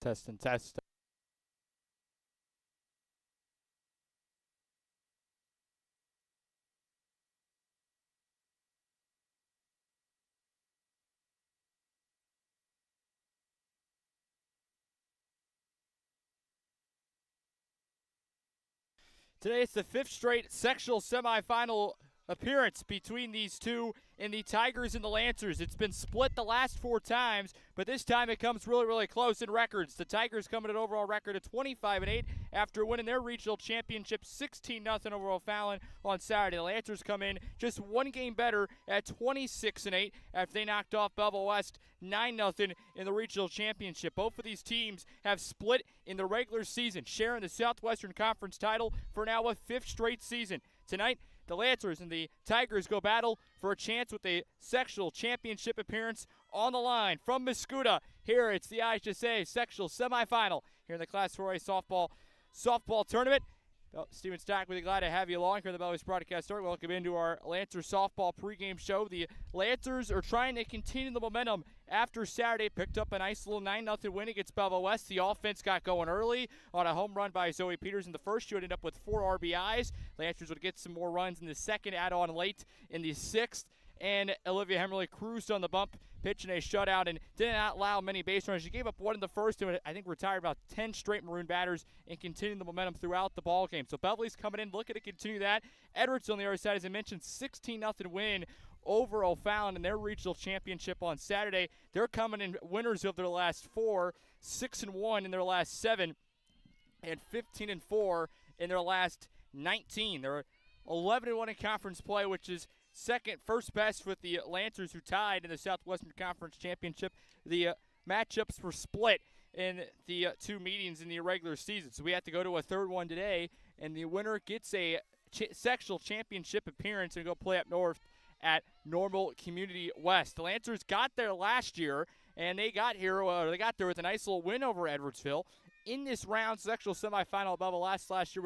Test and test. Today it's the fifth straight sectional semifinal appearance between these two in the Tigers and the Lancers. It's been split the last 4 times, but this time it comes really, really close in records. The Tigers come at an overall record of 25-8 after winning their regional championship 16-0 over O'Fallon on Saturday. The Lancers come in just 1 game better at 26-8 after they knocked off Belleville West 9-0 in the regional championship. Both of these teams have split in the regular season, sharing the Southwestern Conference title for now a 5th straight season. Tonight, the Lancers and the Tigers go battle for a chance with a sectional championship appearance on the line. From Mascoutah, here it's the IHSA sectional semifinal here in the Class 4A softball tournament. Steven Stockley, glad to have you along here in the Belleville broadcast. Welcome into our Lancers softball pregame show. The Lancers are trying to continue the momentum after Saturday. Picked up a nice little 9-0 win against Belleville West. The offense got going early on a home run by Zoe Peters in the first. She would end up with 4 RBIs. Lancers would get some more runs in the second, add on late in the sixth. And Olivia Hemmerly cruised on the bump, pitching a shutout, and did not allow many base runners. She gave up 1 in the first, and I think retired about 10 straight Maroon batters and continued the momentum throughout the ball game. So Beverly's coming in, looking to continue that. Edwardsville on the other side, as I mentioned, 16-0 win over O'Fallon in their regional championship on Saturday. They're coming in winners of their last 4, 6-1 in their last 7, and 15-4 in their last 19. They're 11-1 in conference play, which is first best with the Lancers, who tied in the Southwestern Conference Championship. The matchups were split in the 2 meetings in the regular season, so we have to go to a third one today, and the winner gets a sectional championship appearance and go play up north at Normal Community West. The Lancers got there last year, and they got there with a nice little win over Edwardsville. In this round, sectional semifinal above last year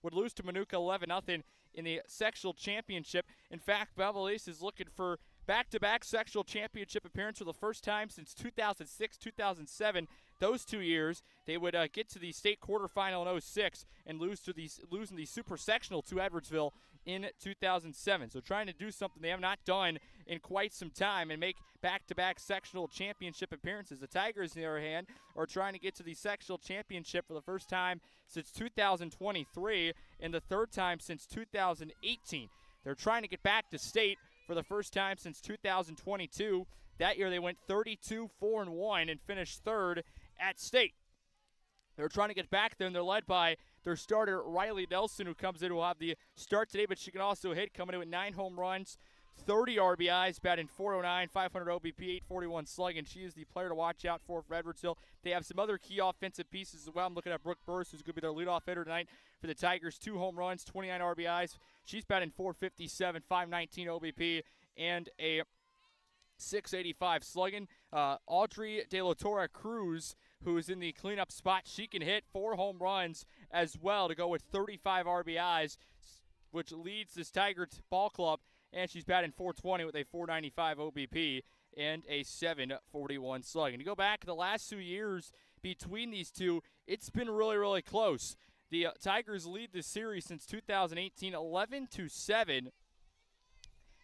would lose to Manuka 11-0 in the sectional championship. In fact, Belleville East is looking for back-to-back sectional championship appearance for the first time since 2006, 2007. Those 2 years, they would get to the state quarterfinal in 2006 and losing the super sectional to Edwardsville in 2007. So trying to do something they have not done in quite some time and make back-to-back sectional championship appearances. The Tigers, on the other hand, are trying to get to the sectional championship for the first time since 2023 and the third time since 2018. They're trying to get back to state for the first time since 2022. That year they went 32-4-1 and finished third at state. They're trying to get back there, and they're led by their starter, Riley Nelson, who comes in, who will have the start today, but she can also hit, coming in with 9 home runs, 30 RBIs, batting .409, 500 OBP, 841 slugging. She is the player to watch out for Edwardsville. They have some other key offensive pieces as well. I'm looking at Brooke Burris, who's going to be their leadoff hitter tonight for the Tigers. 2 home runs, 29 RBIs. She's batting .457, 519 OBP, and a 685 slugging. Audrey De La Torre Cruz, who is in the cleanup spot, she can hit 4 home runs as well to go with 35 RBIs, which leads this Tigers ball club. And she's batting .420 with a .495 OBP and a 741 slug. And to go back the last 2 years between these two, it's been really, really close. The Tigers lead the series since 2018, 11-7,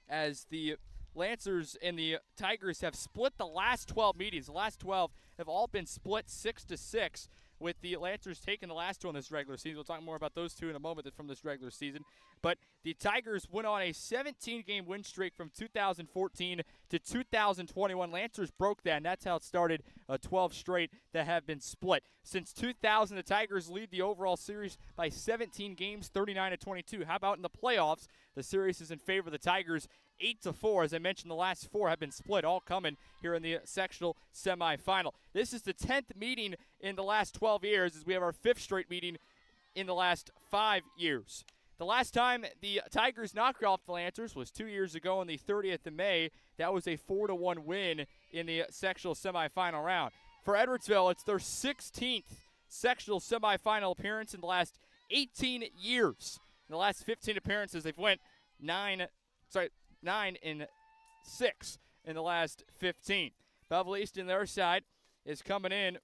as the Lancers and the Tigers have split the last 12 meetings. The last 12 have all been split 6-6, with the Lancers taking the last 2 in this regular season. We'll talk more about those 2 in a moment from this regular season. But the Tigers went on a 17-game win streak from 2014 to 2021. Lancers broke that, and that's how it started, 12 straight that have been split. Since 2000, the Tigers lead the overall series by 17 games, 39-22. How about in the playoffs? The series is in favor of the Tigers, 8-4. As I mentioned, the last 4 have been split, all coming here in the sectional semifinal. This is the 10th meeting in the last 12 years, as we have our 5th straight meeting in the last 5 years. The last time the Tigers knocked off the Lancers was 2 years ago on the 30th of May. That was a 4-1 win in the sectional semifinal round. For Edwardsville, it's their 16th sectional semifinal appearance in the last 18 years. In the last 15 appearances, they've went 9-6 in the last 15. Belleville East on their side is coming in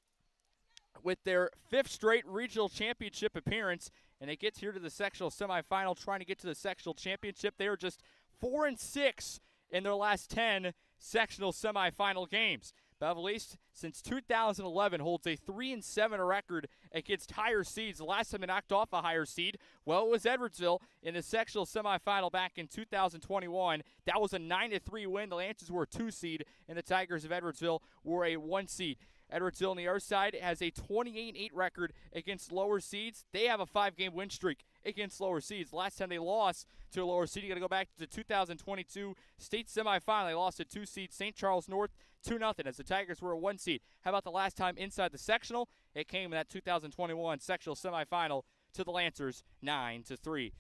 with their 5th straight regional championship appearance, and it gets here to the sectional semifinal, trying to get to the sectional championship. They are just 4-6 in their last 10 sectional semifinal games. Belleville East, since 2011, holds a 3-7 record against higher seeds. The last time they knocked off a higher seed, well, it was Edwardsville in the sectional semifinal back in 2021. That was a 9-3 win. The Lancers were a 2 seed, and the Tigers of Edwardsville were a 1 seed. Edwardsville on the other side has a 28-8 record against lower seeds. They have a 5-game win streak against lower seeds. Last time they lost to a lower seed, you got to go back to the 2022 state semifinal. They lost to 2 seed St. Charles North 2-0 as the Tigers were a 1 seed. How about the last time inside the sectional? It came in that 2021 sectional semifinal to the Lancers 9-3.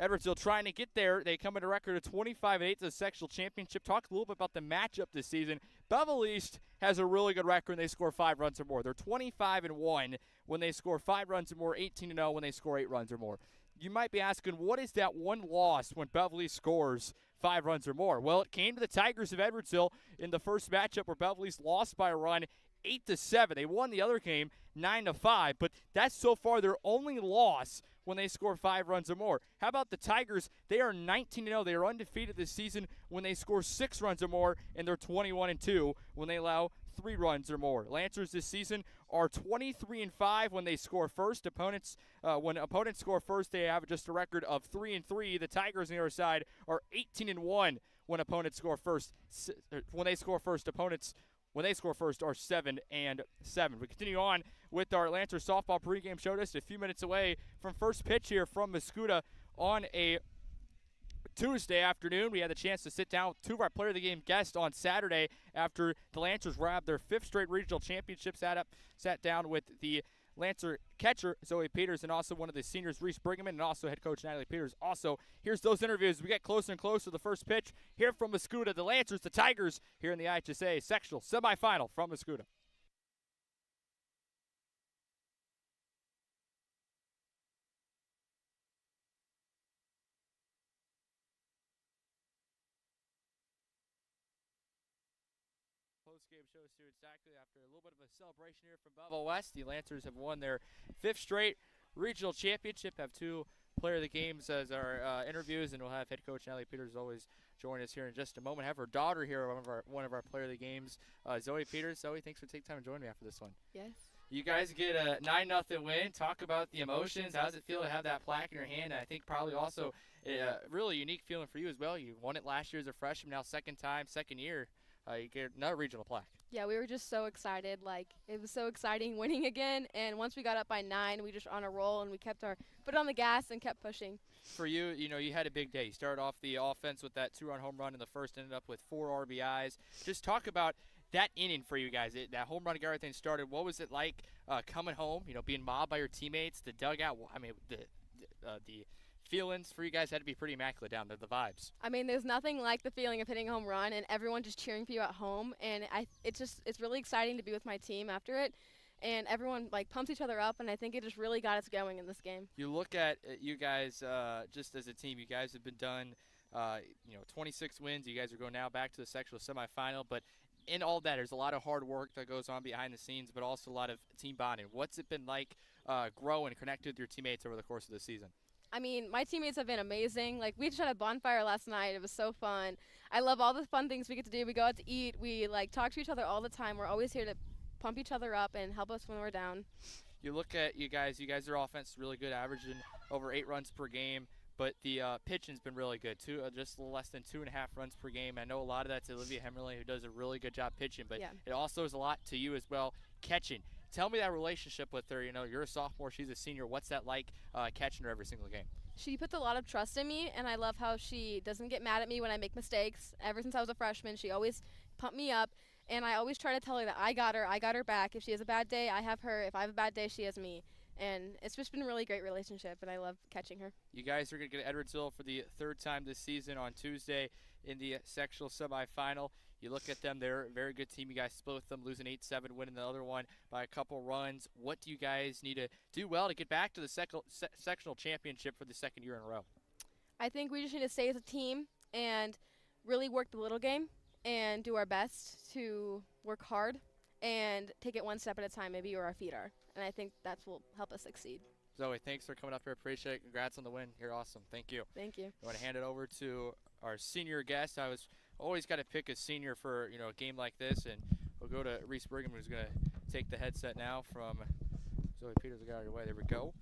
Edwardsville trying to get there. They come in a record of 25-8 to the sectional championship. Talk a little bit about the matchup this season. Belleville East has a really good record when they score 5 runs or more. They're 25-1 when they score 5 runs or more, 18-0 when they score 8 runs or more. You might be asking, what is that one loss when Belleville East scores 5 runs or more? Well, it came to the Tigers of Edwardsville in the first matchup where Belleville East lost by a run 8-7. They won the other game 9-5, but that's so far their only loss when they score 5 runs or more. How about the Tigers? They are 19-0. They are undefeated this season when they score 6 runs or more, and they're 21-2 when they allow 3 runs or more. Lancers this season are 23-5 when they score first. When opponents score first, they have just a record of 3-3. The Tigers on the other side are 18-1 when opponents score first. When they score first, opponents when they score first are 7-7. We continue on with our Lancers softball pregame show, just a few minutes away from first pitch here from Mascoutah on a Tuesday afternoon. We had the chance to sit down with 2 of our player of the game guests on Saturday after the Lancers grabbed their 5th straight regional championship. Sat down with the Lancer catcher, Zoe Peters, and also one of the seniors, Reese Brigham, and also head coach Natalie Peters. Also, here's those interviews. We get closer and closer to the first pitch here from Mascoutah. The Lancers, the Tigers, here in the IHSA sectional semifinal from Mascoutah. Post-game show Stuart exactly after a little bit of a celebration here from Belleville West. The Lancers have won their 5th straight regional championship, have 2 player of the games as our interviews, and we'll have head coach Natalie Peters always join us here in just a moment. Have her daughter here, one of our player of the games, Zoe Peters. Zoe, thanks for taking time to join me after this one. Yes. You guys get a 9-0 win. Talk about the emotions. How does it feel to have that plaque in your hand? And I think probably also a really unique feeling for you as well. You won it last year as a freshman, now second year. You get another regional plaque. Yeah, we were just so excited. Like, it was so exciting winning again. And once we got up by 9, we just on a roll, and we kept our foot on the gas and kept pushing. For you, you had a big day. You started off the offense with that 2-run home run in the first, ended up with 4 RBIs. Just talk about that inning for you guys. That home run got everything started. What was it like coming home, being mobbed by your teammates, the dugout? I mean, the feelings for you guys had to be pretty immaculate down there, the vibes. I mean, there's nothing like the feeling of hitting a home run and everyone just cheering for you at home. And it's really exciting to be with my team after it. And everyone, pumps each other up, and I think it just really got us going in this game. You look at you guys just as a team. You guys have been done, 26 wins. You guys are going now back to the sectional semifinal. But in all that, there's a lot of hard work that goes on behind the scenes, but also a lot of team bonding. What's it been like growing and connecting with your teammates over the course of the season? I mean, my teammates have been amazing. We just had a bonfire last night. It was so fun. I love all the fun things we get to do. We go out to eat. We, talk to each other all the time. We're always here to pump each other up and help us when we're down. You look at you guys, their offense is really good, averaging over 8 runs per game, but the pitching's been really good, too, just less than 2.5 runs per game. I know a lot of that's Olivia Hemmerle, who does a really good job pitching, but it also is a lot to you as well, catching. Tell me that relationship with her. You're a sophomore, she's a senior. What's that like catching her every single game? She puts a lot of trust in me, and I love how she doesn't get mad at me when I make mistakes. Ever since I was a freshman, she always pumped me up, and I always try to tell her that I got her back. If she has a bad day, I have her. If I have a bad day, she has me. And it's just been a really great relationship, and I love catching her. You guys are going to get Edwardsville for the 3rd time this season on Tuesday in the sectional semifinal. You look at them, they're a very good team. You guys split with them, losing 8-7, winning the other one by a couple runs. What do you guys need to do well to get back to the sectional championship for the 2nd year in a row? I think we just need to stay as a team and really work the little game and do our best to work hard and take it one step at a time, maybe where our feet are. and I think that will help us succeed. Zoe, thanks for coming up here. Appreciate it. Congrats on the win. You're awesome. Thank you. Thank you. I want to hand it over to our senior guest. I was always got to pick a senior for a game like this, and we'll go to Reese Brigham, who's going to take the headset now from Zoe Peters. Got out of your way. There we go.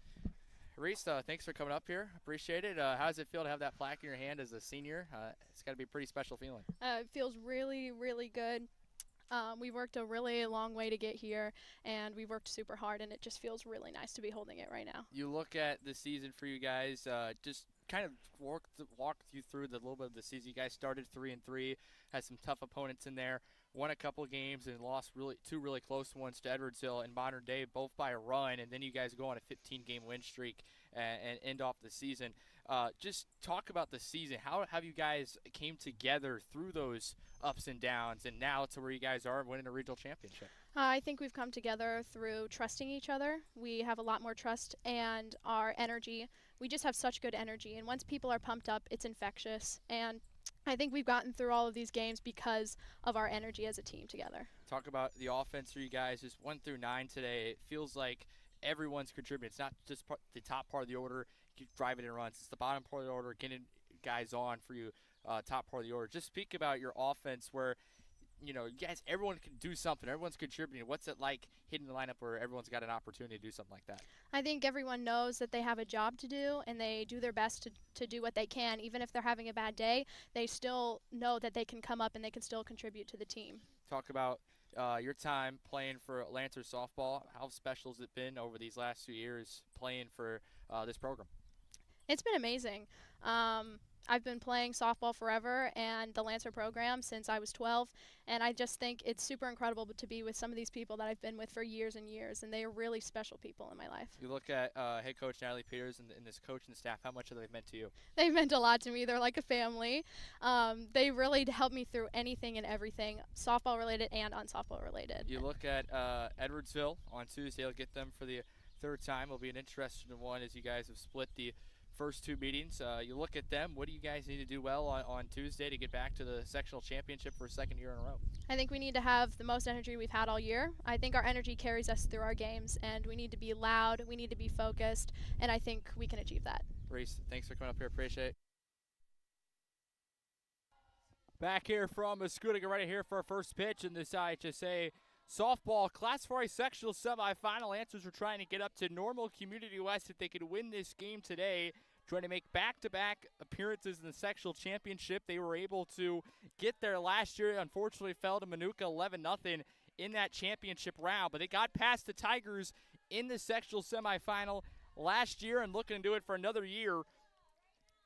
Reese, thanks for coming up here. Appreciate it. How does it feel to have that plaque in your hand as a senior? It's got to be a pretty special feeling. It feels really, really good. We worked a really long way to get here, and we worked super hard, and it just feels really nice to be holding it right now. You look at the season for you guys, just kind of walk you through the little bit of the season. You guys started 3-3, had some tough opponents in there, won a couple games, and lost two really close ones to Edwardsville in modern day, both by a run, and then you guys go on a 15-game win streak and end off the season. Just talk about the season. How have you guys came together through those ups and downs, and now to where you guys are winning a regional championship? I think we've come together through trusting each other. We have a lot more trust, and our energy. We just have such good energy, and once people are pumped up, it's infectious. And I think we've gotten through all of these games because of our energy as a team together. Talk about the offense for you guys. Just 1 through 9 today. It feels like everyone's contributing. It's not just the top part of the order driving in runs. It's the bottom part of the order getting guys on for you, top part of the order. Just speak about your offense where, you guys, everyone can do something. Everyone's contributing. What's it like hitting the lineup where everyone's got an opportunity to do something like that? I think everyone knows that they have a job to do, and they do their best to do what they can. Even if they're having a bad day, they still know that they can come up and they can still contribute to the team. Talk about your time playing for Lancer softball. How special has it been over these last 2 years playing for this program? It's been amazing. I've been playing softball forever and the Lancer program since I was 12, and I just think it's super incredible to be with some of these people that I've been with for years and years, and they are really special people in my life. You look at head coach Natalie Peters and this coaching staff. How much have they meant to you? They've meant a lot to me. They're like a family. They really helped me through anything and everything, softball related and unsoftball related. You look at Edwardsville on Tuesday. You'll get them for the third time. It'll be an interesting one as you guys have split the first 2 meetings. You look at them. What do you guys need to do well on Tuesday to get back to the sectional championship for a second year in a row? I think we need to have the most energy we've had all year. I think our energy carries us through our games, and we need to be loud, we need to be focused, and I think we can achieve that. Reese, thanks for coming up here. Appreciate it. Back here from Muscogee, right here for our first pitch in this IHSA softball Class 4A sectional semifinal. Lancers are trying to get up to Normal Community West if they could win this game today. Trying to make back-to-back appearances in the sectional championship. They were able to get there last year. Unfortunately, fell to Manuka 11-0 in that championship round. But they got past the Tigers in the sectional semifinal last year and looking to do it for another year.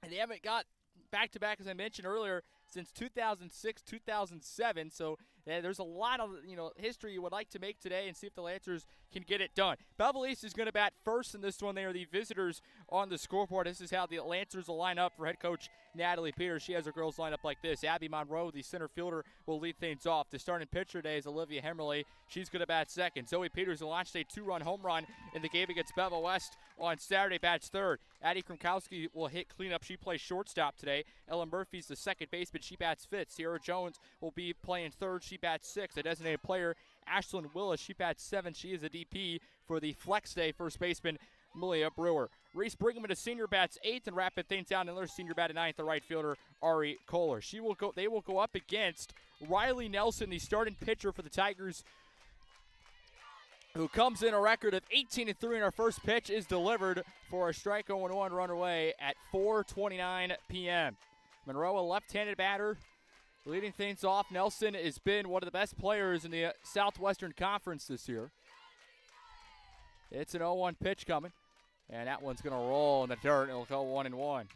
And they haven't got back-to-back, as I mentioned earlier, since 2006, 2007. So there's a lot of history you would like to make today and see if the Lancers can get it done. Belleville East is going to bat first in this one. They are the visitors on the scoreboard. This is how the Lancers will line up for head coach Natalie Peters. She has her girls lined up like this. Abby Monroe, the center fielder, will lead things off. The starting pitcher today is Olivia Hemmerle. She's going to bat second. Zoe Peters will launch a 2-run home run in the game against Belleville West on Saturday, bats third. Addie Kromkowski will hit cleanup. She plays shortstop today. Ellen Murphy's the second baseman. She bats fifth. Sierra Jones will be playing third. She bats sixth. A designated player, Ashlyn Willis, she bats seventh. She is a DP for the flex day first baseman, Malia Brewer. Reese Brigham, a senior, bats eighth, and wrapping things down. Another senior bat at ninth, the right fielder, Ari Kohler. They will go up against Riley Nelson, the starting pitcher for the Tigers, who comes in a record of 18-3, and our first pitch is delivered for a strike 0-1 run away at 4:29 p.m. Monroe, a left-handed batter, leading things off. Nelson has been one of the best players in the Southwestern Conference this year. It's an 0-1 pitch coming, and that one's going to roll in the dirt, and it'll go 1-1.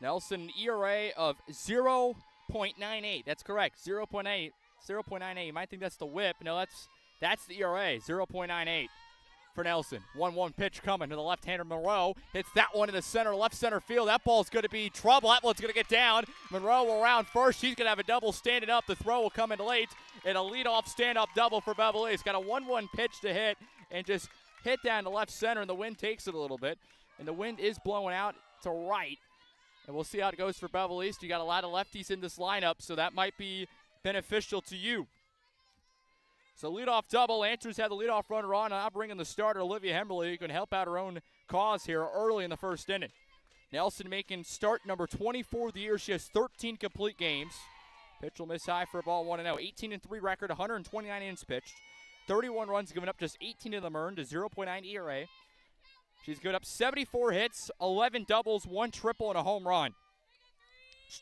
Nelson, ERA of 0.98. That's correct, 0.98. You might think that's the whip. No, that's the ERA, 0.98 for Nelson. 1-1 pitch coming to the left-hander. Monroe hits that one in the center, left center field. That ball's going to be trouble. That one's going to get down. Monroe will round first. She's going to have a double standing up. The throw will come in late, and a leadoff stand-up double for Belleville East. Got a 1-1 pitch to hit and just hit down to left center, and the wind takes it a little bit. And the wind is blowing out to right. And we'll see how it goes for Belleville East. You got a lot of lefties in this lineup, so that might be beneficial to you. So leadoff double. Lancers have the leadoff runner on. Now bringing the starter, Olivia Hemberly, who can help out her own cause here early in the first inning. Nelson making start number 24 of the year. She has 13 complete games. Pitch will miss high for a ball 1-0. 18-3 record, 129 innings pitched. 31 runs given up, just 18 of them earned, a 0.9 ERA. She's given up 74 hits, 11 doubles, 1 triple, and a home run.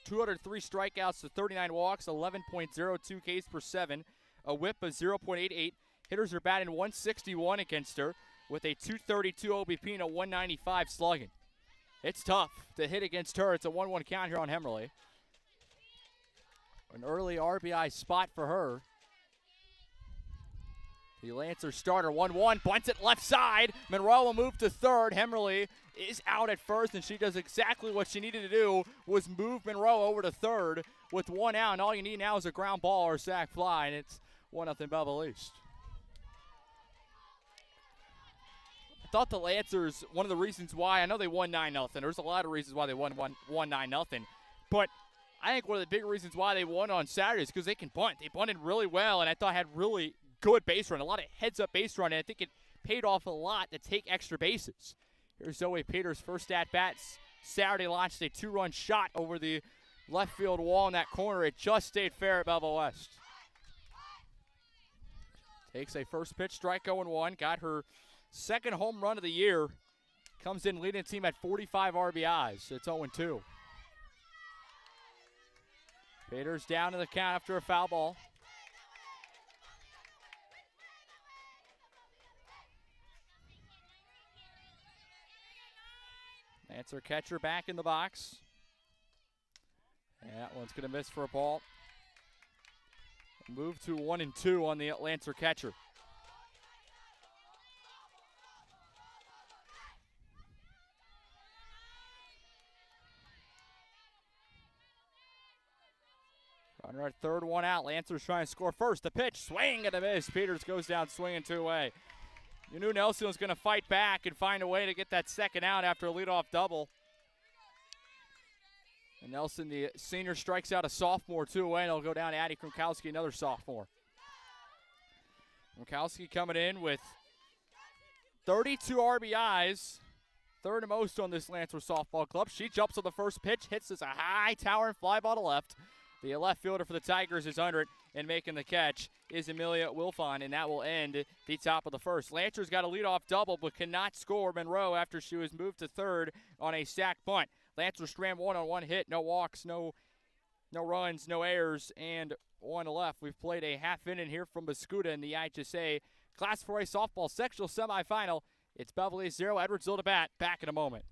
203 strikeouts to 39 walks, 11.02 Ks per 7, a whip of 0.88. Hitters are batting 161 against her with a 232 OBP and a 195 slugging. It's tough to hit against her. It's a 1-1 count here on Hemberly. An early RBI spot for her. The Lancer starter, 1-1, bunts it left side. Monroe will move to third. Hemberly is out at first, and she does exactly what she needed to do, was move Monroe over to third with 1 out. And all you need now is a ground ball or a sac fly, and it's 1-0 Belleville East. I thought the Lancers, one of the reasons why, I know they won 9-0. There's a lot of reasons why they won 9-0. But I think one of the big reasons why they won on Saturday is because they can bunt. They bunted really well, and I thought had really good base run, a lot of heads-up base run, and I think it paid off a lot to take extra bases. Here's Zoe Peters' first at-bat. Saturday launched a 2-run shot over the left field wall in that corner. It just stayed fair at Belleville West. Takes a first pitch, strike 0-1. Got her second home run of the year. Comes in leading the team at 45 RBIs. It's 0-2. Peters down to the count after a foul ball. Lancer catcher back in the box. And that one's going to miss for a ball. Move to 1-2 on the Lancer catcher. Runner at third, 1 out. Lancers trying to score first. The pitch, swing and a miss. Peters goes down swinging 2-away. You knew Nelson was going to fight back and find a way to get that second out after a leadoff double. And Nelson, the senior, strikes out a sophomore 2-away, and it'll go down to Addie Krumkowski, another sophomore. Krumkowski coming in with 32 RBIs, third most on this Lancer softball club. She jumps on the first pitch, hits this a high towering fly ball to left. The left fielder for the Tigers is under it, and making the catch is Amelia Wilfon, and that will end the top of the first. Lancers got a leadoff double, but cannot score Monroe after she was moved to third on a sac bunt. Lancers strand 1-on-1 hit, no walks, no runs, no errors, and 1 left. We've played a half inning here from Bascuda in the IHSA Class 4A softball sectional semifinal. It's Belleville 0, Edwardsville to bat. Back in a moment.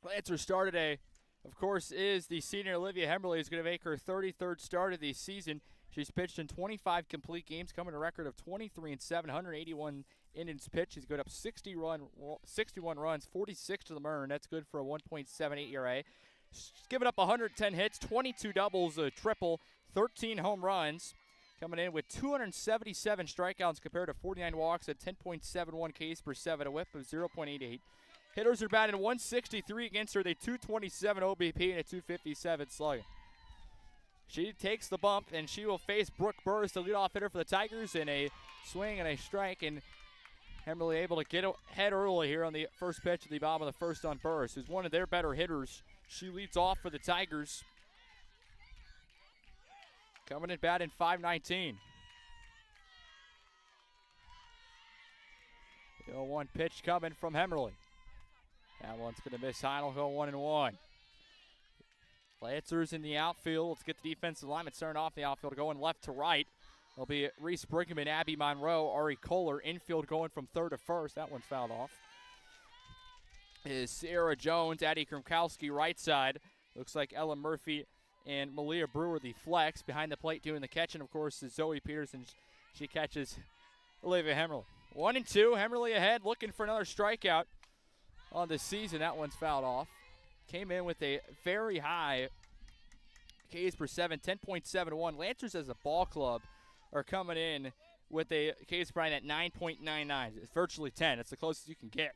Lancer start today, of course, is the senior Olivia Hemberly, who's going to make her 33rd start of the season. She's pitched in 25 complete games, coming to a record of 23-7, 181 innings pitched. She's given up 61 runs, 46 of them earned. That's good for a 1.78 ERA. She's given up 110 hits, 22 doubles, a triple, 13 home runs. Coming in with 277 strikeouts compared to 49 walks at 10.71 Ks per 7, a whip of 0.88. Hitters are batting 163 against her, a 227 OBP and a 257 slugging. She takes the bump, and she will face Brooke Burrs, the leadoff hitter for the Tigers, in a swing and a strike. And Hemberly able to get ahead early here on the first pitch of the bottom of the first on Burrs, who's one of their better hitters. She leads off for the Tigers. Coming in batting .519. 0-1 pitch coming from Hemmerly. That one's going to miss high. It'll go 1-1. Lancers in the outfield. Let's get the defensive lineman starting off the outfield, going left to right. It'll be Reese Brigham, Abby Monroe, Ari Kohler. Infield going from third to first. That one's fouled off. Is Sarah Jones, Addie Krumkowski right side. Looks like Ella Murphy and Malia Brewer the flex. Behind the plate doing the catching, of course, is Zoe Peterson. She catches Olivia Hemmerly. 1-2. Hemmerly ahead, looking for another strikeout on the season. That one's fouled off. Came in with a very high Ks per 7, 10.71. Lancers as a ball club are coming in with a Ks per 9 at 9.99. It's virtually 10. It's the closest you can get.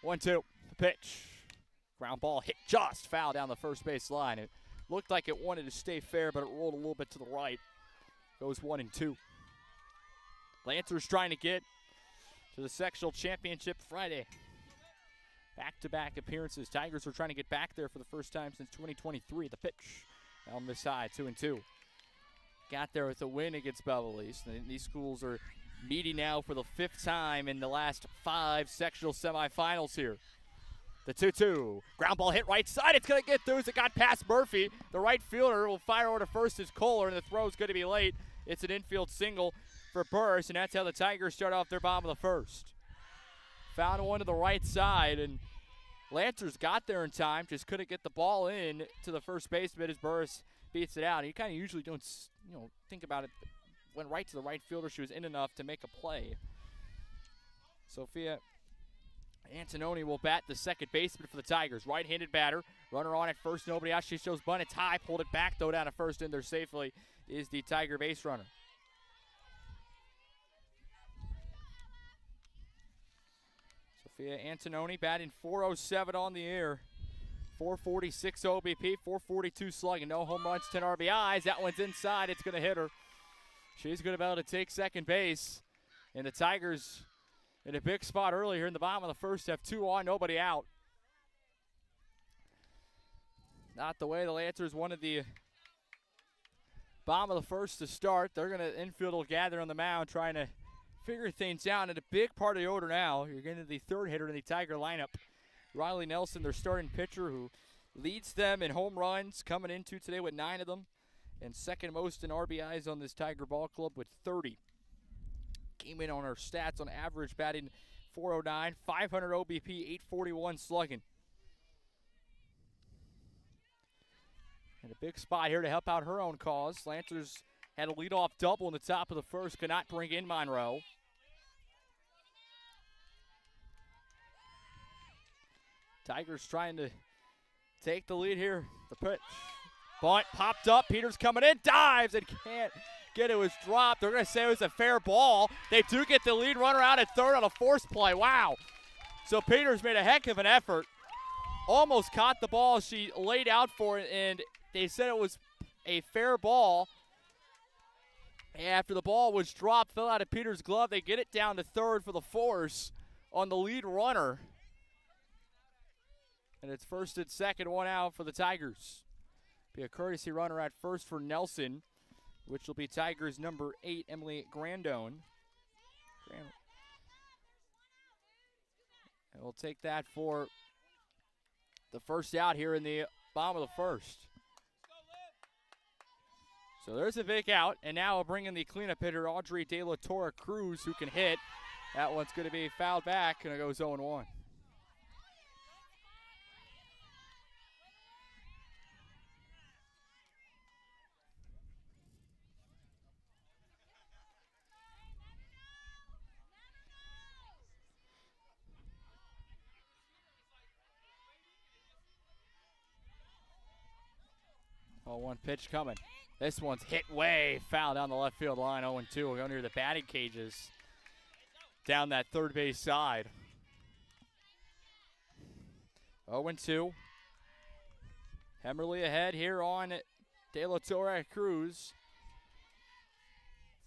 1-2. Pitch. Ground ball hit just foul down the first base line. It looked like it wanted to stay fair, but it rolled a little bit to the right. Goes 1-2. Lancers trying to get to the sectional championship Friday. Back-to-back appearances. Tigers are trying to get back there for the first time since 2023. The pitch down this side, 2-2. Got there with a win against Belleville East. And these schools are meeting now for the 5th time in the last 5 sectional semifinals here. The 2-2. Ground ball hit right side. It's going to get through as it got past Murphy. The right fielder will fire over to first is Kohler, and the throw is going to be late. It's an infield single for Burris, and that's how the Tigers start off their bottom of the first. Found one to the right side, and Lancers got there in time, just couldn't get the ball in to the first baseman as Burris beats it out. You kind of usually don't, think about it. Went right to the right fielder. She was in enough to make a play. Sophia Antononi will bat the second baseman for the Tigers. Right-handed batter. Runner on at first, nobody out. She shows bunt. It's high. Pulled it back, though, down to first. In there safely is the Tiger base runner. Sophia Antononi batting .407 on the air. 446 OBP, 442 slugging. No home runs, 10 RBIs. That one's inside. It's going to hit her. She's going to be able to take second base. And the Tigers in a big spot early here in the bottom of the first have 2 on, nobody out. Not the way the Lancers wanted the bottom of the first to start. They're going to infield will gather on the mound trying to figure things out. And a big part of the order now, you're getting to the third hitter in the Tiger lineup. Riley Nelson, their starting pitcher, who leads them in home runs, coming into today with 9 of them. And second most in RBIs on this Tiger ball club with 30. Came in on her stats on average, batting .409, 500 OBP, 841 slugging. And a big spot here to help out her own cause. Lancers had a leadoff double in the top of the first, could not bring in Monroe. Tigers trying to take the lead here. The pitch. Bunt popped up. Peters coming in, dives and can't get it. Was dropped. They're going to say it was a fair ball. They do get the lead runner out at third on a forced play. Wow. So Peters made a heck of an effort. Almost caught the ball she laid out for it, and they said it was a fair ball. After the ball was dropped, fell out of Peters' glove, they get it down to third for the force on the lead runner. And it's first and second, 1 out for the Tigers. Be a courtesy runner at first for Nelson, which will be Tigers number 8, Emily Grandone. And we'll take that for the first out here in the bottom of the first. So there's a big out, and now we'll bring in the cleanup hitter, Audrey De La Torre Cruz, who can hit. That one's going to be fouled back, and it goes 0-1. One pitch coming. This one's hit way foul down the left field line. 0-2. We'll go near the batting cages down that third base side. 0-2. Hemmerly ahead here on De La Torre Cruz.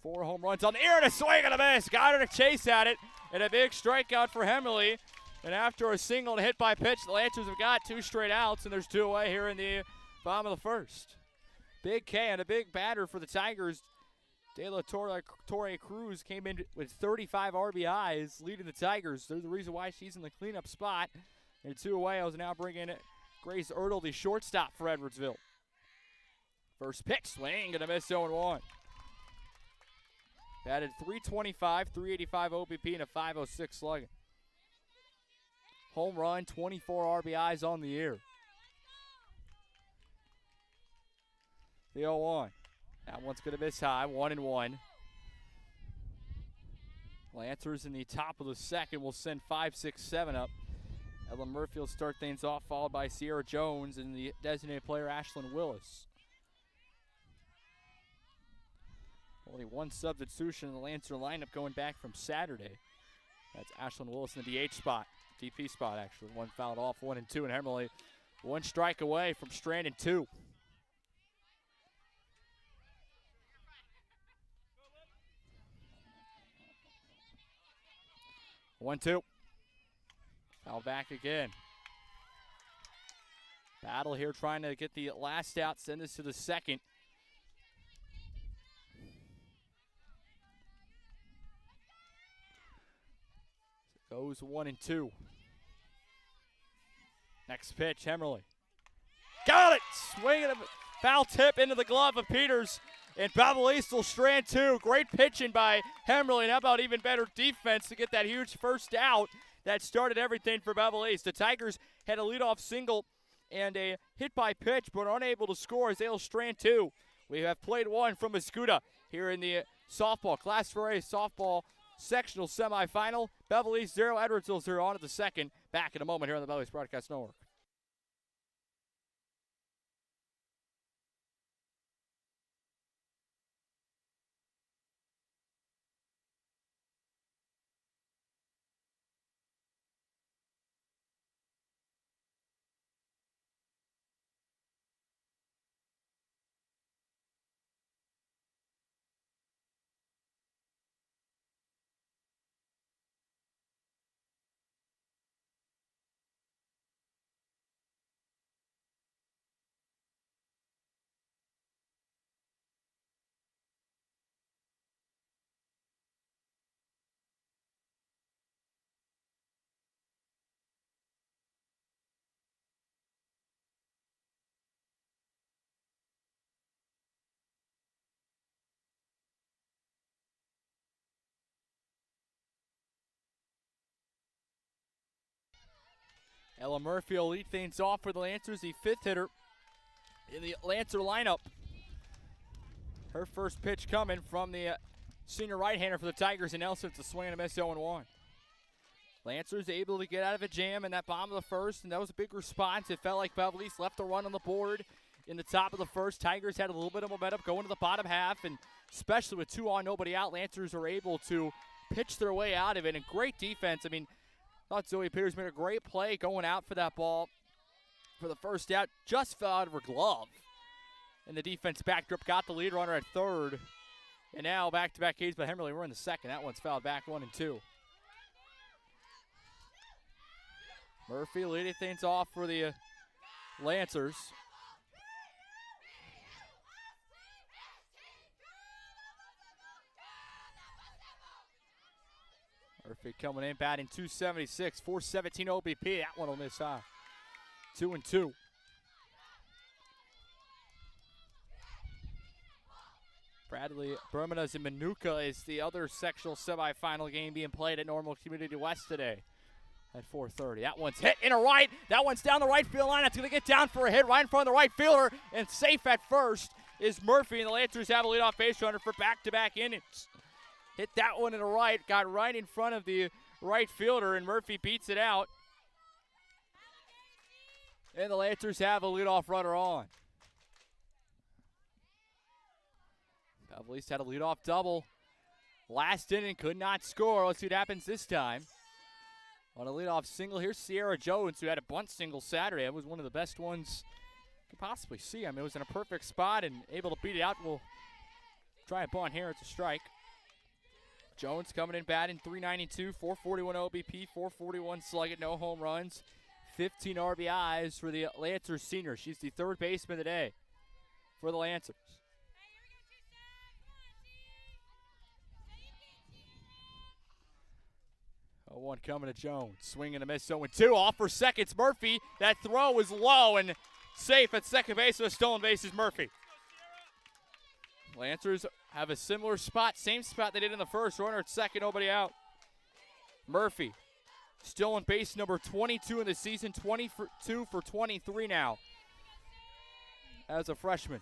4 home runs on the air and a swing and a miss. Got her to chase at it. And a big strikeout for Hemmerly. And after a single and hit by pitch, the Lancers have got 2 straight outs, and there's 2 away here in the bottom of the first. Big K and a big batter for the Tigers. De La Torre Cruz came in with 35 RBIs, leading the Tigers. They're the reason why she's in the cleanup spot. And 2 away, I was now bringing Grace Ertl, the shortstop for Edwardsville. First pitch, swing, gonna miss 0-1. Batted .325, .385 OBP, and a .506 slugging. Home run, 24 RBIs on the year. The 0-1. That one's going to miss high, 1-1. Lancers in the top of the second will send 5, 6, 7 up. Ella Murphy will start things off, followed by Sierra Jones and the designated player Ashlyn Willis. Only one substitution in the Lancer lineup going back from Saturday. That's Ashlyn Willis in the DH spot, DP spot actually. One fouled off, 1-2, and Hemmerly 1 strike away from stranding 2. 1-2. Foul back again. Battle here trying to get the last out, send this to the second. Goes 1-2. Next pitch, Hemmerly. Got it! Swing and a foul tip into the glove of Peters. And Belleville will strand 2. Great pitching by Hemmerly. And how about even better defense to get that huge first out that started everything for Belleville East. The Tigers had a leadoff single and a hit by pitch, but unable to score as they'll strand 2. We have played 1 from Escuda here in the softball, Class 4A softball sectional semifinal. Belleville East 0, Edwardsville 0 on to the second. Back in a moment here on the Belleville East Broadcast Network. Ella Murphy will lead things off for the Lancers, the 5th hitter in the Lancer lineup. Her first pitch coming from the senior right-hander for the Tigers, and Nelson to swing and a miss 0-1. Lancers able to get out of a jam in that bottom of the first, and that was a big response. It felt like Belleville East left a run on the board in the top of the first. Tigers had a little bit of momentum going to the bottom half, and especially with 2 on, nobody out, Lancers are able to pitch their way out of it, and great defense. I mean, I thought Zoe Peters made a great play going out for that ball for the first out. Just fell out of her glove. And the defense backed up, got the lead runner at third. And now back-to-back K's by Hemmerly. We're in the second. That one's fouled back 1-2. Murphy leading things off for the Lancers. Murphy coming in, batting .276, .417 OBP. That one will miss high. 2-2. Bradley Bermudas and Manuka is the other sectional semifinal game being played at Normal Community West today at 4:30. That one's hit in a right. That one's down the right field line. It's going to get down for a hit right in front of the right fielder. And safe at first is Murphy. And the Lancers have a leadoff base runner for back-to-back innings. Hit that one in the right, got right in front of the right fielder, and Murphy beats it out. And the Lancers have a leadoff runner on. Belleville East had a leadoff double. Last inning, could not score. Let's see what happens this time. On a leadoff single, here's Sierra Jones, who had a bunt single Saturday. It was one of the best ones you could possibly see. I mean, it was in a perfect spot and able to beat it out. We'll try a bunt here. It's a strike. Jones coming in batting .392, .441 OBP, .441 slugging, no home runs, 15 RBIs for the Lancers senior. She's the 3rd baseman today for the Lancers. 0-1 coming to Jones. Swing and a miss, 0-2. Off for seconds, Murphy. That throw was low and safe at second base. So stolen base is Murphy. Lancers have a similar spot, same spot they did in the first. Runner at second, nobody out. Murphy, stolen base number 22 in the season, 22 for 23 now as a freshman.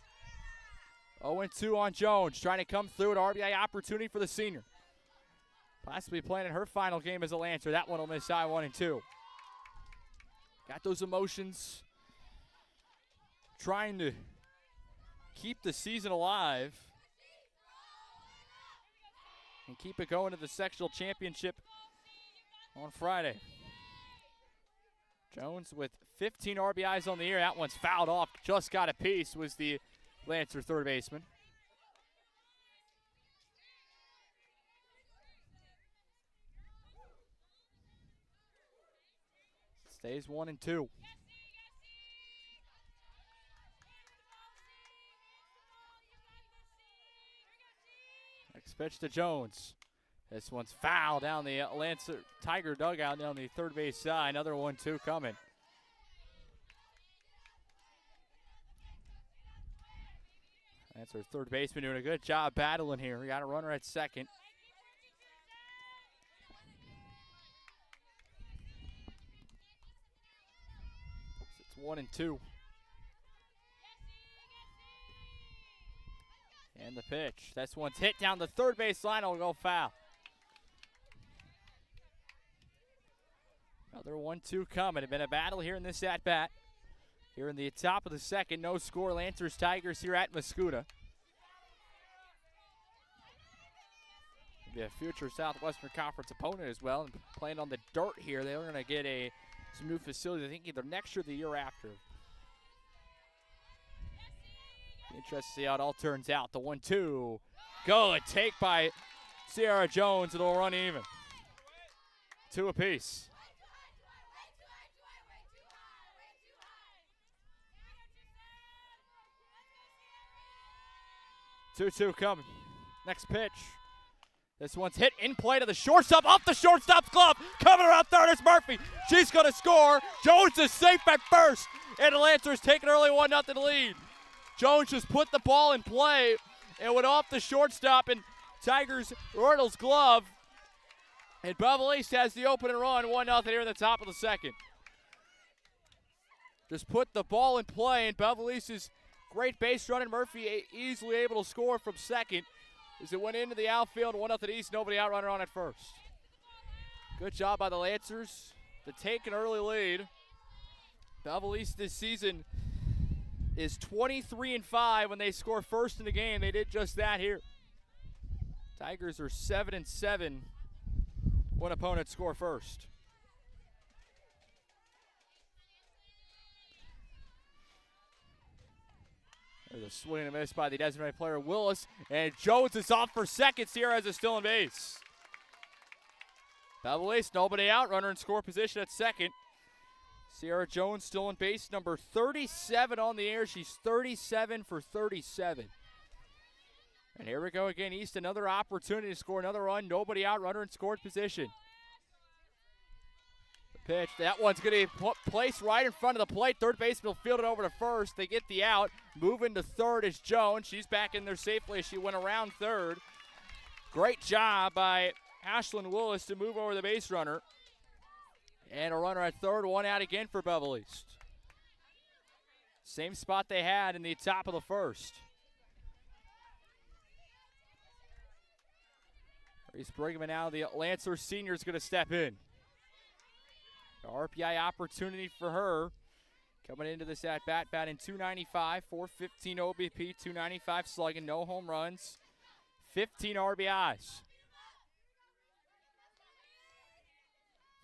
0-2 on Jones, trying to come through, an RBI opportunity for the senior. Possibly playing in her final game as a Lancer. That one will miss high, 1-2. Got those emotions, trying to keep the season alive and keep it going to the sectional championship on Friday. Jones with 15 RBIs on the year. That one's fouled off. Just got a piece, was the Lancer third baseman. Stays 1-2. Next pitch to Jones. This one's foul down the Lancer Tiger dugout down the third base side. Another 1-2 coming. That's our third baseman doing a good job battling here. We got a runner at second. It's 1-2. And the pitch. This one's hit down the third base line. It'll go foul. Another 1-2 coming. It's been a battle here in this at-bat. Here in the top of the second, no score. Lancers Tigers here at Mascoutah. Be a future Southwestern Conference opponent as well. And playing on the dirt here, they're going to get some new facilities, I think either next year or the year after. Interested to see how it all turns out. The 1-2. Good take by Sierra Jones. It'll run even. 2 apiece. 2-2 coming. Next pitch. This one's hit in play to the shortstop, off the shortstop's glove. Coming around third is Murphy. She's going to score. Jones is safe at first. And the Lancers take an early 1-0 lead. Jones just put the ball in play and went off the shortstop and Tigers Arnold's glove. And Belleville East has the opening run, 1-0 here in the top of the second. Just put the ball in play, and Belleville East's great base running. Murphy easily able to score from second as it went into the outfield, 1-0 East, nobody out, runner on at first. Good job by the Lancers to take an early lead. Belleville East this season is 23-5 when they score first in the game. They did just that here. Tigers are 7-7 when opponents score first. There's a swing and a miss by the designated player Willis, and Jones is off for second. Sierra has a steal in base. Belleville East, nobody out, runner in score position at second. Sierra Jones still in base, number 37 on the air. She's 37 for 37. And here we go again, East, another opportunity to score another run. Nobody out, runner in scored position. The pitch, that one's going to be placed right in front of the plate. Third baseman will field it over to first. They get the out. Moving to third is Jones. She's back in there safely as she went around third. Great job by Ashlyn Willis to move over the base runner. And a runner at third, one out again for Belleville East. Same spot they had in the top of the first. Reese Brigman now, the Lancer senior, is going to step in. The RPI opportunity for her. Coming into this at-bat, batting .295, .415 OBP, .295 slugging, no home runs, 15 RBIs.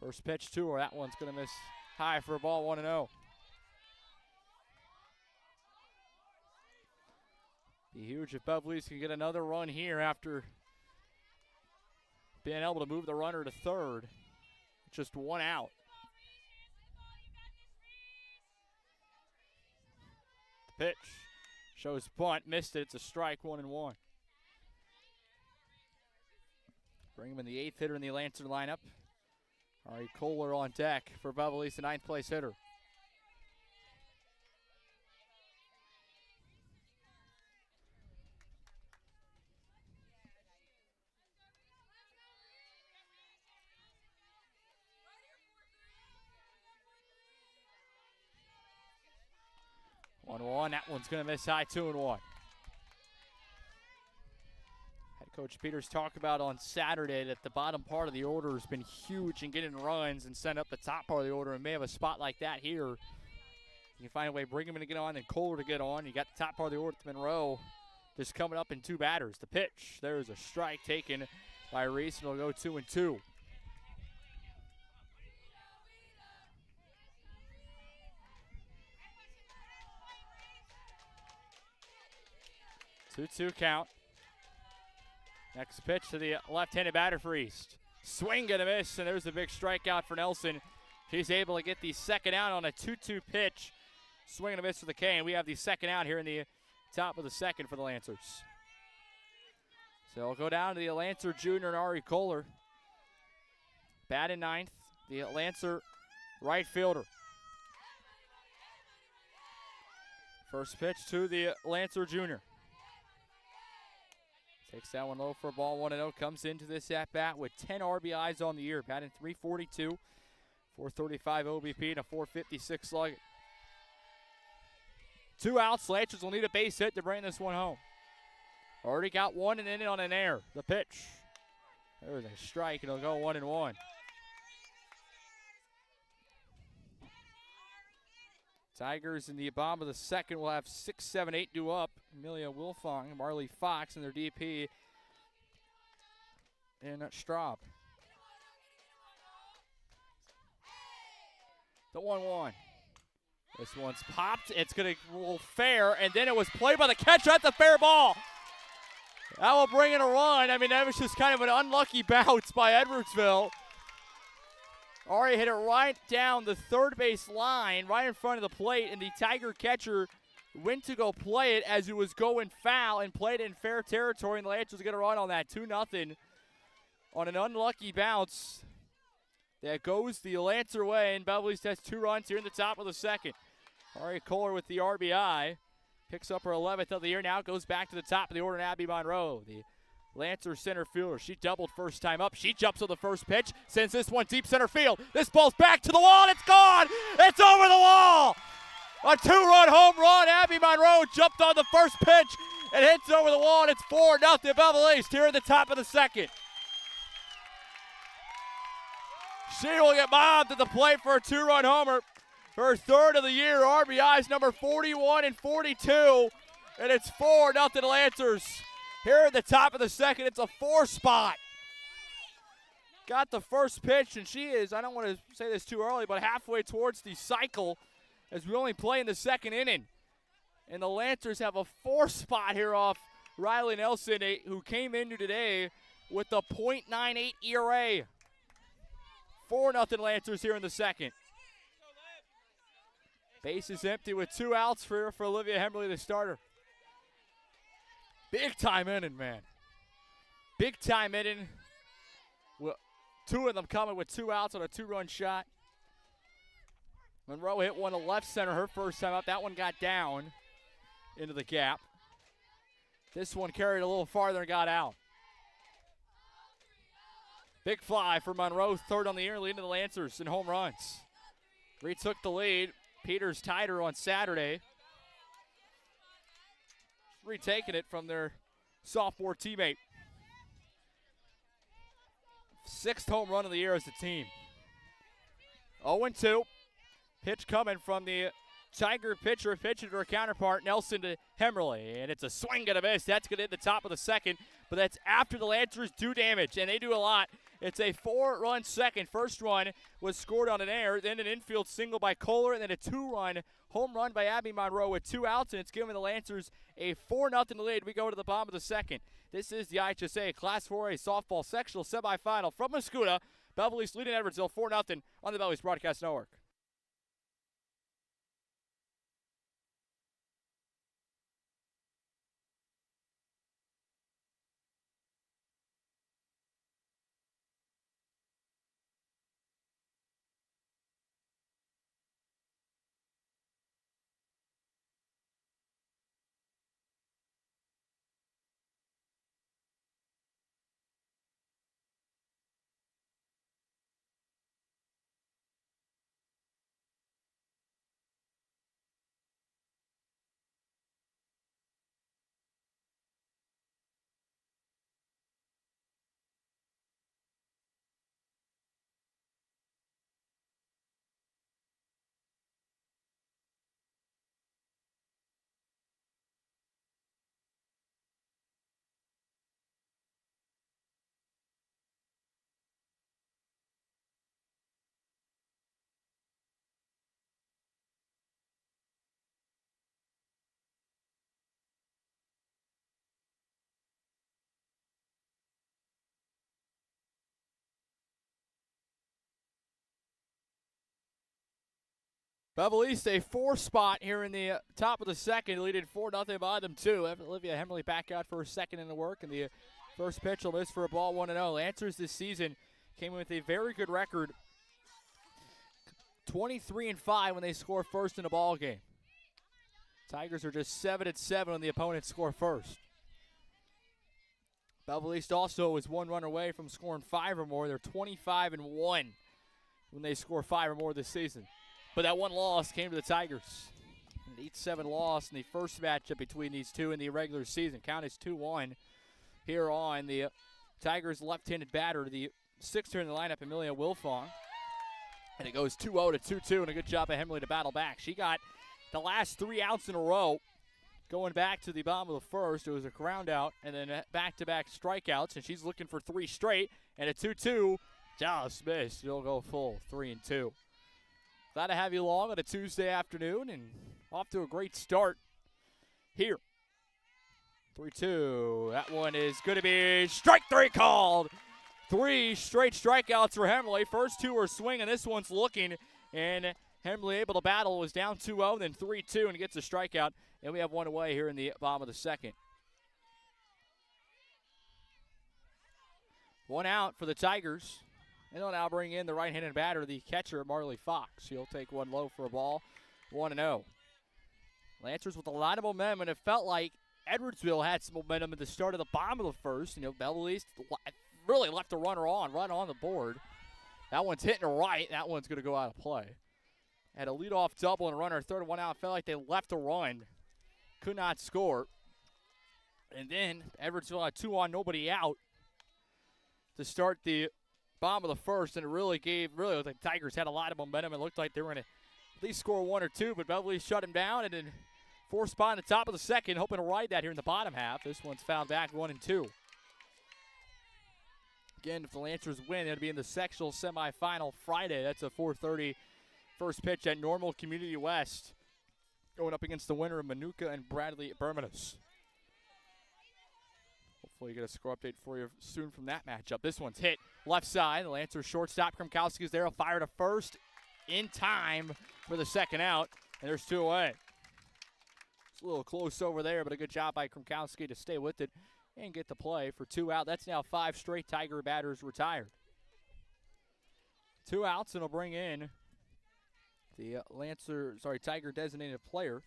First pitch to her, that one's going to miss high for a ball, 1-0. Be huge if Belleville East can get another run here after being able to move the runner to third. Just one out. The pitch shows bunt, missed it. It's a strike, 1-1. Bring him in the eighth hitter in the Lancer lineup. Ari Kohler on deck for Belleville East, the 9th place hitter. One. That one's going to miss high, 2-1. Head coach Peters talked about on Saturday that the bottom part of the order has been huge in getting runs and send up the top part of the order, and may have a spot like that here. You can find a way to bring him in to get on and Kohler to get on. You got the top part of the order with Monroe just coming up in 2 batters. The pitch, there's a strike taken by Reese, and it'll go 2-2. 2-2 count. Next pitch to the left-handed batter for East. Swing and a miss, and there's a big strikeout for Nelson. He's able to get the second out on a 2-2 pitch. Swing and a miss for the K, and we have the second out here in the top of the second for the Lancers. So we'll go down to the Lancer junior and Ari Kohler. Bat in 9th, the Lancer right fielder. First pitch to the Lancer junior. Takes that one low for a ball, 1-0. Comes into this at-bat with 10 RBIs on the year. Batting .342, 435 OBP, and a .456 slug. 2 outs. Lancers will need a base hit to bring this one home. Already got one and in it on an air. The pitch. There's a strike, and it'll go 1-1. Tigers in the bottom of the second will have 6, 7, 8 due up. Amelia Wilfong, Marley Fox, and their DP, and Straub. The 1-1. This one's popped. It's going to roll fair, and then it was played by the catcher at the fair ball. That will bring in a run. I mean, that was just kind of an unlucky bounce by Edwardsville. Ari hit it right down the third base line, right in front of the plate, and the Tiger catcher went to go play it as it was going foul and played it in fair territory, and the Lancers get a run on that, 2-0 on an unlucky bounce. That goes the Lancer way, and Belleville East has 2 runs here in the top of the second. Ari Kohler with the RBI. Picks up her 11th of the year. Now goes back to the top of the order, and Abby Monroe, the Lancer center fielder. She doubled first time up. She jumps on the first pitch, sends this one deep center field. This ball's back to the wall, and it's gone! It's over the wall! A 2-run home run. Abby Monroe jumped on the first pitch and hits over the wall, and it's 4-0 Belleville East here in the top of the second. She will get mobbed at the plate for a 2-run homer. Her third of the year. RBIs number 41 and 42. And it's 4-0 Lancers. Here at the top of the second, it's a 4 spot. Got the first pitch, and she is, I don't want to say this too early, but halfway towards the cycle as we only play in the second inning. And the Lancers have a 4 spot here off Riley Nelson, who came into today with a .98 ERA. 4-0 Lancers here in the second. Base is empty with 2 outs for Olivia Hemberly, the starter. Big time inning, man. Big time inning. Well, 2 of them coming with 2 outs on a 2-run shot. Monroe hit one to left center her first time up. That one got down into the gap. This one carried a little farther and got out. Big fly for Monroe, third on the year, leading the Lancers in home runs. Retook the lead. Peters tied her on Saturday. Retaking it from their sophomore teammate. 6th home run of the year as a team. 0-2. Pitch coming from the Tiger pitcher, pitching to her counterpart, Nelson to Hemmerly. And it's a swing and a miss. That's going to hit the top of the second. But that's after the Lancers do damage, and they do a lot. It's a 4-run second. First run was scored on an error, then an infield single by Kohler, and then a 2-run home run by Abby Monroe with 2 outs, and it's giving the Lancers a 4-0 lead. We go to the bottom of the second. This is the IHSA Class 4A softball sectional semifinal from Mascoutah. Belleville East leading Edwardsville 4-0 on the Belleville East Broadcast Network. Belleville East a 4 spot here in the top of the second, leading 4-0 behind them too. Olivia Hemley back out for her second in the work, and the first pitch will miss for a ball 1-0. Lancers this season came in with a very good record, 23-5 when they score first in a ball game. Tigers are just 7-7 when the opponents score first. Belleville East also is 1 run away from scoring 5 or more. They're 25-1 when they score 5 or more this season. But that one loss came to the Tigers. An 8-7 loss in the first matchup between these two in the regular season. Count is 2-1 here on the Tigers' left-handed batter, the sixth in the lineup, Amelia Wilfong. And it goes 2-0 to 2-2, and a good job of Hemley to battle back. She got the last 3 outs in a row going back to the bottom of the first. It was a ground out and then back-to-back strikeouts, and she's looking for 3 straight. And a 2-2, just missed. She'll go full, 3-2. Glad to have you along on a Tuesday afternoon, and off to a great start here. 3-2. That one is going to be strike 3 called. 3 straight strikeouts for Hemley. First 2 are swinging. This one's looking, and Hemley able to battle. Was down 2-0, then 3-2, and gets a strikeout. And we have 1 away here in the bottom of the second. 1 out for the Tigers. And they'll now bring in the right-handed batter, the catcher, Marley Fox. He'll take 1 low for a ball, 1-0. Lancers with a lot of momentum, and it felt like Edwardsville had some momentum at the start of the bottom of the first. You know, Belleville East really left the runner right on the board. That one's hitting right. That one's going to go out of play. Had a leadoff double and a runner, third and 1 out. Felt like they left a run. Could not score. And then Edwardsville had 2 on, nobody out to start the bottom of the first, and it really looked like the Tigers had a lot of momentum. It looked like they were going to at least score 1 or 2, but Belleville shut him down, and then 4 spot in the top of the second, hoping to ride that here in the bottom half. This one's fouled back, 1-2. Again, if the Lancers win, it'll be in the sectional semifinal Friday. That's a 4:30 first pitch at Normal Community West, going up against the winner of Manuka and Bradley Bermudas. Hopefully get a score update for you soon from that matchup. This one's hit left side. The Lancers shortstop Kromkowski is there. He'll fire to first in time for the second out, and there's 2 away. It's a little close over there, but a good job by Kromkowski to stay with it and get the play for 2 out. That's now 5 straight Tiger batters retired. 2 outs, and it'll bring in the Tiger designated player,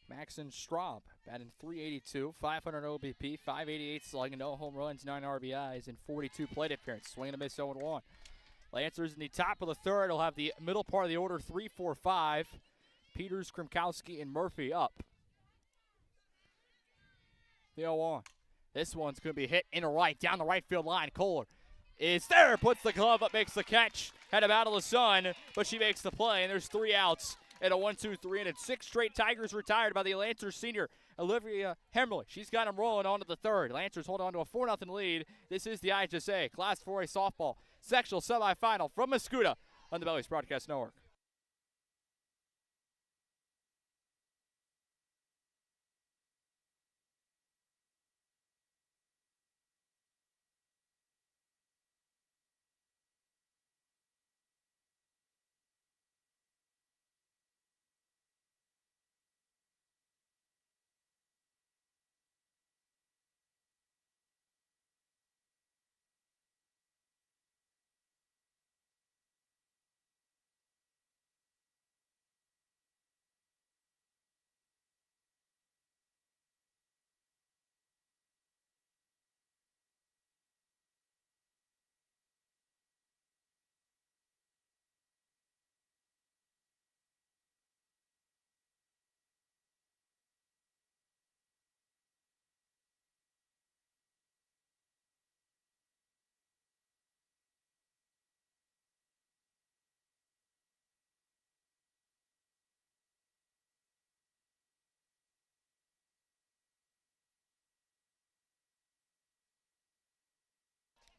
Maxon Straub, batting .382, 500 OBP, 588 slugging, no home runs, 9 RBIs, and 42 plate appearances. Swing and a miss, 0-1. Lancers in the top of the third will have the middle part of the order, 3, 4, 5. Peters, Kromkowski, and Murphy up. The 0-1. This one's going to be hit in the right, down the right field line. Kohler is there, puts the glove up, makes the catch. Had a battle of the sun, but she makes the play, and there's 3 outs. And a 1-2-3, and it's 6 straight Tigers retired by the Lancers senior, Olivia Hemley. She's got them rolling on to the third. Lancers hold on to a 4-0 lead. This is the IHSA Class 4A softball sectional semifinal from Mascoutah on the Belleville East Broadcast Network.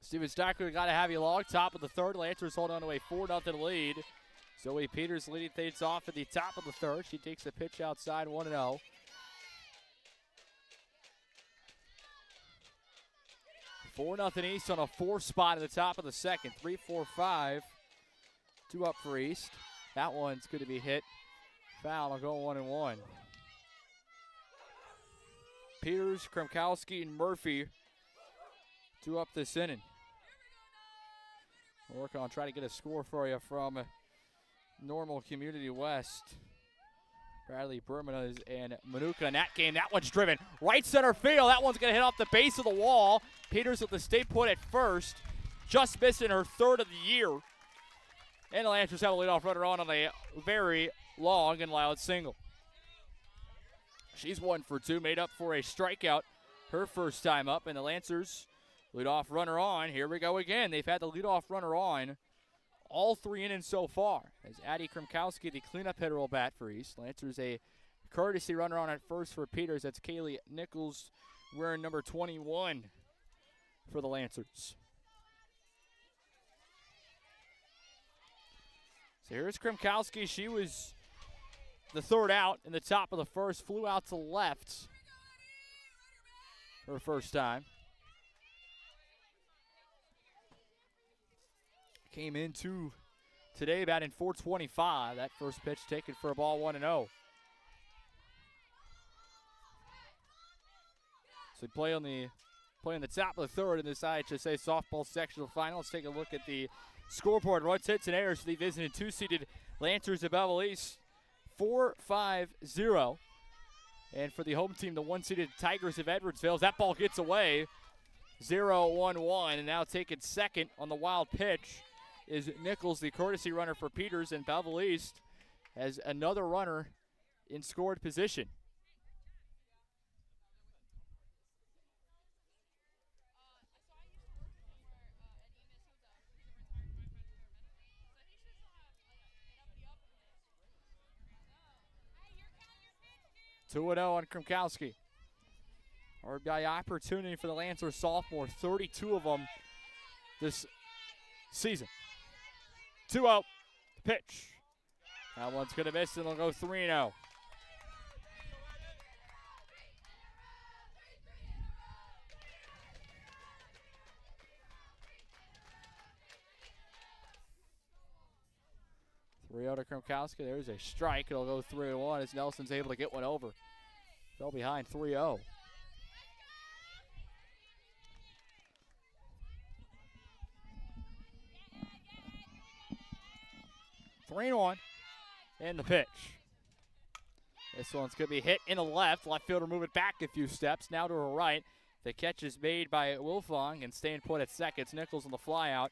Steven Stocker got to have you along. Top of the third. Lancers hold on to a 4-0 lead. Zoe Peters leading things off at the top of the third. She takes a pitch outside, 1-0. Four nothing East on a 4 spot at the top of the second. 3, 4, 5. 2 up for East. That one's going to be hit. Foul, will go 1-1. Peters, Kremkowski, and Murphy two up this inning. We'll work on trying to get a score for you from Normal Community West. Bradley Berman and Manuka in that game. That one's driven right center field. That one's going to hit off the base of the wall. Peters with the stay put at first. Just missing her third of the year. And the Lancers have a leadoff runner on a very long and loud single. She's 1 for 2, made up for a strikeout her first time up. And the Lancers leadoff runner on. Here we go again. They've had the leadoff runner on all 3 innings so far. As Addie Kremkowski, the cleanup hitter, will bat for East. Lancers a courtesy runner on at first for Peters. That's Kaylee Nichols wearing number 21 for the Lancers. So here's Kremkowski. She was the third out in the top of the first. Flew out to left her first time. Came into today batting .425. That first pitch taken for a ball 1-0. So play on the top of the third in this IHSA softball sectional final. Let's take a look at the scoreboard. Runs, hits, and errors for the visiting 2-seeded Lancers of Belleville East. 4-5-0. And for the home team, the 1-seeded Tigers of Edwardsville, as that ball gets away, 0-1-1. And now taking second on the wild pitch is Nichols, the courtesy runner for Peters, and Belleville East has another runner in scored position. Two 2-0 on Kremkowski. RBI opportunity for the Lancers sophomore, 32 of them this season. 2-0, pitch. That one's going to miss, and they'll go 3-0. To Kremkowski. There's a strike. It'll go 3-1 as Nelson's able to get one over. Fell behind 3-0. Three one, and the pitch. This one's going to be hit in the left. Left fielder move it back a few steps. Now to her right. The catch is made by Wilfong and staying put at second. It's Nichols on the fly out.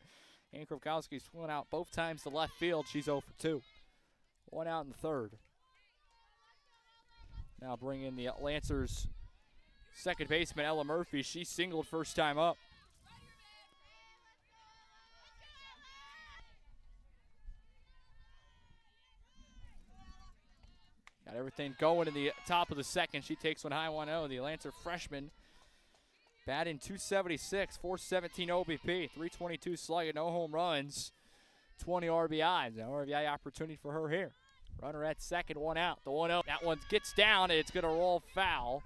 And Kremkowski's went out both times to left field. She's 0 for 2. One out in the third. Now bring in the Lancers second baseman, Ella Murphy. She singled first time up. Got everything going in the top of the second. She takes one high 1-0. The Lancer freshman batting .276, 417 OBP, 322 slug, no home runs, 20 RBIs. Now RBI opportunity for her here. Runner at second, one out. The 1-0, that one gets down, and it's going to roll foul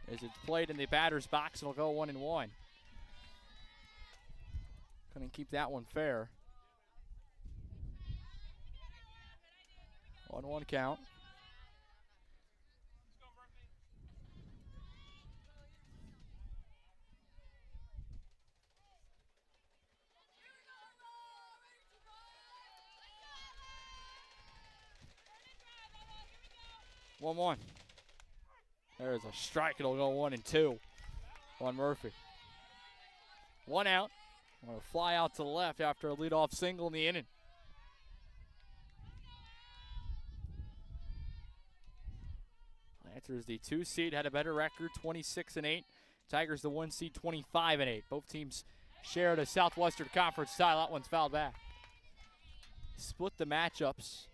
as it's played in the batter's box. It'll go 1-1. Couldn't keep that one fair. 1-1 count. One. There's a strike. It'll go 1-2 on Murphy. One out. Want to fly out to the left after a leadoff single in the inning. Lancers the 2 seed, had a better record, 26-8. Tigers the 1 seed, 25-8. Both teams shared a Southwestern Conference title. That one's fouled back. Split the matchups.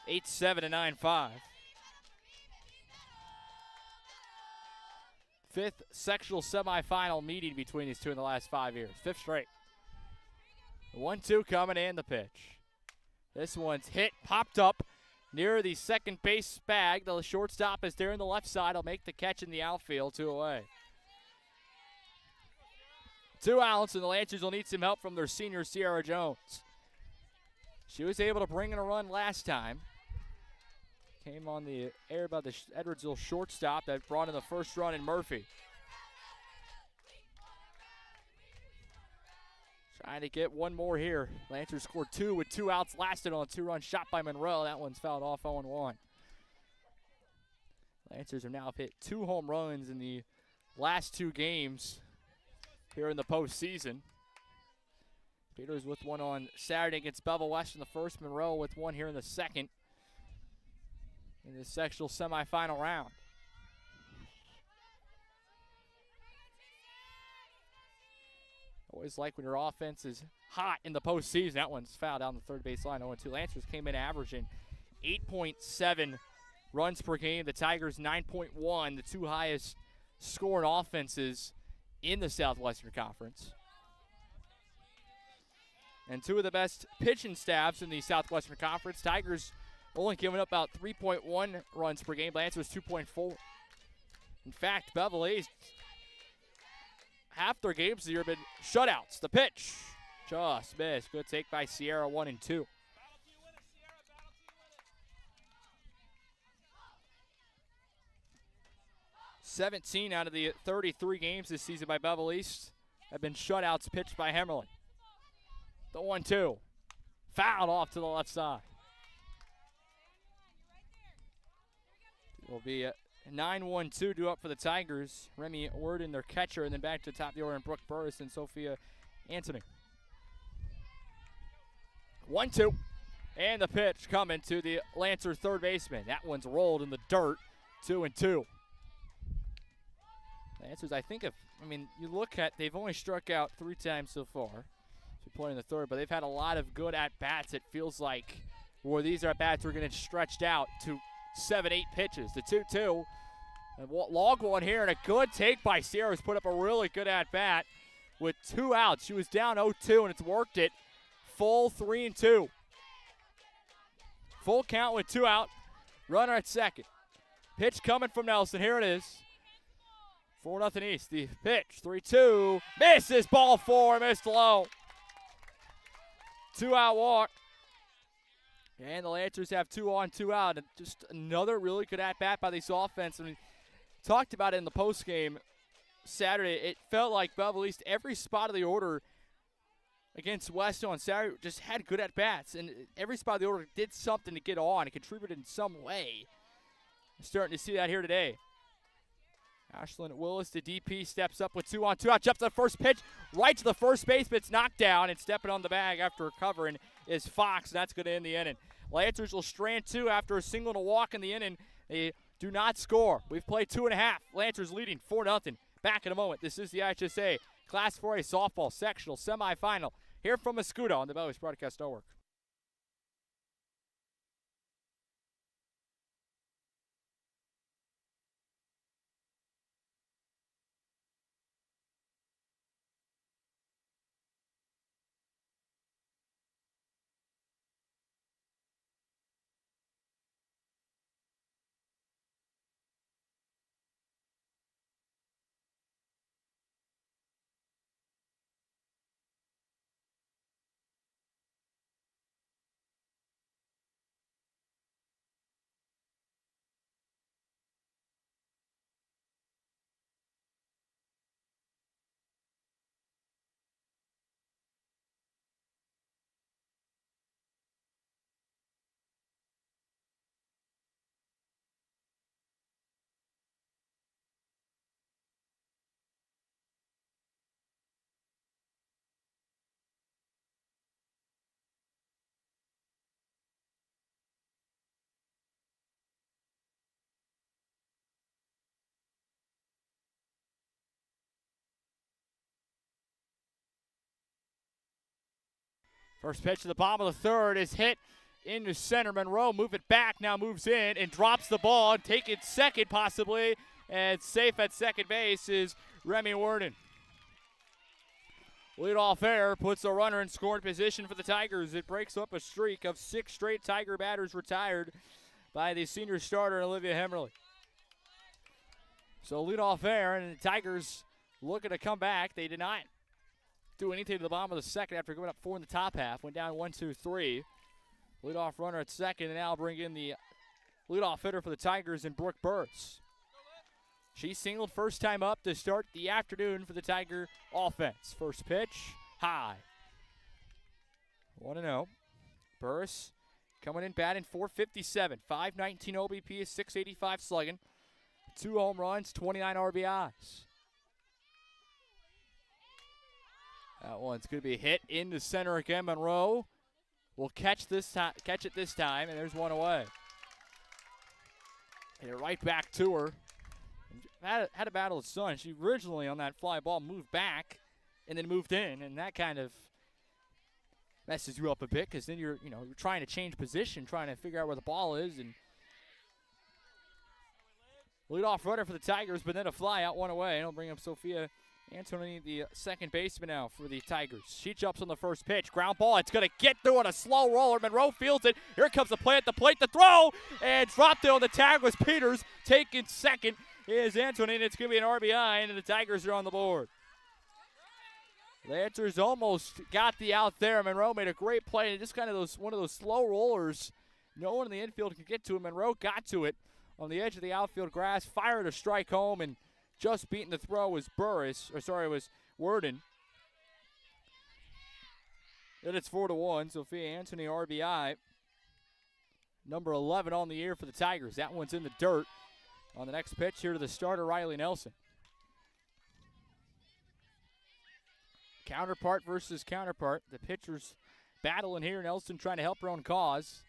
8-7 and 9-5. Fifth sectional semifinal meeting between these two in the last 5 years. Fifth straight. 1-2 coming in, the pitch. This one's hit, popped up near the second base bag. The shortstop is there on the left side. He'll make the catch in the outfield, 2 away. 2 outs, and the Lancers will need some help from their senior, Sierra Jones. She was able to bring in a run last time. Came on the air by the Edwardsville shortstop that brought in the first run in Murphy. Trying to get one more here. Lancers scored 2 with 2 outs, lasted on a 2-run shot by Monroe. That one's fouled off 0-1. Lancers have now hit 2 home runs in the last 2 games here in the postseason. Peters with one on Saturday against Belleville West in the first. Monroe with one here in the second in the sectional semifinal round. Always like when your offense is hot in the postseason. That one's fouled down the third base line. 0-2. Lancers came in averaging 8.7 runs per game. The Tigers 9.1, the 2 highest scoring offenses in the Southwestern Conference. And 2 of the best pitching staffs in the Southwestern Conference. Tigers only giving up about 3.1 runs per game. Lancers 2.4. In fact, Belleville, half their games this year have been shutouts. The pitch just missed. Good take by Sierra, 1-2. $17 out of the 33 games this season by Belleville East have been shutouts pitched by Hemmerly. The 1-2. Fouled off to the left side. It will be a 9-1-2 due up for the Tigers. Remy Worden, their catcher, and then back to the top of the order, and Brooke Burris and Sophia Anthony. 1-2. And the pitch coming to the Lancer third baseman. That one's rolled in the dirt. 2-2. Lancers, I think, you look at, they've only struck out 3 times so far. So playing the third, but they've had a lot of good at-bats. It feels like where these at-bats are going to stretched out to 7-8 pitches. The 2-2. And log one here, and a good take by Sierra, who's put up a really good at-bat with 2 outs. She was down 0-2, and it's worked it. Full 3-2. Full count with 2 out. Runner at second. Pitch coming from Nelson. Here it is. 4-0 East. The pitch, 3-2. Misses, ball 4, missed low. 2-out walk. And the Lancers have 2 on, 2 out. And just another really good at-bat by this offense. And we talked about it in the postgame Saturday. It felt like Belleville East, every spot of the order against West on Saturday, just had good at-bats. And every spot of the order did something to get on and contributed in some way. I'm starting to see that here today. Ashlyn Willis, the DP, steps up with 2 on, 2 out. Jumps to the first pitch, right to the first baseman. It's knocked down, and stepping on the bag after recovering is Fox. That's going to end the inning. Lancers will strand 2 after a single and a walk in the inning. They do not score. We've played 2.5. Lancers leading 4-0. Back in a moment. This is the IHSA Class 4A softball sectional semifinal here from Escudo on the Belleville Broadcast Network. First pitch to the bottom of the third is hit into center. Monroe move it back, now moves in and drops the ball and take it second possibly. And safe at second base is Remy Worden. Leadoff error puts a runner in scoring position for the Tigers. It breaks up a streak of 6 straight Tiger batters retired by the senior starter Olivia Hemmerly. So leadoff error, and the Tigers looking to come back. They did not do anything to the bottom of the second after going up 4 in the top half. Went down 1-2-3. Leadoff runner at second, and now bring in the leadoff hitter for the Tigers in Brooke Burris. She singled first time up to start the afternoon for the Tiger offense. First pitch, high. 1-0. Burris coming in batting .457, .519 OBP, 685 slugging, 2 home runs, 29 RBIs. That one's going to be hit into center again. Monroe will catch it this time, and there's one away. Hit it right back to her. Had a battle with Sun. She originally on that fly ball moved back and then moved in, and that kind of messes you up a bit because then you're trying to change position, trying to figure out where the ball is. And leadoff runner for the Tigers, but then a fly out, one away. It'll bring up Sophia Anthony, the second baseman now for the Tigers. She jumps on the first pitch. Ground ball. It's going to get through on a slow roller. Monroe fields it. Here comes the play at the plate. The throw. And dropped it on the tag was Peters. Taking second is Anthony, and it's going to be an RBI, and the Tigers are on the board. Lancers almost got the out there. Monroe made a great play, and just kind of one of those slow rollers. No one in the infield could get to it. Monroe got to it on the edge of the outfield grass, fired a strike home, and just beating the throw was was Worden. Then it's 4-1. Sophia Anthony RBI. Number 11 on the year for the Tigers. That one's in the dirt. On the next pitch here to the starter, Riley Nelson. Counterpart versus counterpart. The pitchers battling here. Nelson trying to help her own cause.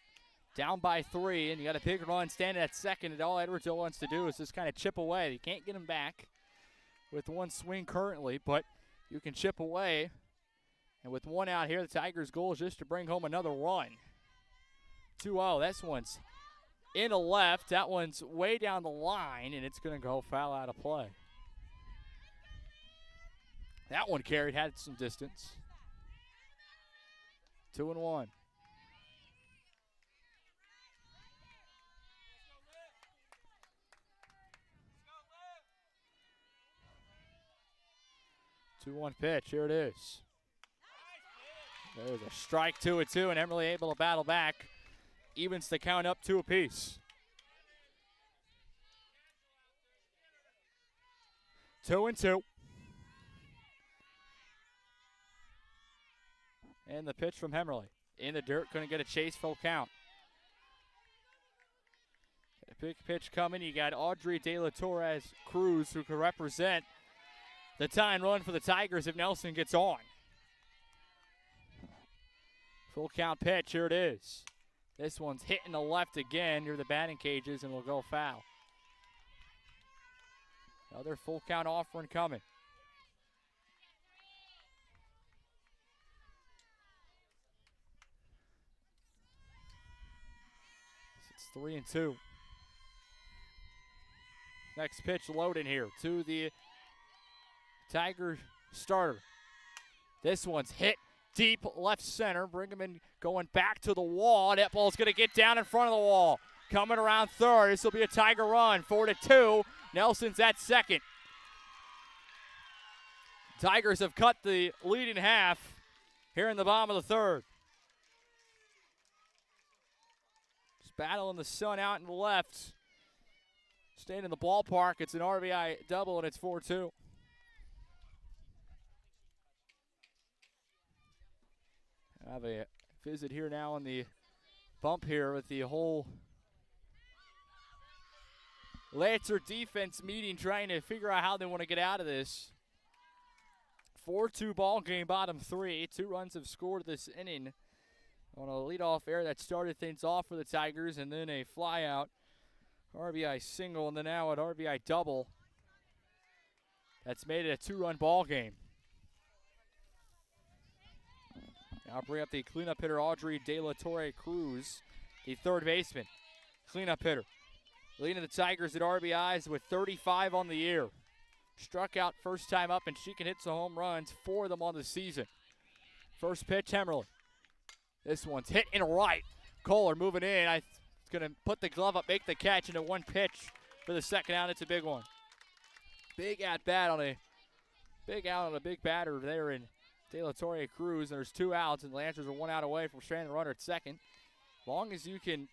Down by 3, and you got a big run standing at second, and all Edwardsville wants to do is just kind of chip away. You can't get him back with one swing currently, but you can chip away. And with one out here, the Tigers' goal is just to bring home another run. 2-0. This one's in a left. That one's way down the line, and it's going to go foul out of play. That one carried, had some distance. 2-1. Two-one pitch. Here it is. There's a strike, 2-2, and Emily able to battle back. Evens the count up 2 apiece. 2-2. And the pitch from Hemmerly. In the dirt, couldn't get a chase, full count. A big pitch coming. You got Audrey De La Torres Cruz, who could represent the tying run for the Tigers if Nelson gets on. Full count pitch, here it is. This one's hitting the left again near the batting cages and will go foul. Another full count offering coming. It's 3-2. Next pitch loading here to the Tiger starter. This one's hit deep left center. Brinkman going back to the wall. That ball's going to get down in front of the wall. Coming around third. This will be a Tiger run. 4-2. Nelson's at second. Tigers have cut the lead in half here in the bottom of the third. Just battling the sun out in the left. Staying in the ballpark. It's an RBI double, and it's 4-2. I have a visit here now on the bump here with the whole Lancer defense meeting, trying to figure out how they want to get out of this. 4-2 ball game, bottom 3. 2 runs have scored this inning on a leadoff error that started things off for the Tigers, and then a fly out, RBI single, and then now an RBI double. That's made it a 2-run ball game. Now bring up the cleanup hitter, Audrey De La Torre Cruz, the third baseman. Cleanup hitter. Leading the Tigers at RBIs with 35 on the year. Struck out first time up, and she can hit some home runs, 4 of them on the season. First pitch, Hemmerly. This one's hit in right. Kohler moving in. It's going to put the glove up, make the catch into one pitch for the second out. It's a big one. Big at-bat on a big batter there in De La Torre Cruz. There's 2 outs, and the Lancers are 1 out away from stranding the runner at second. long as you can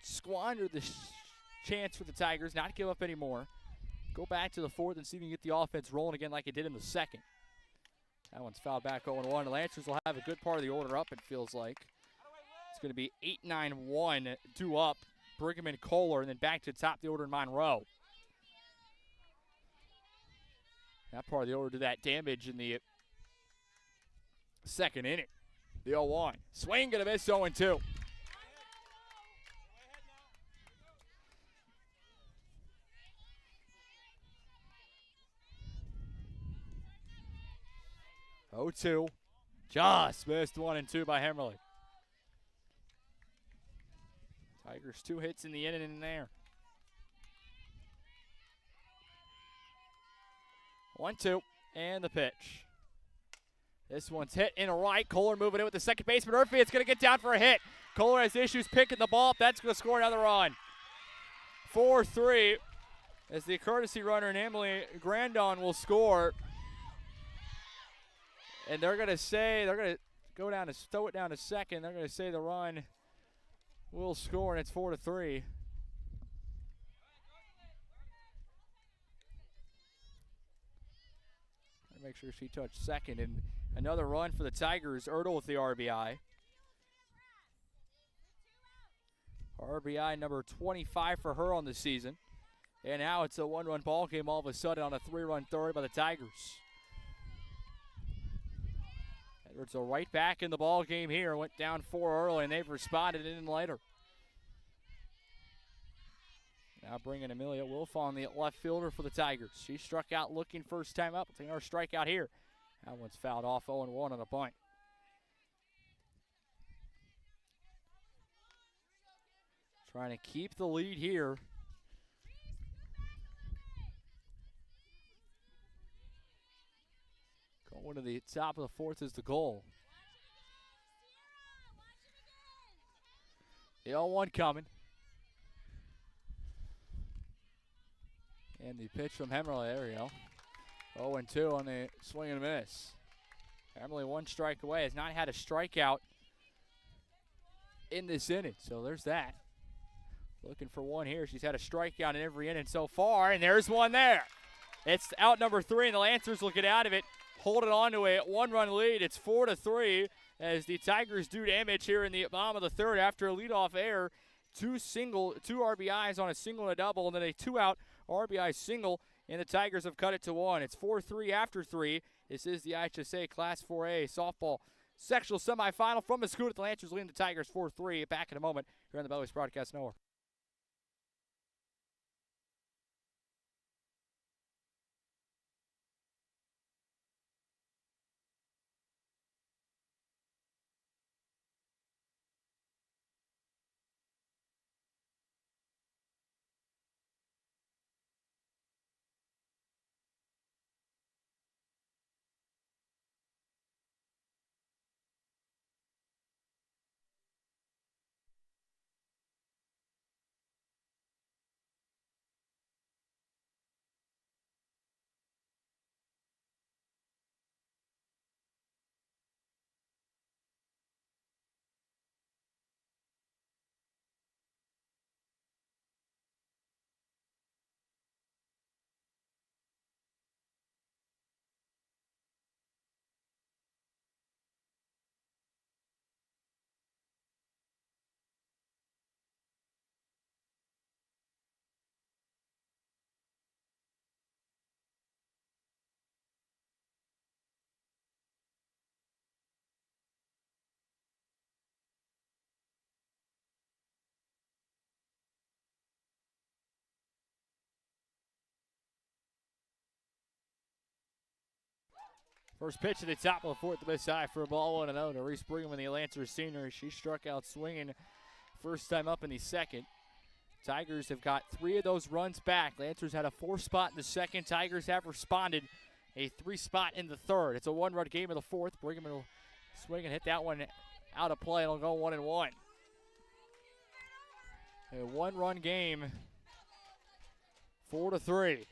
squander the chance for the Tigers, not give up any more, go back to the fourth and see if you can get the offense rolling again like it did in the second. That one's fouled back 0-1. The Lancers will have a good part of the order up, it feels like. It's going to be 8-9-1, 2 up, Brigham and Kohler, and then back to top of the order in Monroe. That part of the order did that damage in the second inning. The 0-1. Swing going to miss 0-2. Just missed 1 and 2 by Hemmerly. Tigers 2 hits in the inning and there. 1-2, and the pitch. This one's hit in a right. Kohler moving in with the second baseman. Murphy, it's going to get down for a hit. Kohler has issues picking the ball up. That's going to score another run. 4-3 as the courtesy runner and Emily Grandon will score. And they're going to go down to stow it down to second. They're going to say the run will score, and it's 4-3. Make sure she touched second, and another run for the Tigers. Ertl with the RBI. RBI number 25 for her on the season. And now it's a one-run ball game all of a sudden on a 3-run third by the Tigers. Edwardsville right back in the ball game here. Went down 4 early, and they've responded in later. Now bringing Amelia Wolf on, the left fielder for the Tigers. She struck out looking first time up. Taking our strikeout here. That one's fouled off 0-1 on the bunt. Trying to keep the lead here. Going to the top of the fourth is the goal. The 0-1 coming. And the pitch from Hemmerly, there we go. 0-2 on the swing and a miss. Hemmerly 1 strike away, has not had a strikeout in this inning, so there's that. Looking for one here. She's had a strikeout in every inning so far, and there's one there. It's out number 3, and the Lancers will get out of it, holding on to a 1-run lead. It's 4-3 as the Tigers do damage here in the bottom of the third after a leadoff error. 2 RBIs on a single and a double, and then a 2-out RBI single, and the Tigers have cut it to 1. It's 4-3 after 3. This is the IHSA Class 4A softball sectional semifinal from Mascoutah. The Lancers leading the Tigers 4-3. Back in a moment here on the Belleville Broadcast Network. First pitch at the top of the fourth, the miss high for a ball 1-0 to Reese Brigham, the Lancers senior. She struck out swinging first time up in the second. Tigers have got 3 of those runs back. Lancers had a 4 spot in the second. Tigers have responded a 3 spot in the third. It's a 1-run game in the fourth. Brigham will swing and hit that one out of play. It'll go 1-1. A 1-run game, 4-3.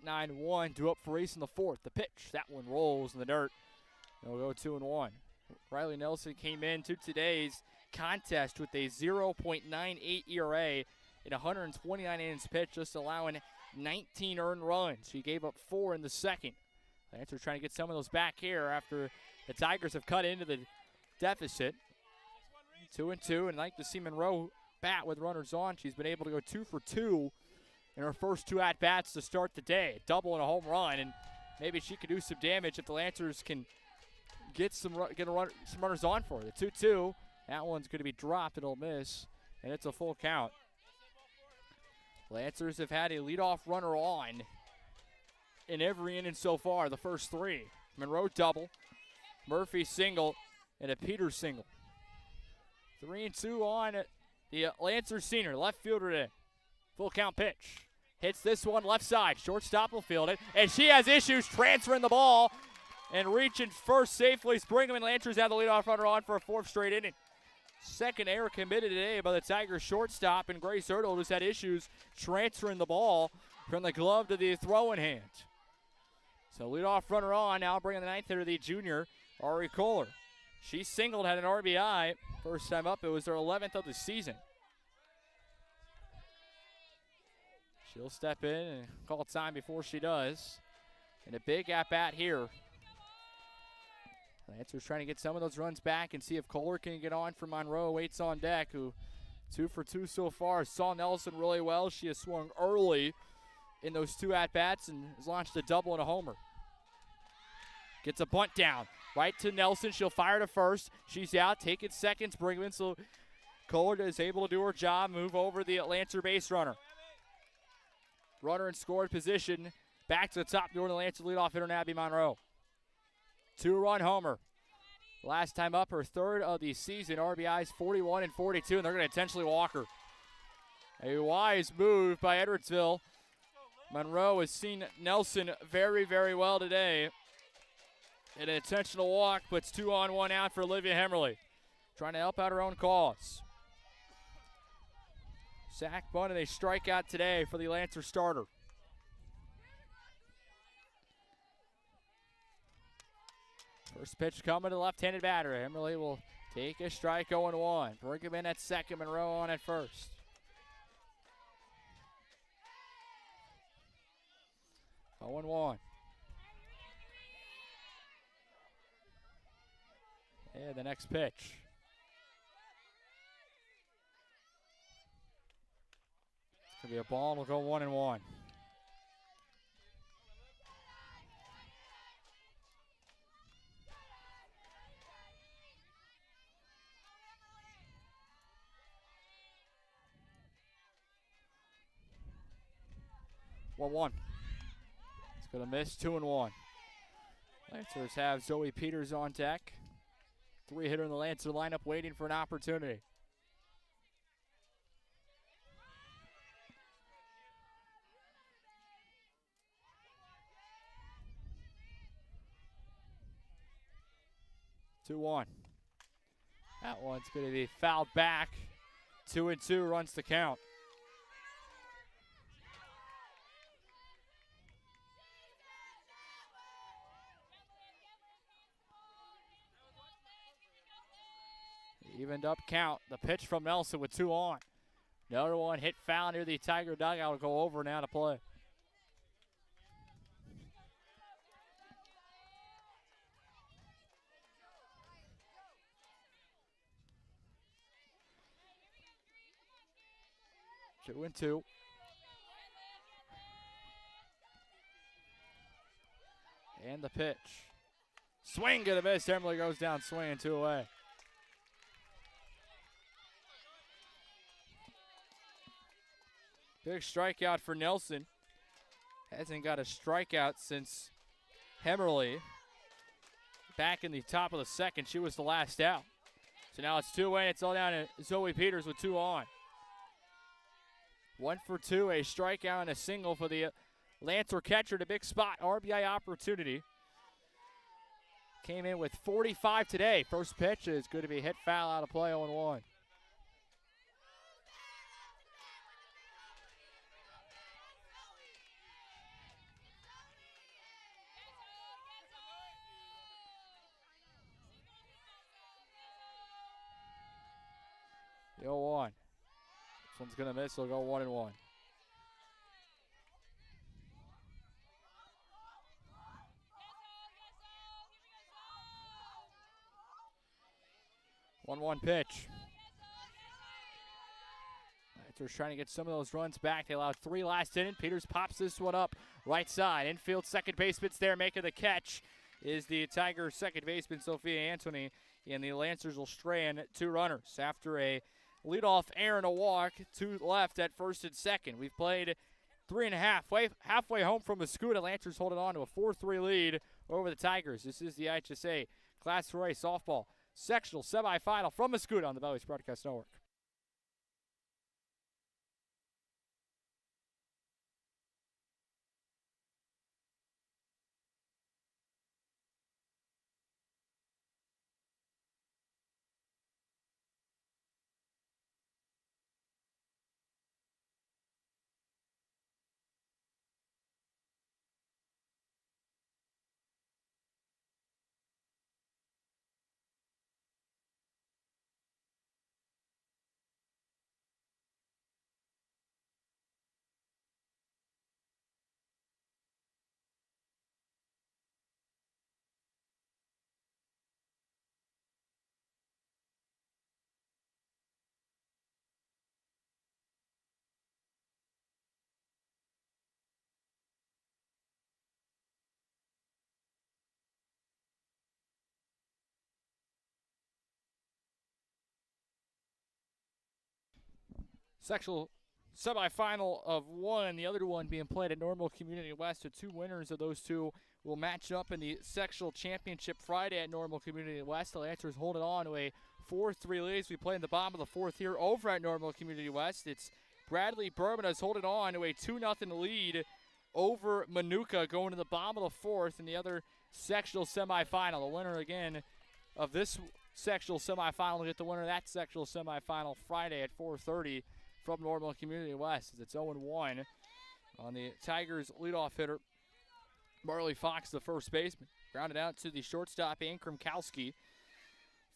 8-9-1, due up for ace in the fourth. The pitch, that one rolls in the dirt. It'll go 2-1. Riley Nelson came into today's contest with a 0.98 ERA in 129 innings pitched, just allowing 19 earned runs. She gave up 4 in the second. Lancers trying to get some of those back here after the Tigers have cut into the deficit. 2-2, and like to see Monroe bat with runners on. She's been able to go 2 for 2 in her first 2 at-bats to start the day. A double and a home run, and maybe she could do some damage if the Lancers can get some runners on for her. The 2-2, that one's going to be dropped. It'll miss, and it's a full count. Lancers have had a leadoff runner on in every inning so far, the first 3. Monroe double, Murphy single, and a Peters single. 3-2 on the Lancers senior, left fielder today. Full count pitch. Hits this one left side. Shortstop will field it. And she has issues transferring the ball and reaching first safely. Springham and Lancers have the leadoff runner on for a 4th straight inning. Second error committed today by the Tigers shortstop, and Grace Ertl just had issues transferring the ball from the glove to the throwing hand. So leadoff runner on, now bringing the 9th hitter, the junior, Ari Kohler. She singled, had an RBI. First time up, it was her 11th of the season. She'll step in and call time before she does. And a big at-bat here. Lancers trying to get some of those runs back and see if Kohler can get on for Monroe. Waits on deck, who 2 for 2 so far. Saw Nelson really well. She has swung early in those 2 at-bats and has launched a double and a homer. Gets a bunt down. Right to Nelson. She'll fire to first. She's out. Taking seconds. Brinkman. So Kohler is able to do her job. Move over the Lancer base runner. Runner in scored position. Back to the top door. The Lancer leadoff hitter, Abby Monroe. 2-run homer. Last time up, her 3rd of the season. RBIs 41 and 42, and they're going to intentionally walk her. A wise move by Edwardsville. Monroe has seen Nelson very, very well today. And an intentional walk puts 2 on, 1 out for Olivia Hemmerly. Trying to help out her own cause. Sack bunt and a strikeout today for the Lancer starter. First pitch coming to the left-handed batter. Hemmerly will take a strike, 0-1. Brinkman at second, Monroe on at first. Oh and 1. And the next pitch. It's going to be a ball, and we'll go 1-1. It's going to miss, 2-1. Lancers have Zoe Peters on deck. 3-hitter in the Lancer lineup waiting for an opportunity. That one's going to be fouled back. 2-2 runs the count. Evened up count. The pitch from Nelson with 2 on. Another one hit foul near the Tiger dugout. Will go over now to play. Two and 2. And the pitch. Swing and a miss. Emily goes down swinging 2 away. Big strikeout for Nelson. Hasn't got a strikeout since Hemmerly. Back in the top of the second, she was the last out. So now it's 2 away. It's all down to Zoe Peters with 2 on. 1 for 2, a strikeout and a single for the Lancer catcher. The big spot, RBI opportunity. Came in with 45 today. First pitch is going to be hit foul out of play, 0-1. The 0-1. This one's going to miss. They'll go 1-1. One pitch. Lancers trying to get some of those runs back. They allowed 3 last inning. Peters pops this one up right side. Infield second baseman's there making the catch is the Tigers second baseman Sophia Anthony. And the Lancers will strand 2 runners after a leadoff error and a walk. 2 left at first and second. We've played 3.5. Halfway home from Mascoutah. Lancers holding on to a 4-3 lead over the Tigers. This is the IHSA Class 4A softball sectional semifinal from Mascoutah on the Belleville Broadcast Network. Sectional semifinal of 1, the other one being played at Normal Community West. The 2 winners of those 2 will match up in the sectional championship Friday at Normal Community West. The Lancers holding on to a 4-3 lead as we play in the bottom of the 4th here over at Normal Community West. It's Bradley Berman is holding on to a 2-0 lead over Manuka going to the bottom of the 4th in the other sectional semifinal. The winner again of this sectional semifinal will get the winner of that sectional semifinal Friday at 4:30 from Normal Community West. As it's 0-1 on the Tigers leadoff hitter Marley Fox, the first baseman. Grounded out to the shortstop Ankrum Kowski.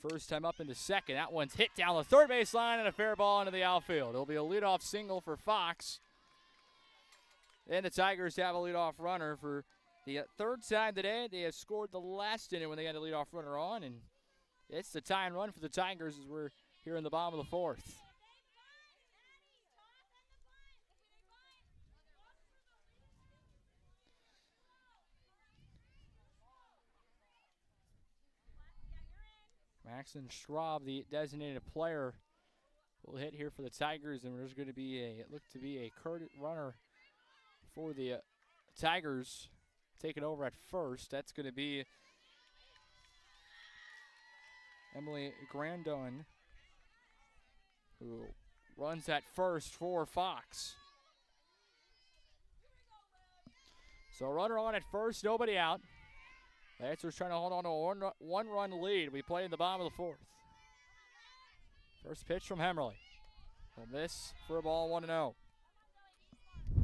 First time up into second. That one's hit down the third base line and a fair ball into the outfield. It'll be a leadoff single for Fox. And the Tigers have a leadoff runner for the 3rd time today. They have scored the last inning when they had a leadoff runner on, and it's the tie and run for the Tigers as we're here in the bottom of the 4th. Maxon Schraub, the designated player, will hit here for the Tigers, and there's going to be a credit runner for the Tigers taking over at first. That's going to be Emily Grandon, who runs at first for Fox. So runner on at first, nobody out. Lancers trying to hold on to a one-run lead. We play in the bottom of the 4th. First pitch from Hemmerly. He'll miss for a ball 1-0.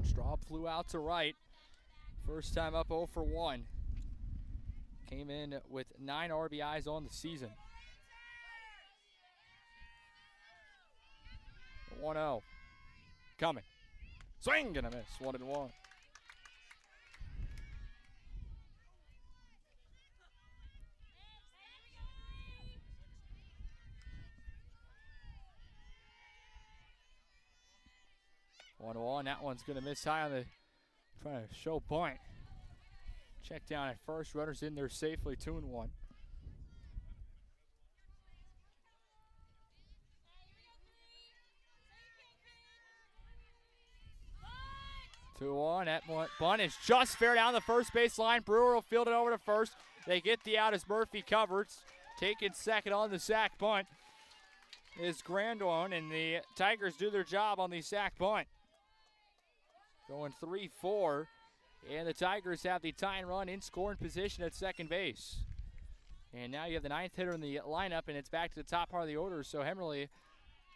Straub flew out to right. First time up 0 for 1. Came in with 9 RBIs on the season. 1-0. Coming. Swing and a miss. 1-1. 1-1. That one's going to miss high on the trying to show bunt. Check down at first. Runners in there safely. 2-1. That bunt is just fair down the first base line. Brewer will field it over to first. They get the out as Murphy covers. Taking second on the sack bunt is Grandon, and the Tigers do their job on the sack bunt. Going 3-4, and the Tigers have the tying run in scoring position at second base. And now you have the 9th hitter in the lineup, and it's back to the top part of the order. So Hemmerly,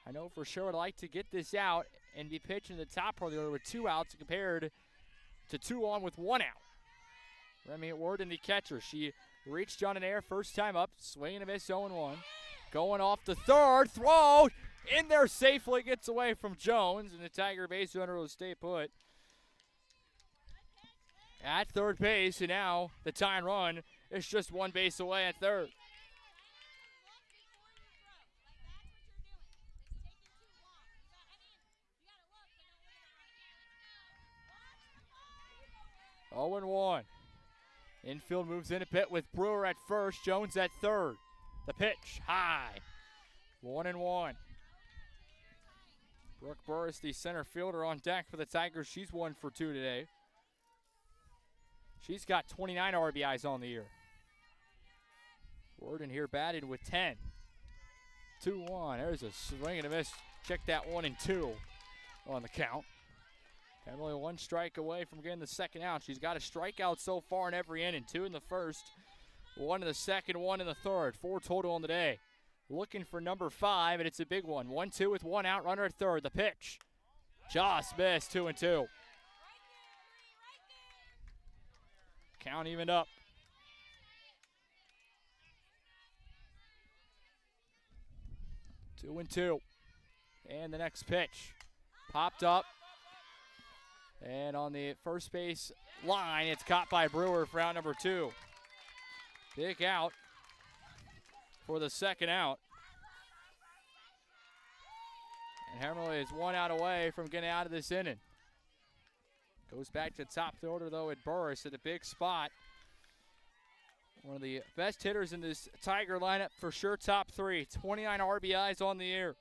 I know for sure would like to get this out and be pitching the top part of the order with 2 outs compared to 2 on with 1 out. Remy Ward in the catcher. She reached on an air first time up. Swing and a miss, 0-1. Going off the third. Throw. in there safely, gets away from Jones, and the Tiger base runner will stay put at third base, and now the tying run is just one base away at third. Oh and 1. Infield moves in a bit with Brewer at first, Jones at third. The pitch, high. 1 and 1. Brooke Burris, the center fielder, on deck for the Tigers. She's 1 for 2 today. She's got 29 RBIs on the year. Worden here batted with 10. 2-1. There's a swing and a miss. Check that 1 and 2 on the count. Emily 1 strike away from getting the second out. She's got a strikeout so far in every inning. 2 in the first, 1 in the second, 1 in the third. 4 total on the day. Looking for number 5, and it's a big one. 1-2 with 1 out, runner at third. The pitch. Just missed, 2 and 2. Count evened up. 2 and 2. And the next pitch. Popped up. And on the first base line, it's caught by Brewer for out number 2. Big out for the second out. And Hemmerle is 1 out away from getting out of this inning. Goes back to top fielder, though, at Burris at a big spot. One of the best hitters in this Tiger lineup for sure, top 3. 29 RBIs on the year.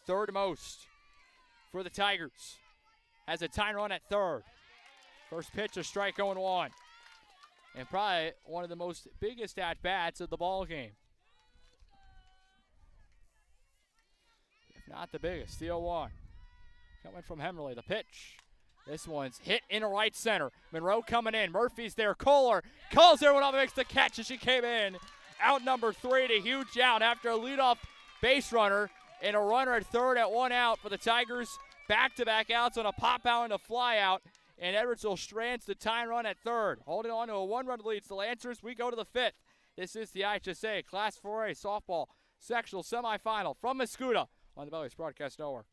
Third most for the Tigers. Has a tying run at third. First pitch, a strike, 0-1. And probably one of the most biggest at-bats of the ball game. If not the biggest, the 0-1. Coming from Hemmerle, the pitch. This one's hit into right center. Monroe coming in. Murphy's there. Kohler calls everyone up and makes the catch as she came in. Out number 3 to huge out after a leadoff base runner and a runner at third at 1 out for the Tigers. Back-to-back outs on a pop out and a fly out. And Edwardsville strands the tying run at third. Holding on to a 1-run lead. The Lancers, we go to the 5th. This is the IHSA Class 4A softball sectional semifinal from Mascoutah on the Belleville Broadcast Network.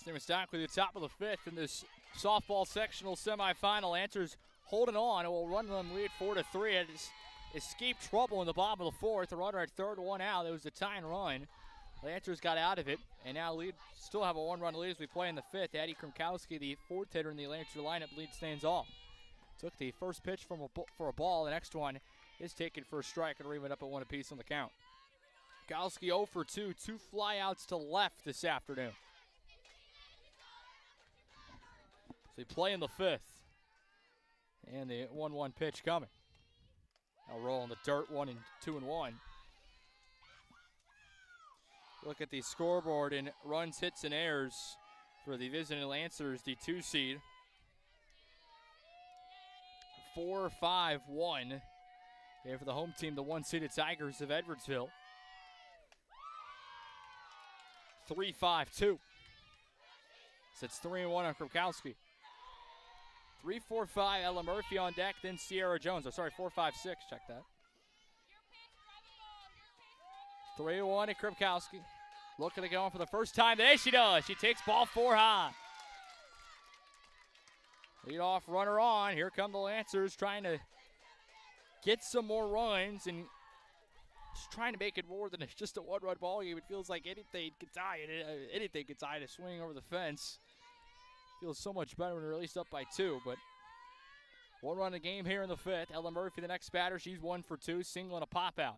Stephen Stockley, the top of the 5th in this softball sectional semifinal. Lancers holding on. It will run them lead 4-3. It has escaped trouble in the bottom of the 4th. The runner at third, 1 out. It was a tying run. Lancers got out of it and now still have a 1-run lead as we play in the 5th. Addie Krumkowski, the 4th hitter in the Lancer lineup, lead stands off. Took the first pitch for a ball. The next one is taken for a strike and leaving it up at 1 apiece on the count. Krumkowski 0 for 2. 2 flyouts to left this afternoon. So they play in the 5th. And the 1-1 pitch coming. Now roll in the dirt, 2-1. Look at the scoreboard in runs, hits, and errors for the visiting Lancers, the 2 seed. 4-5-1. And for the home team, the 1-seeded Tigers of Edwardsville. 3-5-2. So it's 3-1 on Krumkowski. 3-4-5, Ella Murphy on deck, then Sierra Jones. 4-5-6, check that. 3-1 to Krupkowski. Looking to go on for the first time. There she does. She takes ball 4 high. Lead off runner on. Here come the Lancers trying to get some more runs and just trying to make it more than just a one-run ball game. It feels like anything could tie it. Anything could tie to swing over the fence. Feels so much better when we're released up by 2, but 1 run a game here in the 5th. Ella Murphy, the next batter. She's 1 for 2, single and a pop out.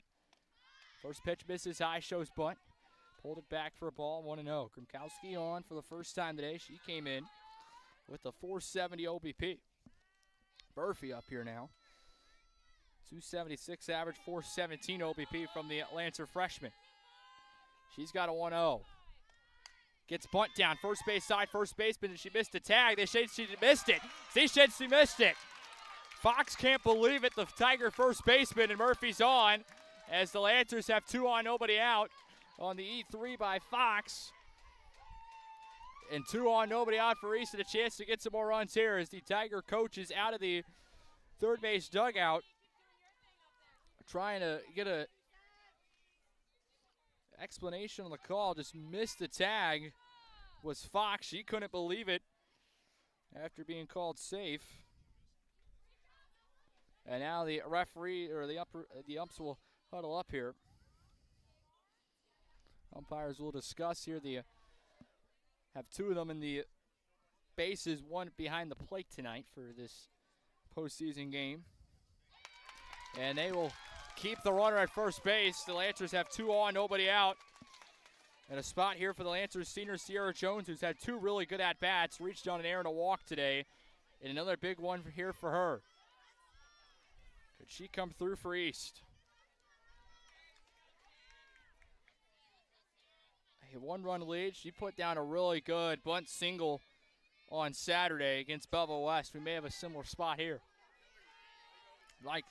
First pitch misses high, shows bunt. Pulled it back for a ball, 1-0. Krupkowski on for the first time today. She came in with a 470 OBP. Murphy up here now. 276 average, 417 OBP from the Lancer freshman. She's got a 1-0. Gets bunt down, first base side, first baseman, and she missed the tag. They said she missed it. They said she missed it. Fox can't believe it. The Tiger first baseman, and Murphy's on as the Lancers have 2 on, nobody out on the E3 by Fox. And 2 on, nobody out for East, and a chance to get some more runs here as the Tiger coach is out of the third base dugout trying to get a explanation on the call. Just missed the tag was Fox. She couldn't believe it after being called safe. And now the referee or the umps will huddle up here. Umpires will discuss here. They have 2 of them in the bases, 1 behind the plate tonight for this postseason game. And they will keep the runner at first base. The Lancers have 2 on, nobody out. And a spot here for the Lancers senior Sierra Jones, who's had 2 really good at-bats, reached on an error and a walk today. And another big one here for her. Could she come through for East? A 1-run lead. She put down a really good bunt single on Saturday against Belleville West. We may have a similar spot here. Like,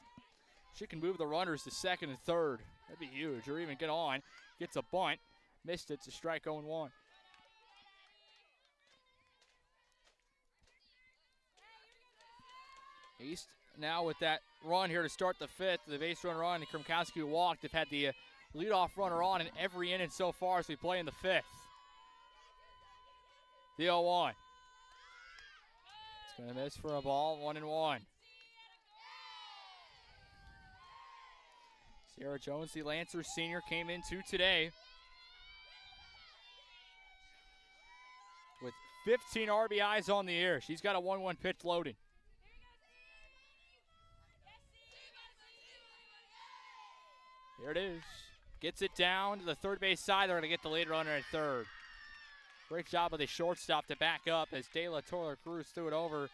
she can move the runners to second and third. That'd be huge. Or even get on. Gets a bunt. Missed it. It's a strike 0-1. East now with that run here to start the 5th. The base runner on and Krupkowski walked. They've had the leadoff runner on in every inning so far as we play in the 5th. The 0-1. It's going to miss for a ball. 1-1. Sierra Jones, the Lancers senior, came into today with 15 RBIs on the air. She's got a 1-1 pitch loaded. Here it is. Gets it down to the third base side. They're going to get the lead runner at third. Great job of the shortstop to back up as De La Torre Cruz threw it over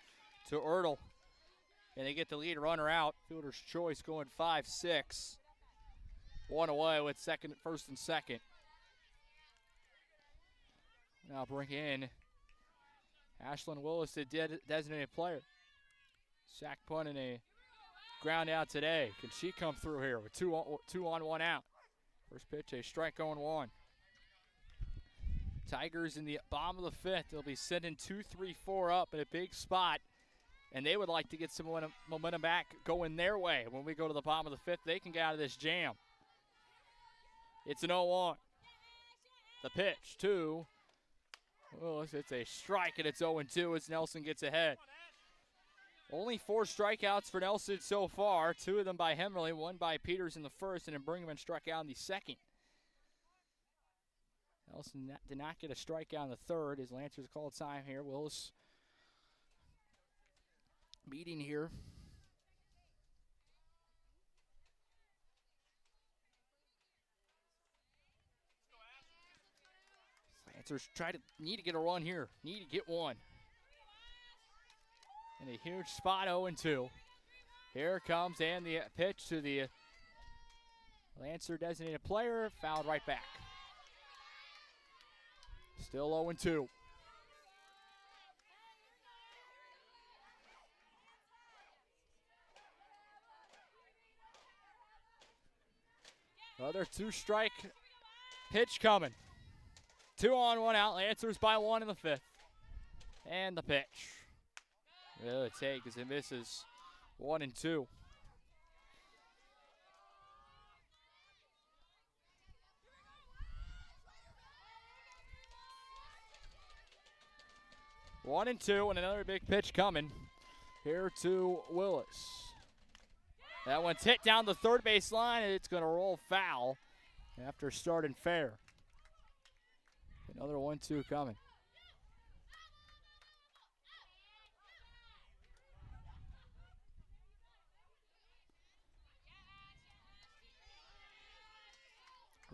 to Ertl. And they get the lead runner out. Fielder's choice going 5-6. 1 away with first and second. Now bring in Ashlyn Willis, the designated player. Sack punt and a ground out today. Can she come through here with 2 on, 1 out? First pitch, a strike 0-1. Tigers in the bottom of the 5th. They'll be sitting 2-3-4 up in a big spot. And they would like to get some momentum back going their way. When we go to the bottom of the 5th, they can get out of this jam. It's an 0-1. The pitch, 2. Oh, it's a strike, and it's 0-2 as Nelson gets ahead. Only 4 strikeouts for Nelson so far. 2 of them by Hemmerly, 1 by Peters in the first, and then Brinkman struck out in the second. Nelson did not get a strikeout in the third. His Lancers called time here. Willis meeting here. Lancers need to get a run here. Need to get one. And a huge spot, 0-2. Here it comes, and the pitch to the Lancer designated player, fouled right back. Still 0-2. Another 2-strike pitch coming. 2 on, 1 out. Lancers by 1 in the 5th. And the pitch. Really take as it misses 1-2. 1-2, and another big pitch coming here to Willis. That one's hit down the third base line, and it's going to roll foul after starting fair. Another 1-2 coming.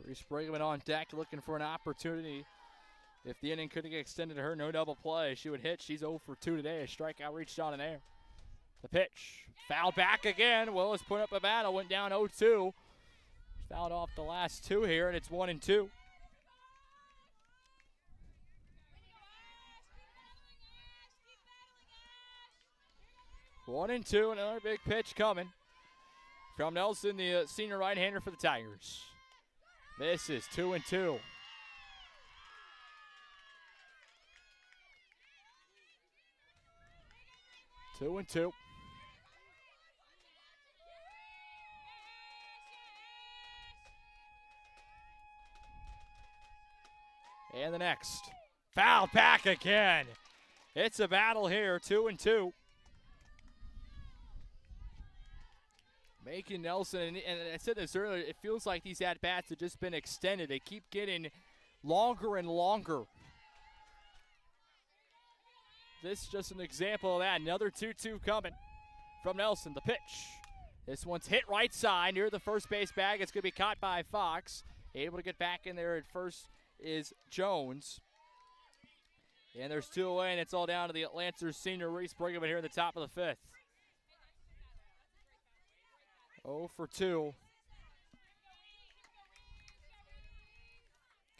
Reese Brigham on deck looking for an opportunity. If the inning couldn't get extended to her, no double play, she would hit. She's 0 for 2 today. A strikeout reached on in there. The pitch. Foul back again. Willis put up a battle, went down 0-2. Fouled off the last two here, and it's 1-2. One and two, another big pitch coming from Nelson, the senior right-hander for the Tigers. This is 2-2. Two and two. And the next. Foul back again. It's a battle here, 2-2. Making Nelson, and I said this earlier, it feels like these at-bats have just been extended. They keep getting longer and longer. This is just an example of that. Another 2-2 coming from Nelson. The pitch. This one's hit right side near the first base bag. It's going to be caught by Fox. Able to get back in there at first is Jones. And there's two away, and it's all down to the Lancers senior Reese Brigham here in the top of the fifth. 0 for 2.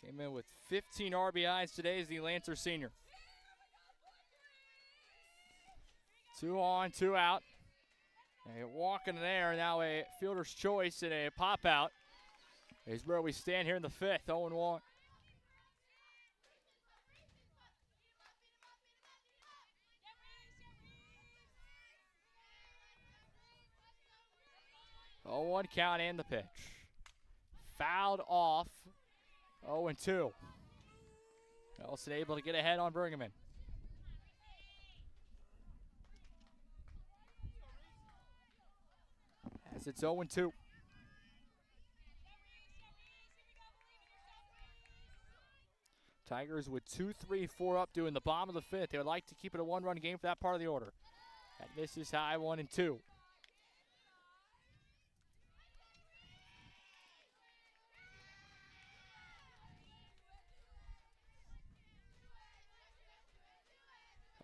Came in with 15 RBIs today as the Lancer senior. 2 on, 2 out. A walk in there, now a fielder's choice and a pop out is where we stand here in the fifth, 0-1. Oh, 1 count and the pitch. Fouled off. 0-2. Nelson able to get ahead on Brigham. As it's 0-2. Tigers with 2-3-4 up doing the bottom of the fifth. They would like to keep it a one-run game for that part of the order. And this is high, 1-2.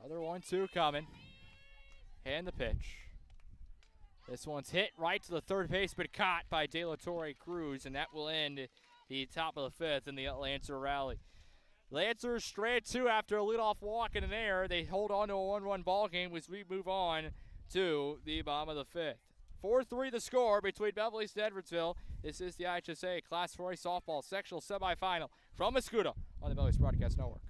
Another 1-2 coming. And the pitch. This one's hit right to the third base, but caught by De La Torre Cruz, and that will end the top of the fifth in the Lancer rally. Lancers straight 2 after a leadoff walk in an air. They hold on to a 1-1 ball game as we move on to the bottom of the fifth. 4-3 the score between Belleville East and Edwardsville. This is the IHSA Class 4A softball sectional semifinal from Mascoutah on the Belleville East Broadcast Network.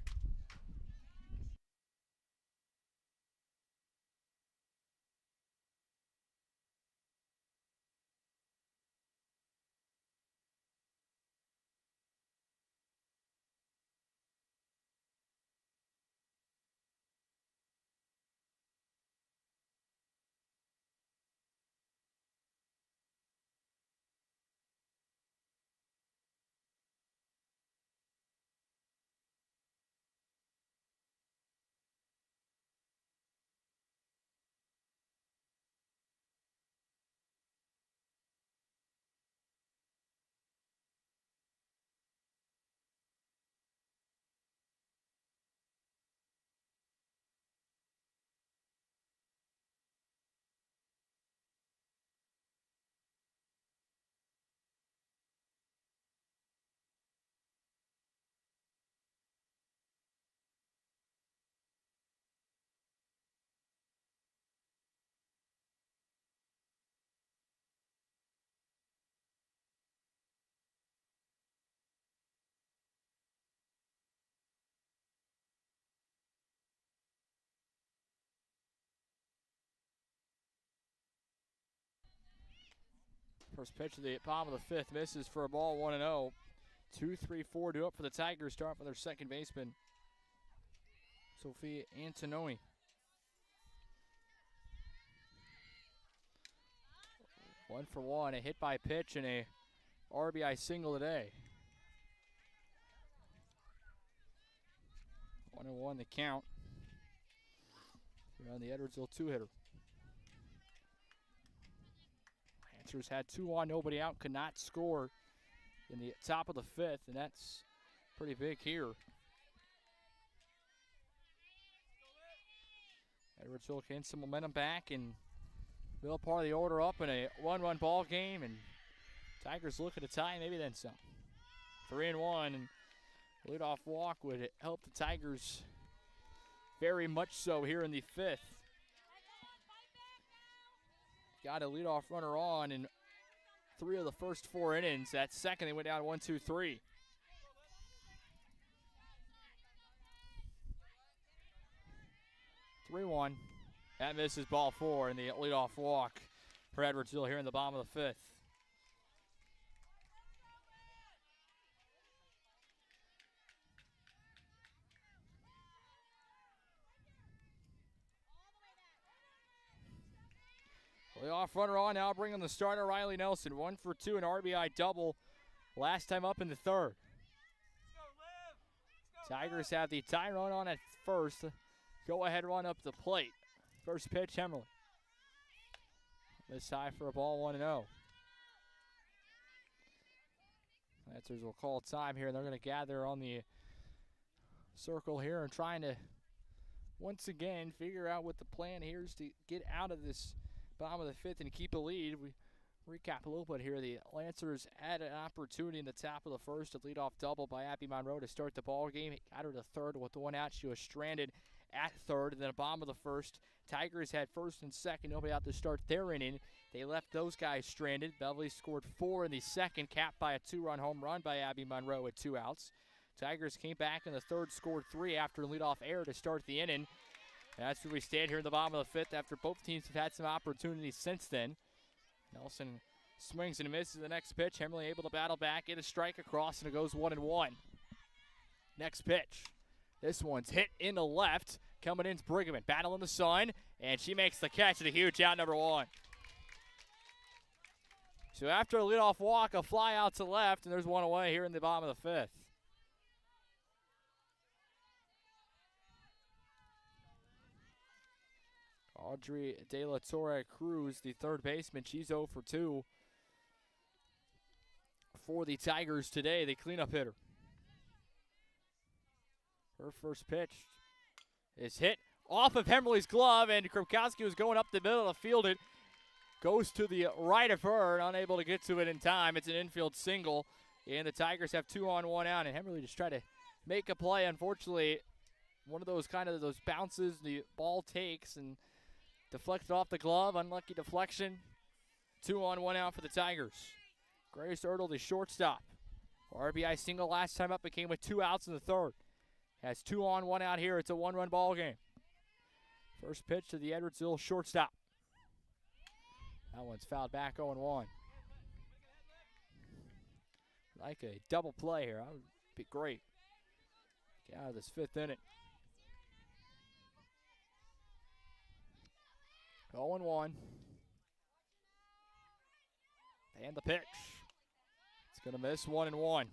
First pitch of the bottom of the fifth misses for a ball, 1-0. 2-3-4 due up for the Tigers. Start for their second baseman. Sophie Antononi. One for one, a hit by pitch and a RBI single today. 1-1 the count. Here on the Edwardsville two-hitter. Lancers had 2 on, nobody out, could not score in the top of the 5th, and that's pretty big here. Edwardsville gained some momentum back and build part of the order up in a 1-1 ball game, and Tigers looking to tie, maybe then some. 3-1, and leadoff walk would help the Tigers very much so here in the 5th. Got a leadoff runner on in 3 of the first 4 innings. That second, they went down 1-2-3. That misses ball 4 in the leadoff walk for Edwardsville here in the bottom of the 5th. Leadoff runner on now, bringing the starter Riley Nelson. 1 for 2, an RBI double last time up in the 3rd. Tigers have the tie run on at first. Go ahead run up the plate. First pitch, Hemmerly. This high for a ball, 1-0. Lancers will call time here, and they're going to gather on the circle here and trying to once again figure out what the plan here is to get out of this bottom of the 5th and keep a lead. We recap a little bit here. The Lancers had an opportunity in the top of the 1st, a leadoff double by Abby Monroe to start the ball game. Got her to 3rd with the 1 out. She was stranded at 3rd, and then a bottom of the 1st. Tigers had 1st and 2nd, nobody out to start their inning. They left those guys stranded. Belleville scored 4 in the 2nd, capped by a 2-run home run by Abby Monroe with 2 outs. Tigers came back in the 3rd, scored 3 after leadoff error to start the inning. And that's where we stand here in the bottom of the 5th after both teams have had some opportunities since then. Nelson swings and misses the next pitch. Hemmerly able to battle back, get a strike across, and it goes 1-1. Next pitch. This one's hit in the left. Coming in's Brigham, battle in the sun, and she makes the catch at a huge out, number 1. So after a leadoff walk, a fly out to left, and there's one away here in the bottom of the 5th. Audrey De La Torre Cruz, the 3rd baseman, she's 0 for 2 for the Tigers today, the cleanup hitter. Her first pitch is hit off of Hemmerly's glove, and Krupkowski was going up the middle to field it. Goes to the right of her, and unable to get to it in time. It's an infield single, and the Tigers have 2 on, 1 out, and Hemmerly just tried to make a play. Unfortunately, one of those those bounces the ball takes and deflected off the glove. Unlucky deflection. 2 on, 1 out for the Tigers. Grace Ertl, the shortstop. RBI single last time up, it came with 2 outs in the 3rd. Has 2 on, 1 out here. It's a 1-run ball game. First pitch to the Edwardsville shortstop. That one's fouled back, 0-1. Like a double play here. That would be great. Get out of this 5th inning. 0-1. And the pitch. It's going to miss, 1-1.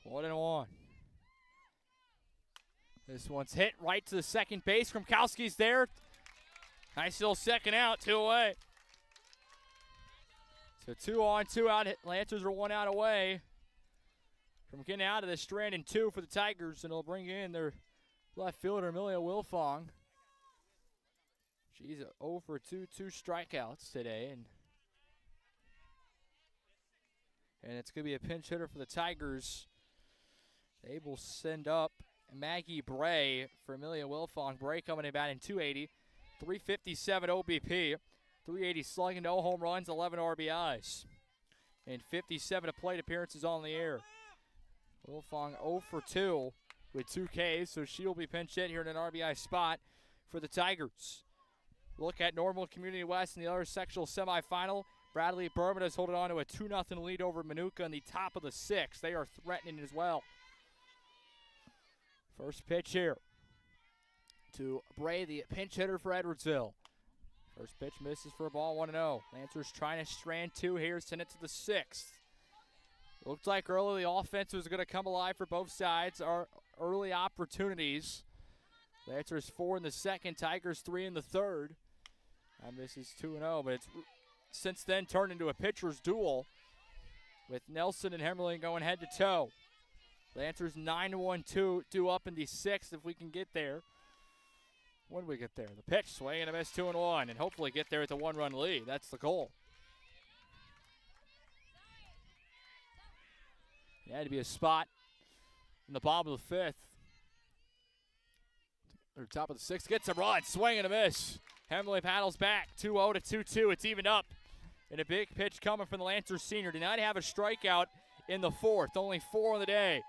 One and one. This one's hit right to the second base. Krumkowski's there. Nice little second out, 2 away. So 2 on, 2 out. Lancers are 1 out away from getting out of this strand in 2 for the Tigers, and it'll bring in their left fielder, Amelia Wilfong. She's 0 for 2, 2 strikeouts today, and it's going to be a pinch hitter for the Tigers. They will send up Maggie Bray for Amelia Wilfong. Bray coming in batting 280, 357 OBP, 380 slugging, no home runs, 11 RBIs, and 57 plate appearances on the air. Wilfong 0 for 2 with 2 Ks, so she'll be pinch hit here in an RBI spot for the Tigers. Look at Normal Community West in the other sectional semifinal. Bradley Bermuda is holding on to a 2-0 lead over Manuka in the top of the 6th. They are threatening as well. First pitch here to Bray, the pinch hitter for Edwardsville. First pitch misses for a ball, 1-0. Lancers trying to strand 2 here, send it to the 6th. Looked like early the offense was going to come alive for both sides. Our early opportunities. Lancers 4 in the 2nd, Tigers 3 in the 3rd. And this is 2-0, but it's since then turned into a pitcher's duel with Nelson and Hemmerling going head to toe. Lancers 9-1-2 due up in the 6th if we can get there. When do we get there? The pitch, swing and a miss, 2-1, and hopefully get there at the 1-run lead. That's the goal. It had to be a spot in the bottom of the 5th. Or top of the 6th, gets a run, swing and a miss. Hemley paddles back, 2-0 to 2-2. It's evened up. And a big pitch coming from the Lancers senior. Did not have a strikeout in the 4th, only 4 on the day.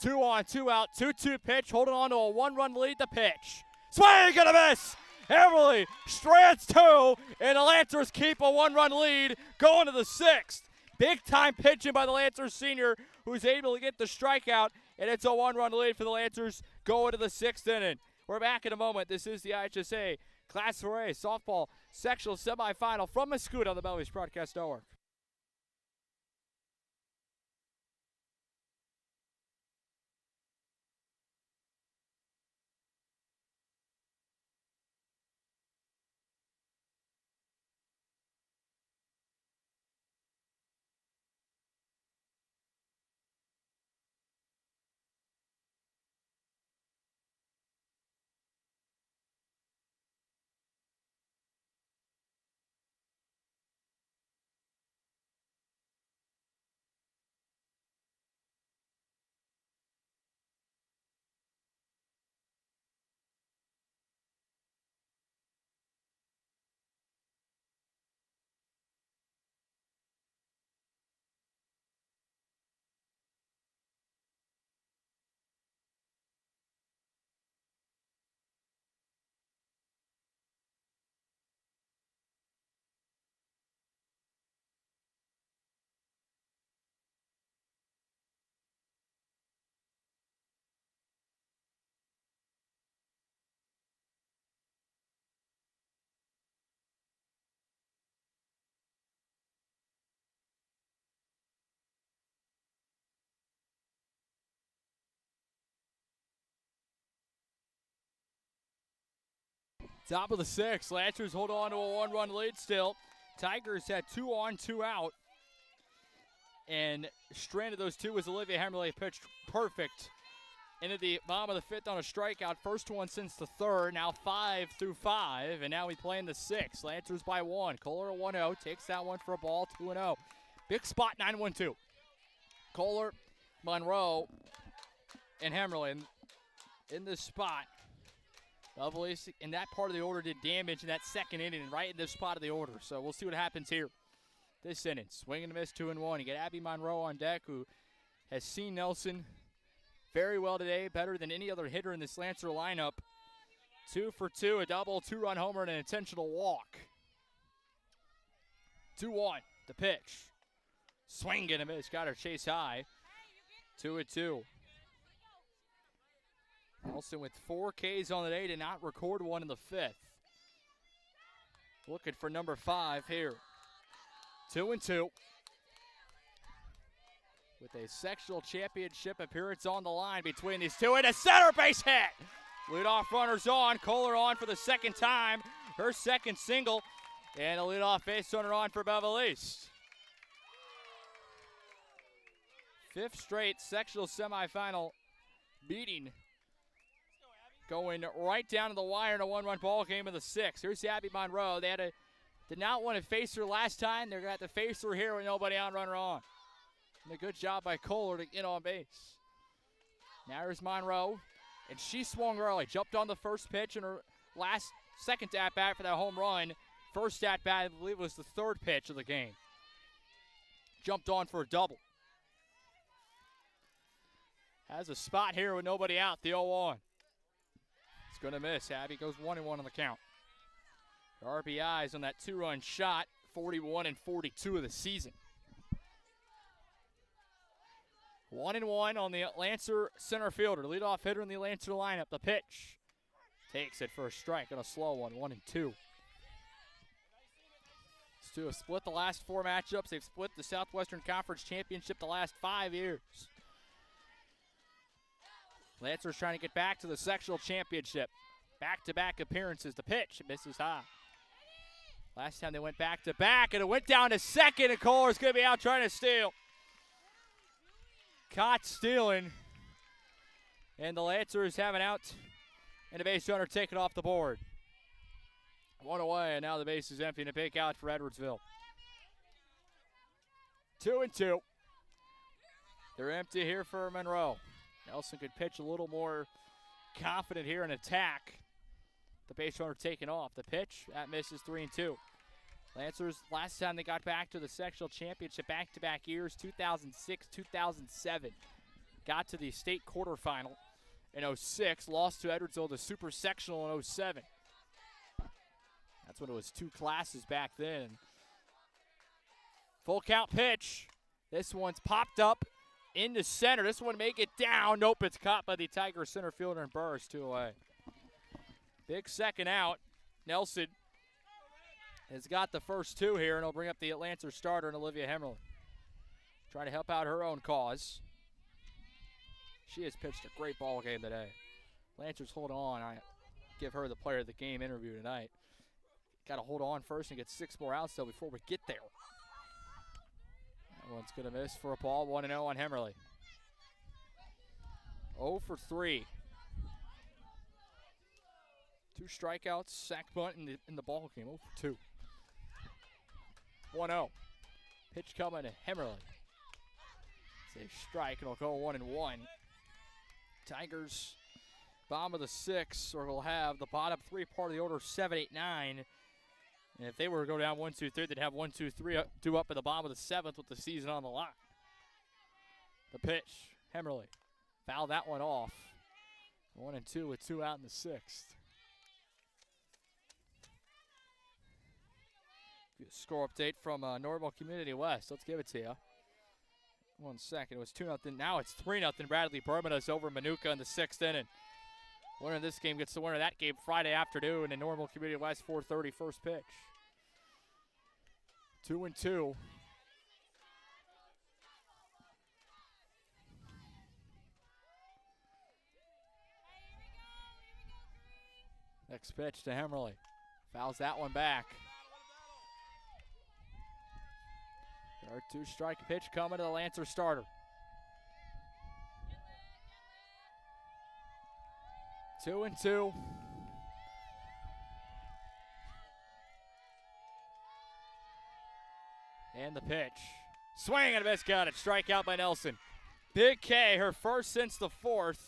2 on, 2 out, 2-2 pitch, holding on to a 1-run lead, the pitch. Swing and a miss! Hemley strands 2, and the Lancers keep a 1-run lead going to the 6th. Big time pitching by the Lancers senior, who's able to get the strikeout, and it's a 1-run lead for the Lancers going to the 6th inning. We're back in a moment. This is the IHSA Class 4A softball sectional semifinal from Mascout on the Belleville Broadcast Network. Top of the 6th, Lancers hold on to a 1-run lead still. Tigers had 2 on, 2 out. And stranded those 2 as Olivia Hemmerle pitched perfect into the bottom of the 5th on a strikeout. First one since the 3rd, now 5 through 5. And now we play in the 6th. Lancers by 1. Kohler 1-0, takes that one for a ball, 2-0. Big spot, 9-1-2. Kohler, Monroe, and Hemmerle in this spot. Lovely, in that part of the order did damage in that 2nd inning, right in this spot of the order. So we'll see what happens here. This inning, swing and a miss, 2-1. You get Abby Monroe on deck, who has seen Nelson very well today, better than any other hitter in this Lancer lineup. 2 for 2, a double, 2-run homer, and an intentional walk. 2-1, the pitch. Swing and a miss, got her chase high. 2-2. Nelson with 4 Ks on the day, did not record one in the 5th. Looking for number 5 here. 2-2. With a sectional championship appearance on the line between these 2, and a center base hit. Leadoff runner's on. Kohler on for the 2nd time. Her 2nd single. And a leadoff base runner on for Belleville East. 5th straight sectional semifinal beating. Going right down to the wire in a 1-run ball game in the 6th. Here's Abby Monroe. They did not want to face her last time. They're going to have to face her here with nobody on, runner on. And a good job by Kohler to get on base. Now here's Monroe. And she swung early. Jumped on the first pitch in her second at-bat for that home run. First at-bat, I believe, was the 3rd pitch of the game. Jumped on for a double. Has a spot here with nobody out, the 0-1. Let's going to miss. Abby goes 1-1 on the count. The RBIs on that 2-run shot, 41 and 42 of the season. 1-1 on the Lancer center fielder. Leadoff hitter in the Lancer lineup. The pitch. Takes it for a strike on a slow one. 1-2. These two have split the last 4 matchups. They've split the Southwestern Conference Championship the last 5 years. Lancer's trying to get back to the sectional championship. Back-to-back appearances. The pitch misses high. Last time they went back-to-back, and it went down to second, and Kohler's going to be out trying to steal. Caught stealing, and the Lancers have an out, and a base runner taken off the board. 1 away, and now the base is empty, and a big out for Edwardsville. 2-2. They're empty here for Monroe. Nelson could pitch a little more confident here in attack. The base runner taken off. The pitch, that misses 3-2. Lancers, last time they got back to the sectional championship, back-to-back years, 2006, 2007. Got to the state quarterfinal in 06, lost to Edwardsville, the super sectional in 07. That's when it was 2 classes back then. Full count pitch. This one's popped up into center. This one may get down. Nope, it's caught by the Tiger center fielder and Burris, 2 away. Big second out. Nelson has got the first 2 here, and he'll bring up the Lancer starter and Olivia Hemmerly. Trying to help out her own cause. She has pitched a great ball game today. Lancer's holding on. I give her the player of the game interview tonight. Got to hold on first and get 6 more outs though before we get there. That one's going to miss for a ball. 1-0 on Hemmerly. 0 for 3. 2 strikeouts, sack bunt in the ball game. 0 for 2. 1-0. Pitch coming to Hemmerly. It's a strike, and it'll go 1-1. Tigers, bottom of the 6th, or will have the bottom 3 part of the order, 7, 8, 9. And if they were to go down 1, 2, 3, they'd have 1, 2, 3 due up at the bottom of the 7th with the season on the line. The pitch, Hemmerly. Foul that one off. 1-2 with 2 out in the 6th. Score update from Normal Community West. Let's give it to you. 1 second. It was 2-0. Now it's 3-0. Bradley Bermuda's over Manuka in the 6th inning. Winner of this game gets the winner of that game Friday afternoon in Normal Community West, 4:30 first pitch. 2-2. Next pitch to Hemmerly. Fouls that one back. Our 2-strike pitch coming to the Lancer starter. 2-2. And the pitch. Swing and a miss, got it. Strikeout by Nelson. Big K, her first since the 4th.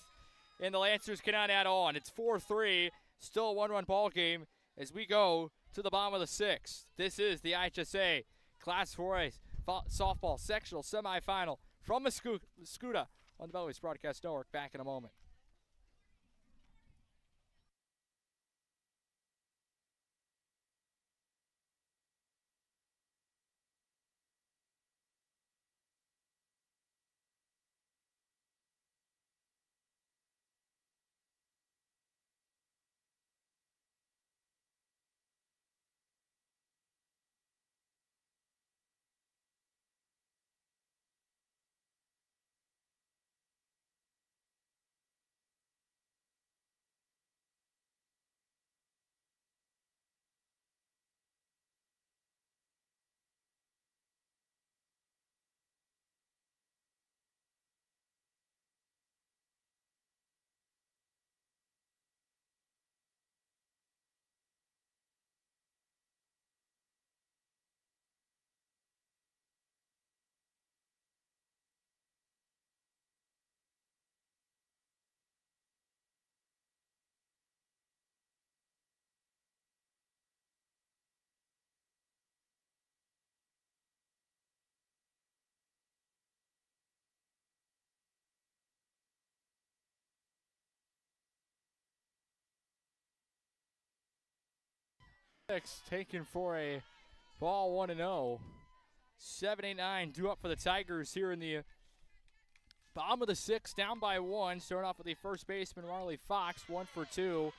And the Lancers cannot add on. It's 4-3. Still a 1-run ball game as we go to the bottom of the 6th. This is the IHSA Class 4A softball sectional semifinal from Mascoutah on the Belleville Broadcast Network. Back in a moment. Taken for a ball 1-0. 7-8-9 due up for the Tigers here in the bottom of the 6th, down by 1. Starting off with the first baseman, Marley Fox, 1 for 2.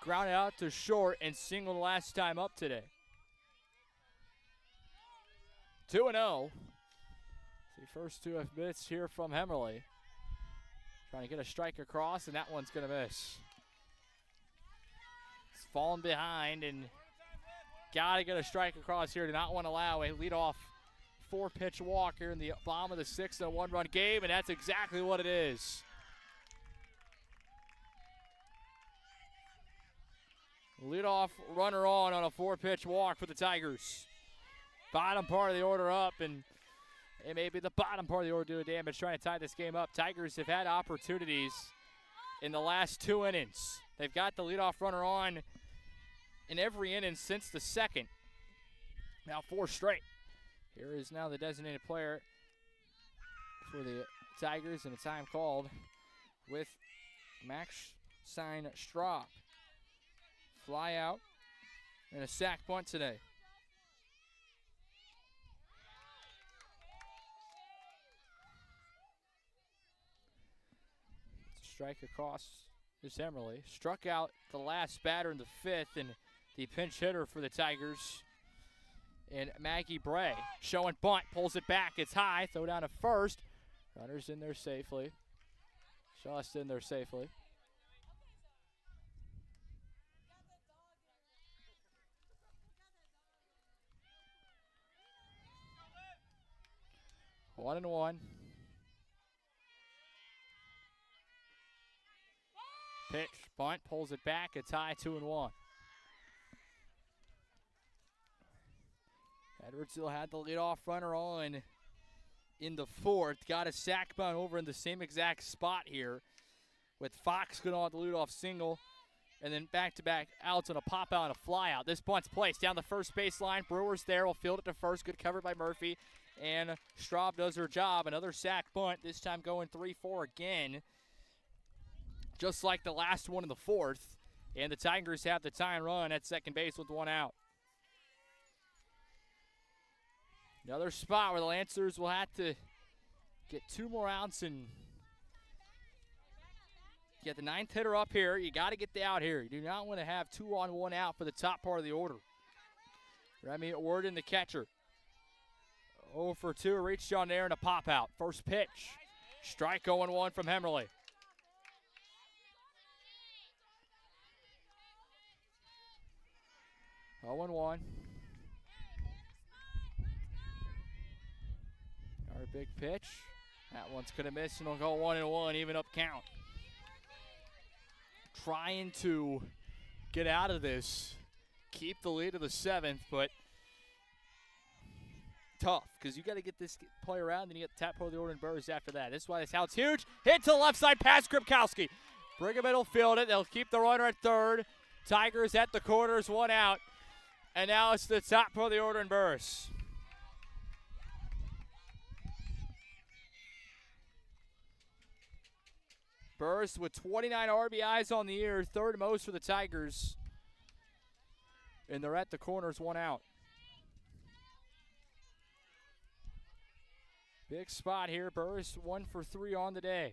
Grounded out to short and singled last time up today. 2-0. The first 2 bits here from Hemmerly. Trying to get a strike across, and that one's going to miss. It's falling behind, and got to get a strike across here. Do not want to allow a leadoff 4-pitch walk here in the bottom of the 6th in a 1-run game, and that's exactly what it is. Leadoff runner on a 4-pitch walk for the Tigers. Bottom part of the order up, and it may be the bottom part of the order doing damage, trying to tie this game up. Tigers have had opportunities in the last 2 innings. They've got the leadoff runner on in every inning since the 2nd. Now 4 straight. Here is now the designated player for the Tigers, and a time called with Max Straub. Fly out and a sac bunt today. Strike across is Emerly. Struck out the last batter in the 5th, and the pinch hitter for the Tigers. And Maggie Bray showing bunt, pulls it back. It's high, throw down to first. Runner's in there safely. Just in there safely. One and one. Pitch, bunt, pulls it back. It's high, 2-1. Edwardsville had the leadoff runner on in the 4th. Got a sac bunt over in the same exact spot here, with Fox going on the leadoff single, and then back-to-back outs on a pop out and a fly out. This bunt's placed down the first baseline. Brewer's there. Will field it to first. Good cover by Murphy. And Straub does her job. Another sac bunt, this time going 3-4 again, just like the last one in the 4th. And the Tigers have the tying run at second base with 1 out. Another spot where the Lancers will have to get 2 more outs and get the 9th hitter up here. You got to get the out here. You do not want to have 2 on 1 out for the top part of the order. Remy Worden, the catcher. 0 for 2, reached on there and a pop out. First pitch. Strike 0-1 from Hemmerly. Oh and 1. Our big pitch. That one's going to miss, and it'll go 1-1, even up count. Trying to get out of this, keep the lead of the 7th, but tough, because you got to get this player out, and then you get the tap part of the order and Burrs after that. This is why this out's huge. Hit to the left side, past Kripkowski. Brigham will field it. They'll keep the runner at 3rd. Tigers at the corners, 1 out. And now it's the top part of the order and Burrs. Burrs with 29 RBIs on the year, 3rd most for the Tigers. And they're at the corners, 1 out. Big spot here. Burrs 1 for 3 on the day.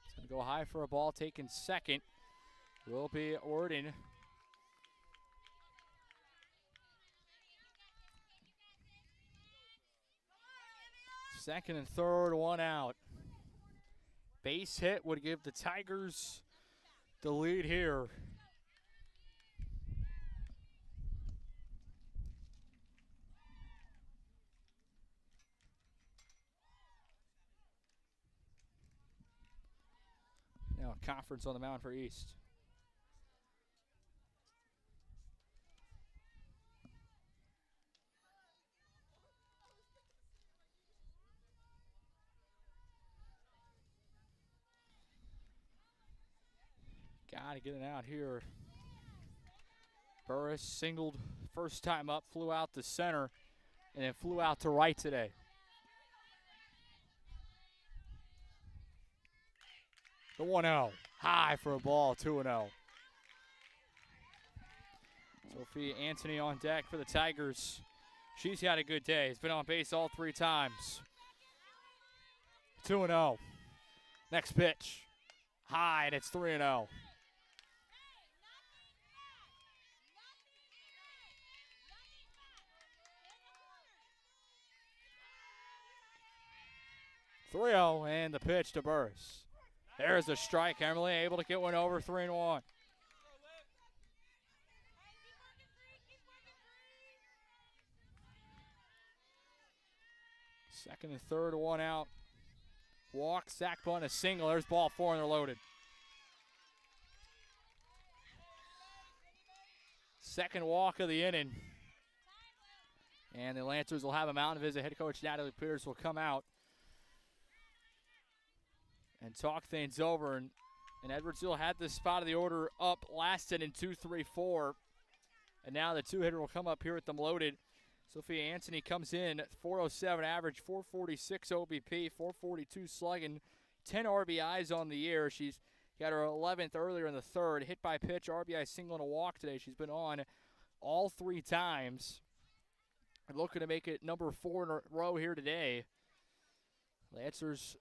It's going to go high for a ball taken second. Will beOrden. Second and 3rd, 1 out. Base hit would give the Tigers the lead here. Now Conference on the mound for East. Got to get it out here. Burris singled first time up, flew out to center, and then flew out to right today. The 1-0. High for a ball, 2-0. Sophia Anthony on deck for the Tigers. She's had a good day. Has been on base all 3 times. 2-0. Next pitch. High, and it's 3-0. And the pitch to Burris. There's a strike. Emily able to get one over, 3-1. Second and third, 1 out. Walk, sack bunt, a single. There's ball 4, and they're loaded. Second walk of the inning. And the Lancers will have a mound visit. Head coach Natalie Peters will come out and talk things over. And Edwardsville had this spot of the order up last inning, 2-3-4. And now the 2-hitter will come up here with them loaded. Sophia Anthony comes in at 407 average, 446 OBP, 442 slugging, 10 RBIs on the year. She's got her 11th earlier in the third. Hit by pitch, RBI single, and a walk today. She's been on all 3 times. And looking to make it number 4 in a row here today. Lancers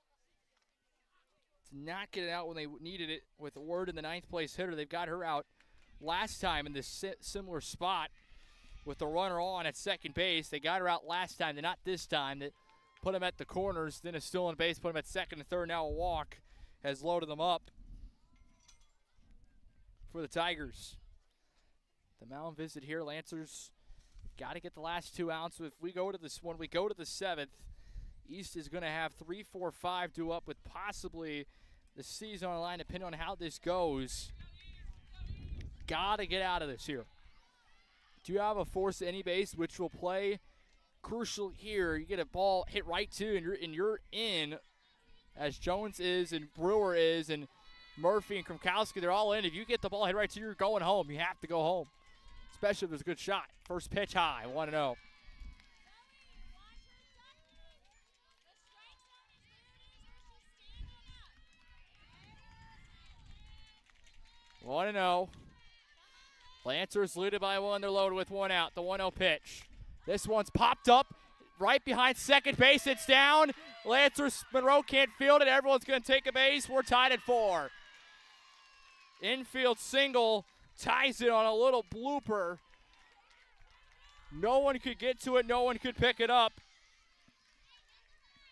not getting out when they needed it with Word in the 9th place hitter. They've got her out last time in this similar spot with the runner on at second base. They got her out last time. They're not this time. They put them at the corners, then is still on base, put them at second and third. Now a walk has loaded them up for the Tigers. The mound visit here, Lancers got to get the last 2 outs. If we go to this, when we go to the 7th, East is going to have 3, 4, 5 due up with possibly the season on the line, depending on how this goes. Got to get out of this here. Do you have a force any base, which will play crucial here? You get a ball hit right to, and you're in, as Jones is and Brewer is and Murphy and Kromkowski, they're all in. If you get the ball hit right to you, you're going home. You have to go home, especially if there's a good shot. First pitch high, 1-0. One and 0. Lancers leaded by 1. They're loaded with 1 out. The 1-0 pitch. This one's popped up right behind second base. It's down. Lancers, Monroe can't field it. Everyone's going to take a base. We're tied at 4. Infield single ties it on a little blooper. No one could get to it. No one could pick it up.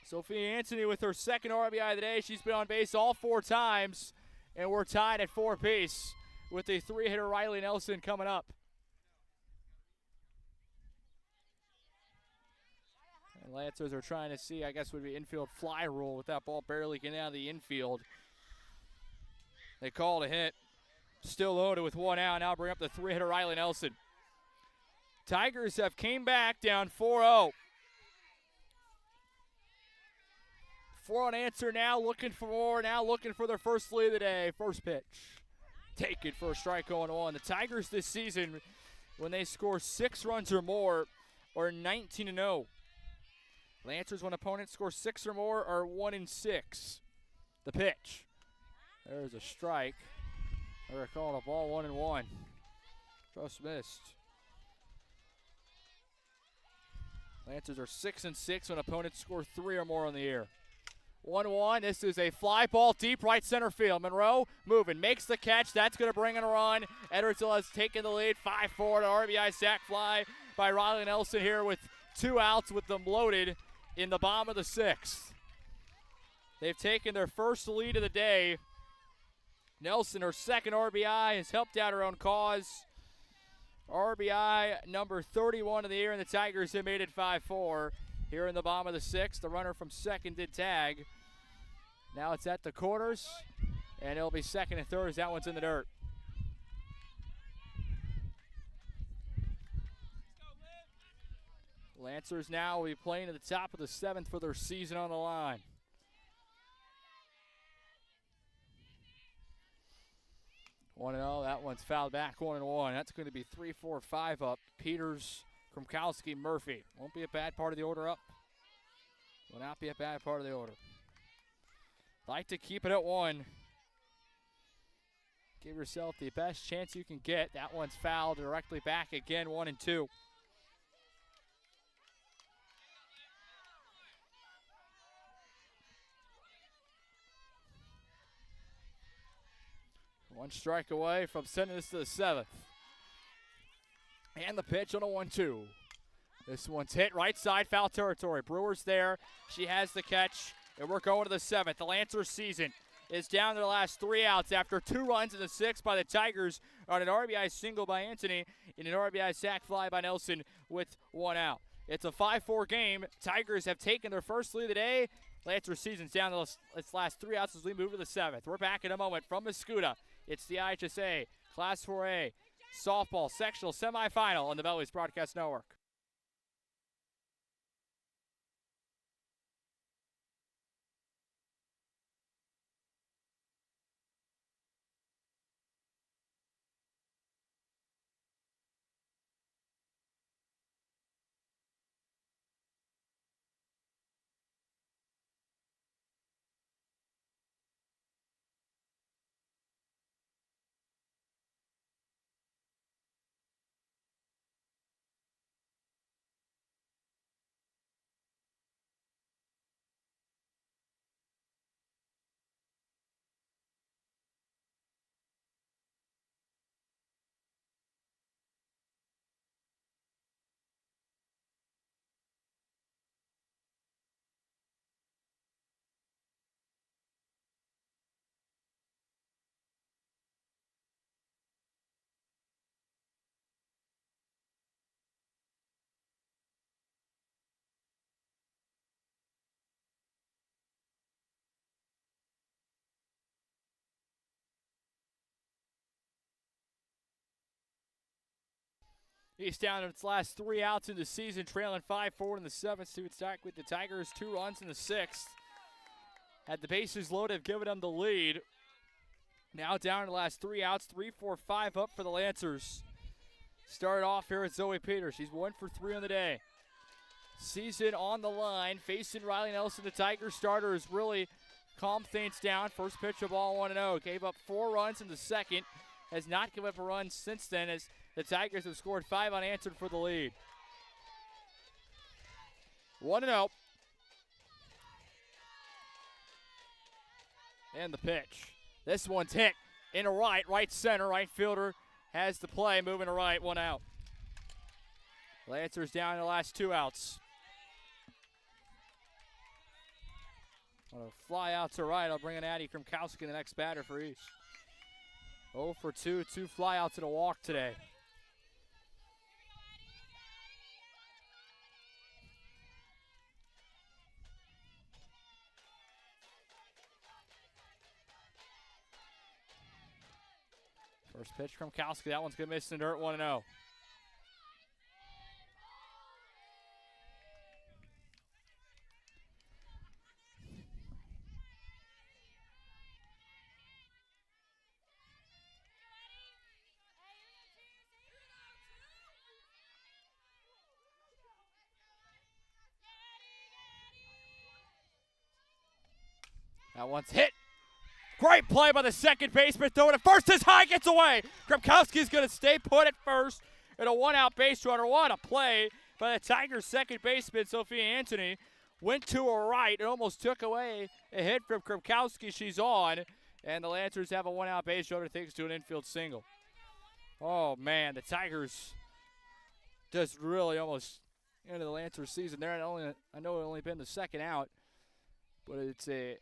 Sophia Anthony with her 2nd RBI of the day. She's been on base all 4 times. And we're tied at 4 apiece with the 3-hitter Riley Nelson coming up. And Lancers are trying to see, I guess would be infield fly rule with that ball barely getting out of the infield. They called a hit. Still loaded with 1 out. Now bring up the 3-hitter Riley Nelson. Tigers have came back down 4-0. 4 unanswered now, looking for more, now looking for their first lead of the day. First pitch. Taken for a strike 0-1. The Tigers this season, when they score 6 runs or more, are 19-0. Lancers, when opponents score 6 or more, are 1-6. The pitch. There's a strike. They're calling a ball 1-1. Just missed. Lancers are 6-6 when opponents score 3 or more on the year. 1-1. This is a fly ball deep right center field. Monroe moving, makes the catch. That's going to bring in a run. Edwardsville has taken the lead. 5-4 to RBI sac fly by Riley Nelson here with 2 outs with them loaded in the bottom of the 6th. They've taken their first lead of the day. Nelson, her 2nd RBI, has helped out her own cause. RBI number 31 of the year, and the Tigers have made it 5-4. Here in the bottom of the 6th, the runner from second did tag. Now it's at the corners, and it'll be second and third as that one's in the dirt. Lancers now will be playing at the top of the 7th for their season on the line. One and 0. That one's fouled back. 1-1. That's going to be 3-4-5 up. Peters, Kromkowski, Murphy. Won't be a bad part of the order up. Will not be a bad part of the order. Like to keep it at 1. Give yourself the best chance you can get. That one's fouled directly back again, 1-2. One strike away from sending this to the 7th. And the pitch on a 1-2. This one's hit right side, foul territory. Brewer's there. She has the catch, and we're going to the 7th. The Lancers season is down to the last 3 outs after 2 runs in the 6th by the Tigers on an RBI single by Anthony and an RBI sac fly by Nelson with 1 out. It's a 5-4 game. Tigers have taken their first lead of the day. Lancers season's down to its last 3 outs as we move to the 7th. We're back in a moment from Mascoutah. It's the IHSA Class 4A softball sectional semifinal on the Belleville Broadcast Network. He's down to its last 3 outs in the season, trailing 5-4 in the 7th. To attack with the Tigers, 2 runs in the 6th. Had the bases loaded, have given them the lead. Now down to the last 3 outs, 3-4-5 up for the Lancers. Started off here with Zoe Peters. She's 1 for 3 on the day. Season on the line, facing Riley Nelson. The Tigers starter has really calmed things down. First pitch of ball 1-0. Gave up 4 runs in the 2nd. Has not given up a run since then as the Tigers have scored 5 unanswered for the lead. 1-0. And the pitch. This one's hit in a right center. Right fielder has the play, moving to right, 1 out. Lancers down to the last 2 outs. On a fly out to right, I'll bring in Addie Krumkowski, the next batter for East. 0 for 2, 2 flyouts and a walk today. First pitch from Krumkowski, that one's going to miss in the dirt, 1-0. That one's hit. Great play by the second baseman. Throwing it first as high, gets away. Krumkowski's going to stay put at first. And a 1-out base runner. What a play by the Tigers' second baseman, Sophia Anthony. Went to a right and almost took away a hit from Krumkowski. She's on. And the Lancers have a 1-out base runner, thanks to an infield single. Oh, man, the Tigers just really almost into the Lancers season. I know it's only been the second out, but it's a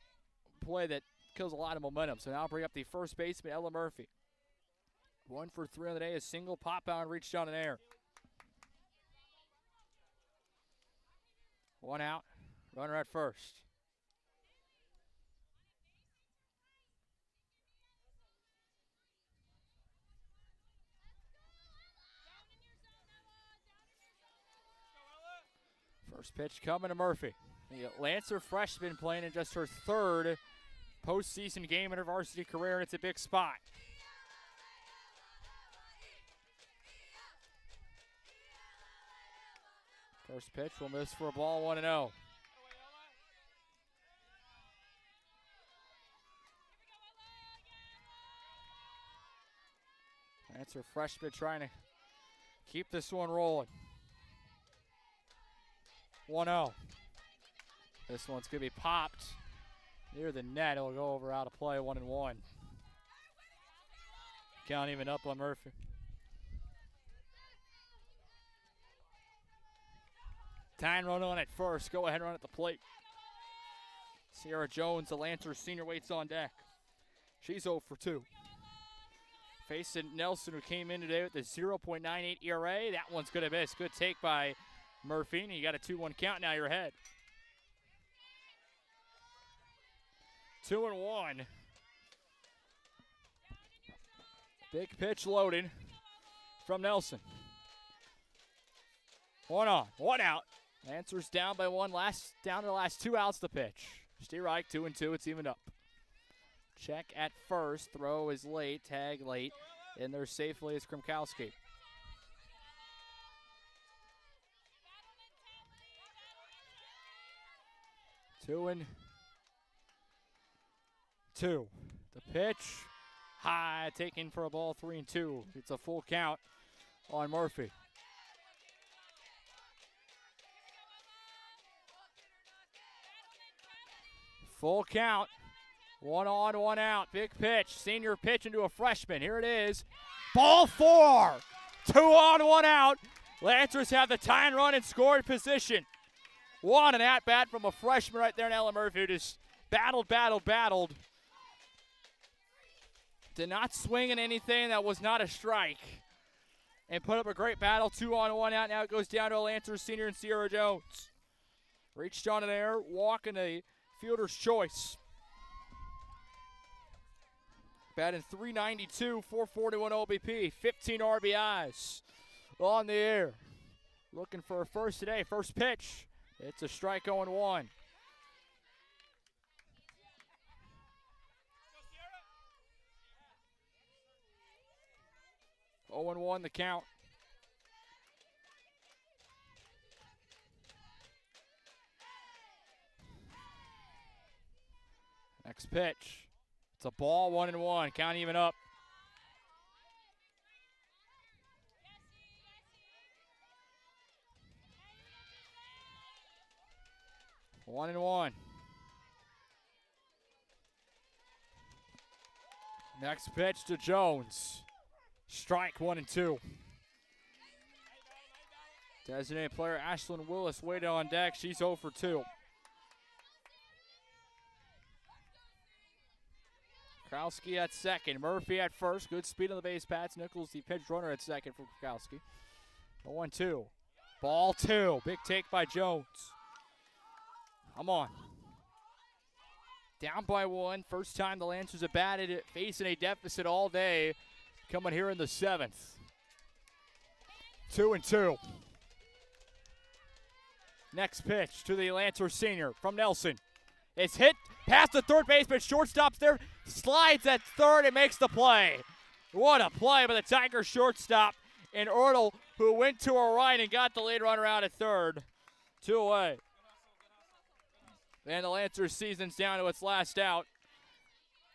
play that kills a lot of momentum. So now I'll bring up the first baseman, Ella Murphy. 1 for 3 on the day, a single pop out and reach down in air. 1 out, runner at first. First pitch coming to Murphy. The Lancer freshman playing in just her 3rd postseason game in her varsity career, and it's a big spot. First pitch will miss for a ball, 1-0. That's her freshman trying to keep this one rolling. 1-0. This one's going to be popped near the net. It'll go over out of play, 1-1. Count even up on Murphy. Tyne run on at first. Go ahead run at the plate. Sierra Jones, the Lancers senior, waits on deck. She's 0 for 2. Facing Nelson, who came in today with a 0.98 ERA. That one's going to miss. Good take by Murphy. And you got a 2-1 count. Now you're ahead. 2-1. Big pitch loaded from Nelson. 1 on, 1 out. Lancers down by 1. Down to the last 2 outs to pitch. Stierreich 2-2. It's even up. Check at first. Throw is late. Tag late. And there safely is Krimkowski. Two and 2. The pitch. High. Taken for a ball. 3-2. It's a full count on Murphy. Full count. 1 on, 1 out. Big pitch. Senior pitch into a freshman. Here it is. Ball 4. 2 on, 1 out. Lancers have the tying run in scoring position. What an at-bat from a freshman right there in Ella Murphy, who just battled. Did not swing at anything that was not a strike. And put up a great battle. 2 on, 1 out. Now it goes down to a Lancers senior and Sierra Jones. Reached on an air. Walk in a fielder's choice. Batting .392, 441 OBP, 15 RBIs on the air. Looking for a first today. First pitch. It's a strike 0-1. Oh and 1 the count. Next pitch. It's a ball, 1-1. Count even up. One and 1. Next pitch to Jones. Strike 1-2. Designated player Ashlyn Willis waited on deck. She's 0 for 2. Kowski at second. Murphy at first. Good speed on the base paths. Nichols, the pinch runner, at second for Kowski. 1-2. Ball 2. Big take by Jones. Come on. Down by 1. First time the Lancers have batted it, facing a deficit all day. Coming here in the 7th. 2-2. Next pitch to the Lancers senior from Nelson. It's hit past the third baseman. Shortstop's there. Slides at third and makes the play. What a play by the Tigers shortstop. And Ertl, who went to her right and got the lead runner out at third. 2 away. And the Lancers season's down to its last out.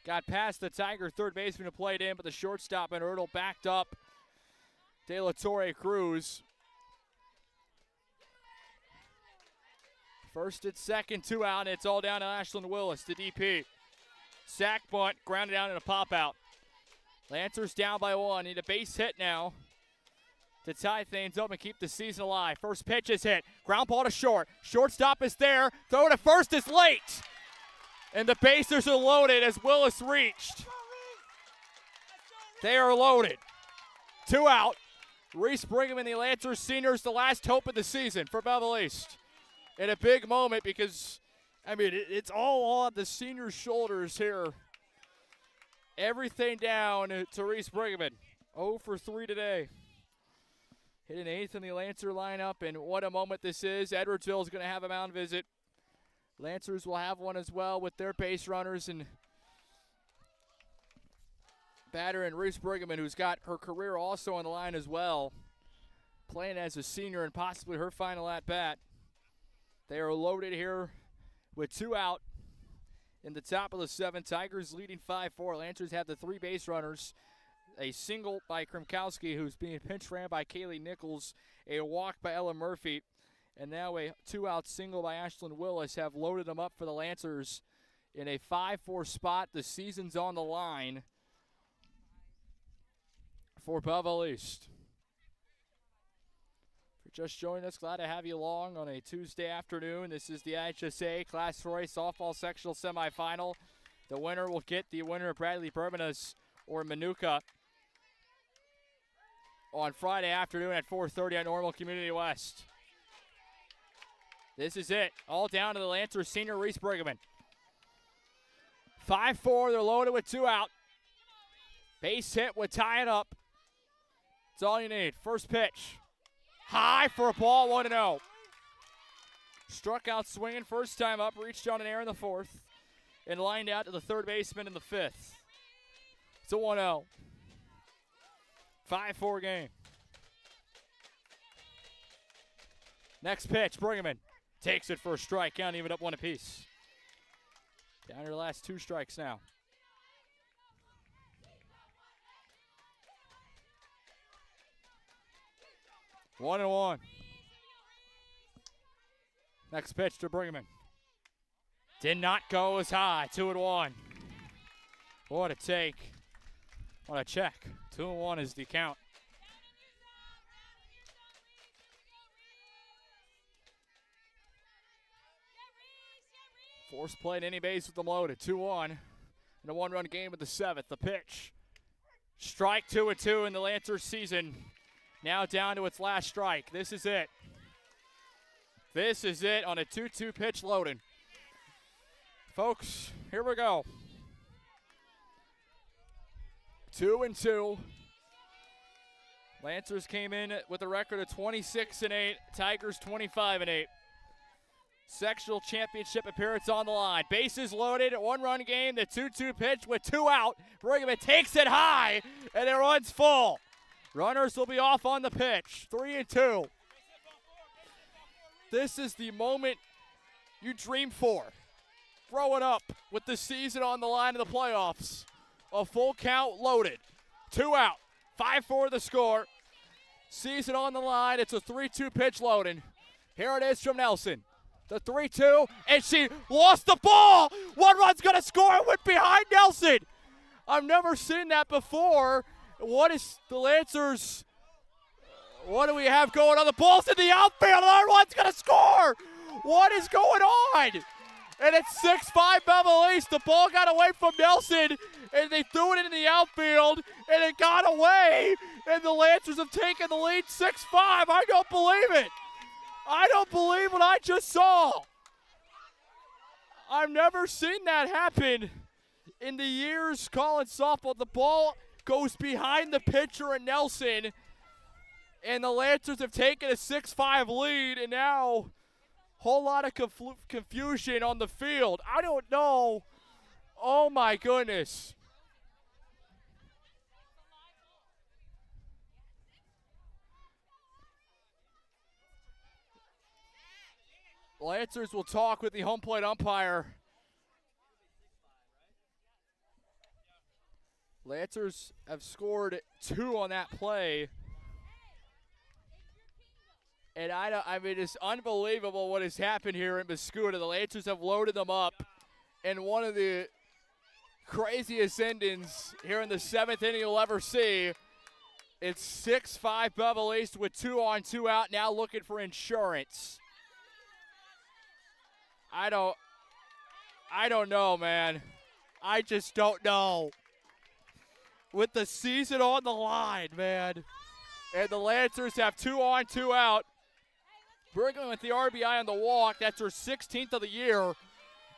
Got past the Tiger third baseman who played in, but the shortstop and Ertl backed up De La Torre Cruz. First and second, 2 out, and it's all down to Ashlyn Willis, the DP. Sack bunt, grounded down in a pop-out. Lancers down by 1. Need a base hit now to tie things up and keep the season alive. First pitch is hit. Ground ball to short. Shortstop is there. Throw to first is late. And the bases are loaded as Willis reached. They are loaded. 2 out. Reese Brigham and the Lancers seniors, the last hope of the season for Belleville East. In a big moment because, I mean, it's all on the seniors' shoulders here. Everything down to Reese Brigham. 0 for 3 today. Hitting 8th in the Lancer lineup, and what a moment this is. Edwardsville is going to have a mound visit. Lancers will have one as well with their base runners and batter and Reese Brigham, who's got her career also on the line as well, playing as a senior and possibly her final at-bat. They are loaded here with 2 out in the top of the 7th. Tigers leading 5-4. Lancers have the 3 base runners. A single by Krimkowski, who's being pinch ran by Kaylee Nichols. A walk by Ella Murphy. And now a 2-out single by Ashlyn Willis have loaded them up for the Lancers in a 5-4 spot. The season's on the line for Belleville East. If you're just joining us, glad to have you along on a Tuesday afternoon. This is the IHSA Class 4A softball sectional semifinal. The winner will get the winner of Bradley Bermanas or Manuka on Friday afternoon at 4:30 on Normal Community West. This is it. All down to the Lancers senior Reese Brigham. 5-4, they're loaded with 2 out. Base hit would tie it up. That's all you need. First pitch. High for a ball, 1-0. Struck out swinging first time up, reached on an air in the 4th, and lined out to the third baseman in the 5th. It's a 1-0. 5-4 game. Next pitch, Brigham takes it for a strike. Count even up 1 apiece. Down to the last 2 strikes now. One and one. Next pitch to Brigham. Did not go as high. 2-1. What a take. What a check. 2-1 is the count. Force play at any base with them loaded. 2-1. And a 1-run game with the 7th. The pitch. Strike 2-2 in the Lancers season. Now down to its last strike. This is it. This is it on a 2-2 pitch loading. Folks, here we go. 2-2. Lancers came in with a record of 26-8. Tigers 25-8. Sectional championship appearance on the line. Bases loaded, 1-run game, the 2-2 pitch with 2 out. Brigham takes it high, and it runs full. Runners will be off on the pitch. 3-2. This is the moment you dream for. Growing up with the season on the line of the playoffs. A full count loaded. 2 out. 5-4 the score. Season on the line. It's a 3-2 pitch loading. Here it is from Nelson. The 3-2, and she lost the ball. 1 run's going to score. It went behind Nelson. I've never seen that before. What is the Lancers? What do we have going on? The ball's in the outfield. Another one's going to score. What is going on? And it's 6-5 Belleville East. The ball got away from Nelson, and they threw it in the outfield, and it got away. And the Lancers have taken the lead 6-5. I don't believe it. I don't believe what I just saw. I've never seen that happen in the years calling softball. The ball goes behind the pitcher and Nelson, and the Lancers have taken a 6-5 lead, and now whole lot of confusion on the field. I don't know. Oh, my goodness. Lancers will talk with the home plate umpire. Lancers have scored 2 on that play. And I mean, it's unbelievable what has happened here in Mascouda. The Lancers have loaded them up in one of the craziest endings here in the 7th inning you'll ever see. It's 6-5 Belleville East with 2 on, 2 out, now looking for insurance. I don't know, man. I just don't know. With the season on the line, man. And the Lancers have 2 on, 2 out. Brigham with the RBI on the walk. That's her 16th of the year.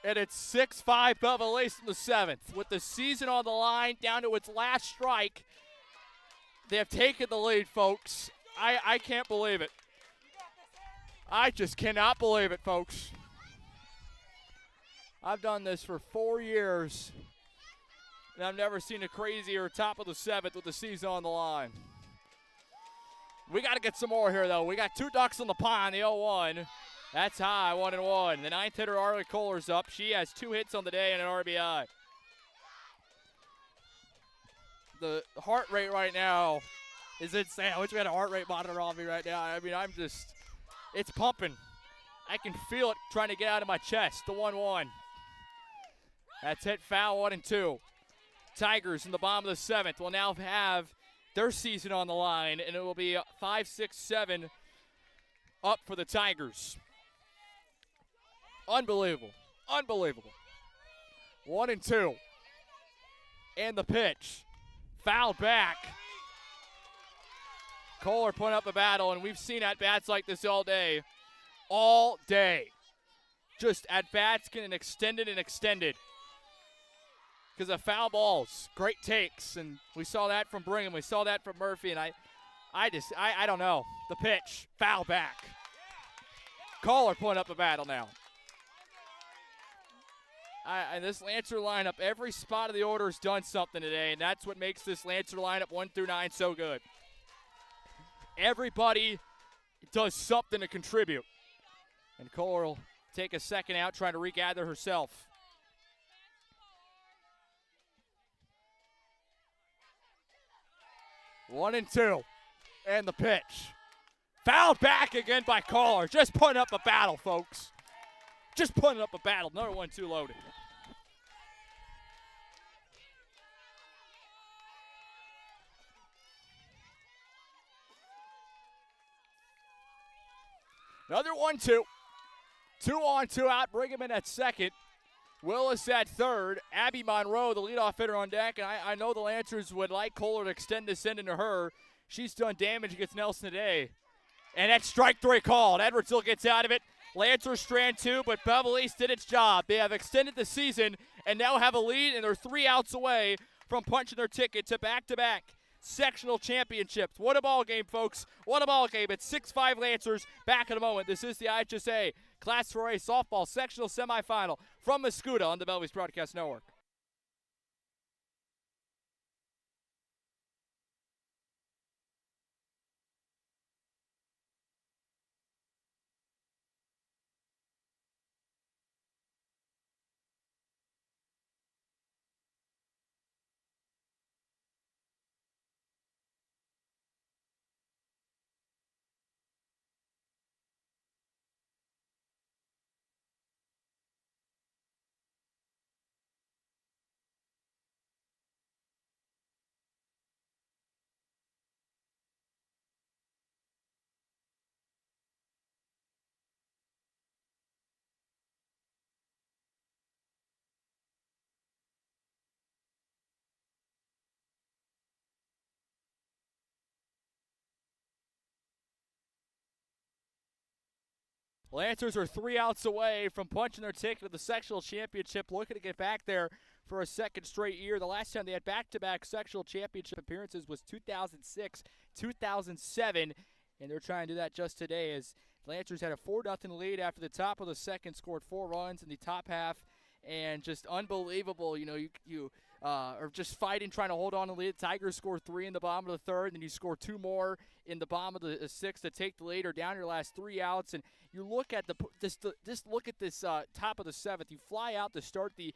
And it's 6-5 Belleville East in the 7th. With the season on the line down to its last strike, they have taken the lead, folks. I can't believe it. I just cannot believe it, folks. I've done this for 4 years, and I've never seen a crazier top of the 7th with the season on the line. We got to get some more here, though. We got 2 ducks on the pond, the 0-1. That's high, 1-1. The 9th hitter, Arlie Kohler's up. She has 2 hits on the day and an RBI. the heart rate right now is insane. I wish we had a heart rate monitor on me right now. I mean, it's pumping. I can feel it trying to get out of my chest. The 1-1. That's hit foul 1 and 2. Tigers in the bottom of the 7th will now have their season on the line, and it will be 5-6-7 up for the Tigers. Unbelievable. Unbelievable. 1 and 2. And the pitch. Fouled back. Kohler put up a battle, and we've seen at-bats like this all day. All day. Just at-bats getting extended and extended. Because of foul balls. Great takes, and we saw that from Brigham. We saw that from Murphy, and I don't know. The pitch. Foul back. Kohler putting up a battle now. And this Lancer lineup, every spot of the order has done something today, and that's what makes this Lancer lineup 1 through 9 so good. Everybody does something to contribute. And Kohler will take a second out, trying to regather herself. One and 2. And the pitch. Fouled back again by Kohler. Just putting up a battle, folks. Just putting up a battle. Another 1-2 loaded. Another 1-2. 2 on, 2 out. Brigham in at second. Willis at third. Abby Monroe, the leadoff hitter, on deck. And I know the Lancers would like Kohler to extend this end into her. She's done damage against Nelson today. And that's strike 3 called. Edwardsville gets out of it. Lancers strand 2, but Belleville East did its job. They have extended the season and now have a lead, and they're 3 outs away from punching their ticket to back-to-back sectional championships. What a ball game, folks. What a ball game. It's 6-5 Lancers. Back in a moment. This is the IHSA Class 4A softball sectional semifinal from Mascoutah on the Belleville East Broadcast Network. Lancers are 3 outs away from punching their ticket to the sectional championship, looking to get back there for a second straight year. The last time they had back-to-back sectional championship appearances was 2006, 2007, and they're trying to do that just today as Lancers had a 4-0 lead after the top of the second, scored 4 runs in the top half, and just unbelievable. You know, you are just fighting, trying to hold on to the lead. Tigers score 3 in the bottom of the third, and you score 2 more in the bottom of the sixth to take the lead, or down your last 3 outs. And you look at look at this top of the 7th. You fly out to start the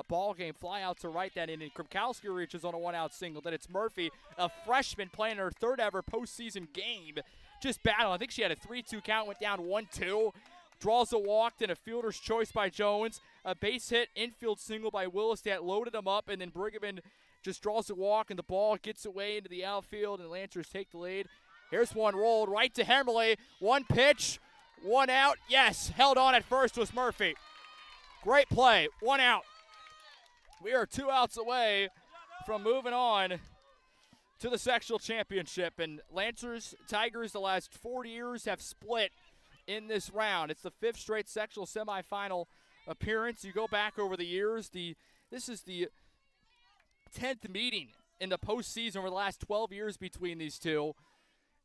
ball game, fly out to right that inning. Krupkowski reaches on a 1-out single. Then it's Murphy, a freshman, playing her 3rd ever postseason game. Just battle. I think she had a 3-2 count, went down 1-2. Draws a walk, then a fielder's choice by Jones. A base hit, infield single by Willis that loaded him up, and then Brigham just draws a walk, and the ball gets away into the outfield, and the Lancers take the lead. Here's one rolled right to Hemmerle. 1 pitch, 1 out. Yes, held on at first was Murphy. Great play, 1 out. We are 2 outs away from moving on to the sectional championship, and Lancers, Tigers, the last 4 years have split in this round. It's the 5th straight sectional semifinal appearance. You go back over the years, this is the 10th meeting in the postseason over the last 12 years between these two.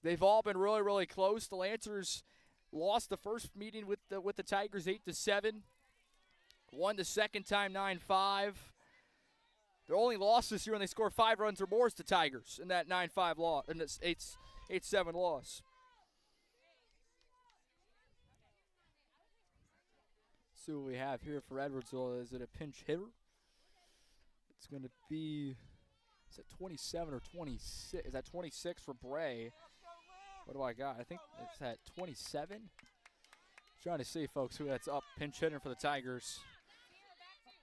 They've all been really, really close. The Lancers lost the first meeting with the Tigers 8-7. Won the second time 9-5. Their only loss this year when they scored 5 runs or more is the Tigers in that 9-5 loss, in this 8-7 loss. See what we have here for Edwardsville. Is it a pinch hitter? It's going to be Is that 27 or 26? Is that 26 for Bray? What do I got? I think it's at 27. Trying to see, folks, who that's up pinch hitting for the Tigers.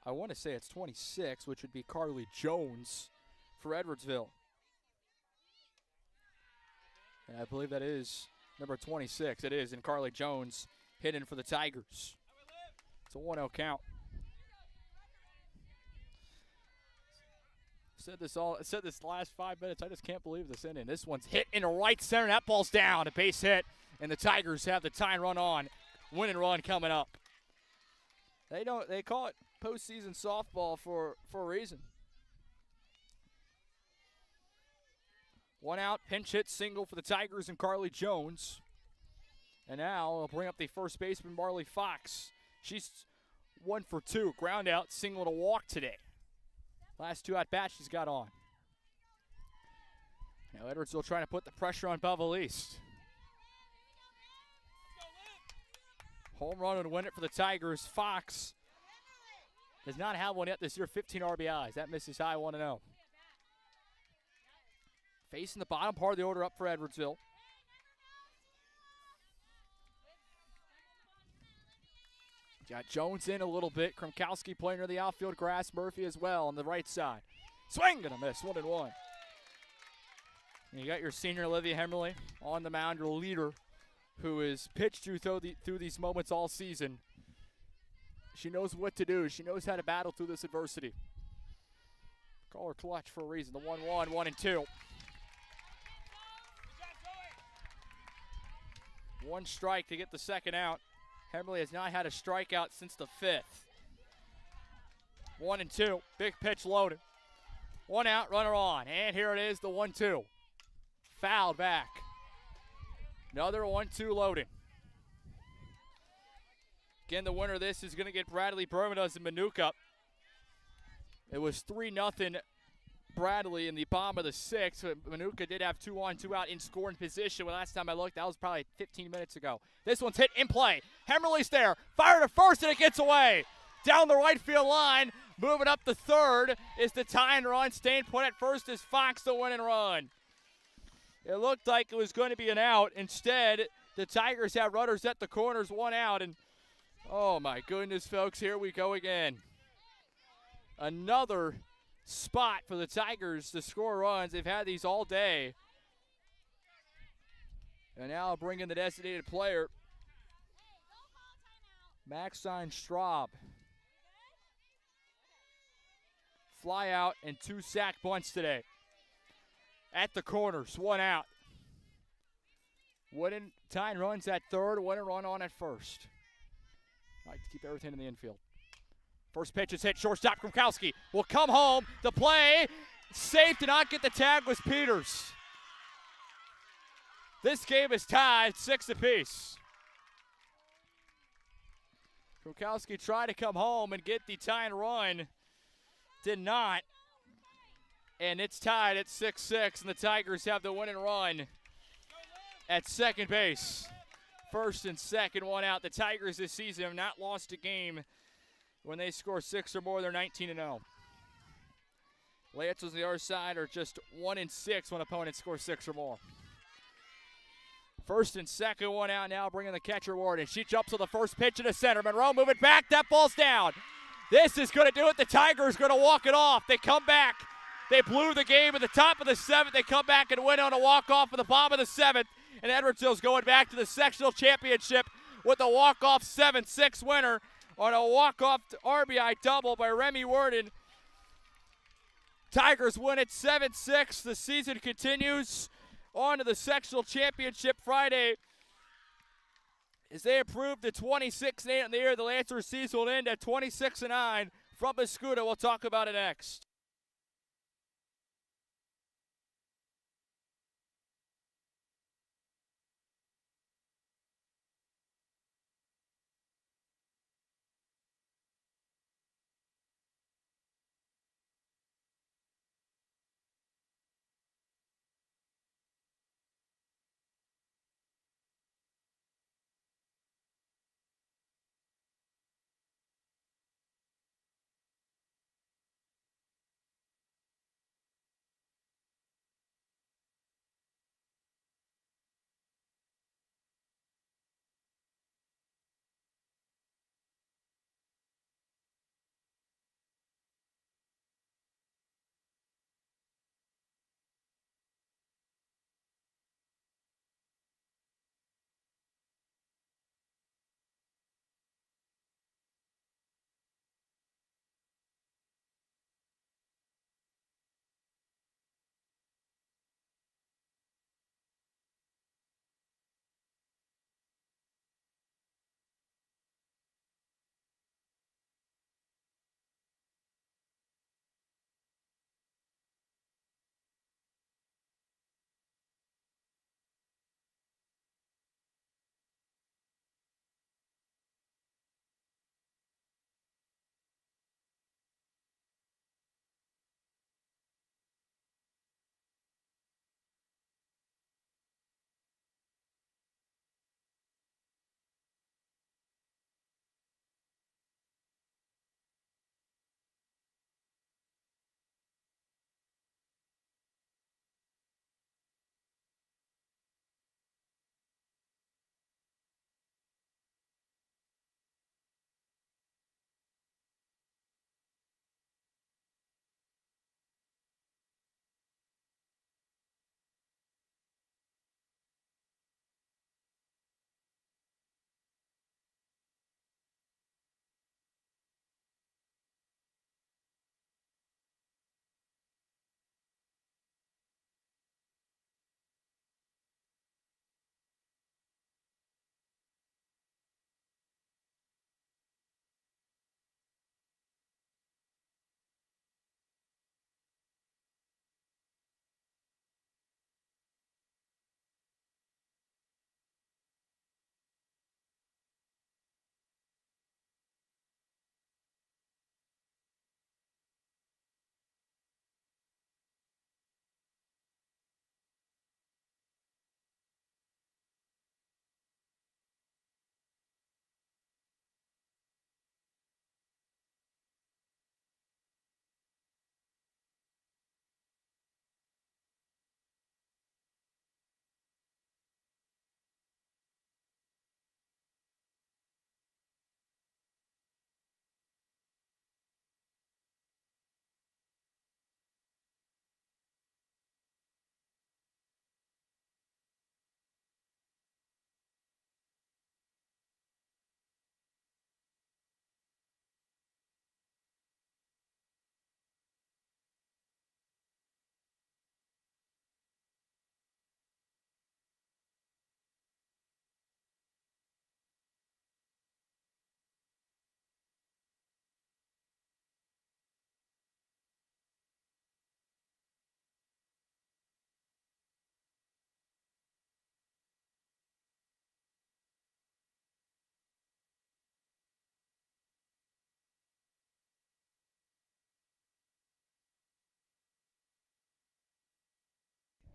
I want to say it's 26, which would be Carly Jones for Edwardsville. And I believe that is number 26. It is, and Carly Jones hitting for the Tigers. It's a 1-0 count. Said this last 5 minutes. I just can't believe this inning. This one's hit in the right center. That ball's down. A base hit, and the Tigers have the tie and run on. Win and run coming up. They call it postseason softball for a reason. 1 out, pinch hit single for the Tigers and Carly Jones. And now I'll bring up the first baseman, Marley Fox. She's 1 for 2. Ground out, single to walk today. Last 2 at-bats she's got on. Now Edwardsville trying to put the pressure on Belleville East. Home run would win it for the Tigers. Fox does not have one yet this year. 15 RBIs. That misses high, 1-0. Facing the bottom part of the order up for Edwardsville. Got Jones in a little bit. Kromkowski playing near the outfield grass. Murphy as well on the right side. Swing and a miss. 1-1. And you got your senior Olivia Hemmerly on the mound, your leader, who has pitched you through these moments all season. She knows what to do. She knows how to battle through this adversity. Call her clutch for a reason. The 1-1, 1-2. 1 strike to get the second out. Hemmerly has not had a strikeout since the 5th. 1-2. Big pitch loaded. 1 out, runner on. And here it is, the 1-2. Fouled back. Another 1-2 loading. Again, the winner of this is going to get Bradley Bermudas and Manuka. It was 3-0 Bradley in the bottom of the 6th. Manuka did have 2 on, 2 out in scoring position. Well, last time I looked, that was probably 15 minutes ago. This one's hit in play. Hemmerly's there. Fire to first, and it gets away. Down the right field line. Moving up the third is the tying run. Staying put at first is Fox, the winning run. It looked like it was going to be an out. Instead, the Tigers have runners at the corners, 1 out. And, oh, my goodness, folks, here we go again. Another spot for the Tigers to score runs. They've had these all day. And now bring in the designated player, Maxine Straub. Fly out and 2 sack bunts today. At the corners, 1 out. Wooden tying runs at third, wooden run on at first. I like to keep everything in the infield. First pitch is hit, shortstop Kromkowski will come home. The play, safe, did not get the tag, was Peters. This game is tied 6 apiece. Kromkowski tried to come home and get the tying run. Did not. And it's tied at 6-6, and the Tigers have the winning run at second base. First and second, 1 out. The Tigers this season have not lost a game. When they score 6 or more, they're 19-0. Lancers on the other side are just 1-6 when opponents score 6 or more. First and second, 1 out now, bringing the catcher Warden. She jumps on the first pitch to the center. Monroe moving back. That ball's down. This is going to do it. The Tigers going to walk it off. They come back. They blew the game at the top of the 7th. They come back and win on a walk-off at the bottom of the 7th. And Edwardsville's going back to the sectional championship with a walk-off 7-6 winner on a walk-off RBI double by Remy Worden. Tigers win it 7-6. The season continues on to the sectional championship Friday. As they improve to 26-8 in the year, the Lancers season will end at 26-9. From Biscuda, we'll talk about it next.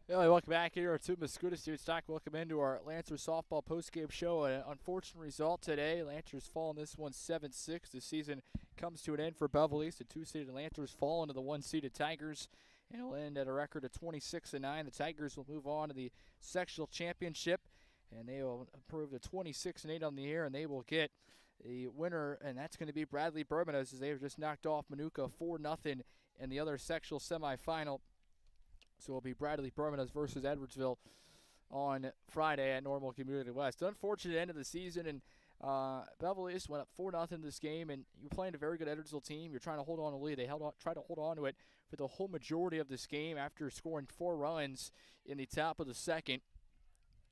Yeah, welcome back here to Mascouda Student Stock. Welcome into our Lancers softball postgame show. An unfortunate result today. Lancers fall in this one 7-6. The season comes to an end for Belleville East. The 2-seeded Lancers fall into the 1-seeded Tigers, and it'll end at a record of 26-9. The Tigers will move on to the sectional championship, and they will improve to 26-8 on the year, and they will get the winner, and that's going to be Bradley Berman, as they have just knocked off Manuka 4-0 in the other sectional semifinal. So it'll be Bradley Bermudas versus Edwardsville on Friday at Normal Community West. Unfortunate end of the season, and Belleville East went up 4-0 in this game, and you're playing a very good Edwardsville team. You're trying to hold on to the lead. They tried to hold on to it for the whole majority of this game after scoring 4 runs in the top of the second.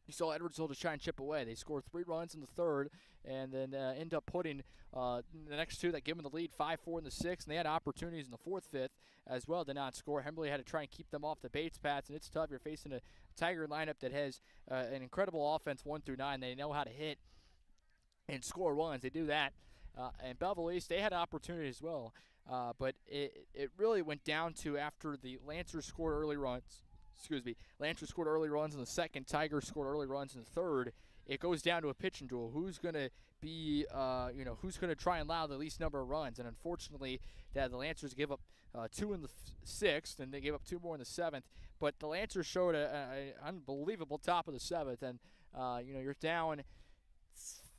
You saw Edwardsville just try and chip away. They scored 3 runs in the third, and then end up putting the next 2 that give them the lead, 5-4 in the sixth, and they had opportunities in the fourth, fifth as well, did not score. Hemberley had to try and keep them off the Bates paths, and it's tough. You're facing a Tiger lineup that has an incredible offense 1 through 9. They know how to hit and score runs. They do that. And Belleville East, they had opportunities as well, but it really went down to after the Lancers scored early runs. Lancers scored early runs in the second. Tigers scored early runs in the third. It goes down to a pitching duel. Who's going to be, who's going to try and allow the least number of runs? And unfortunately, the Lancers give up 2 in the sixth, and they gave up 2 more in the seventh. But the Lancers showed an unbelievable top of the seventh, and you're down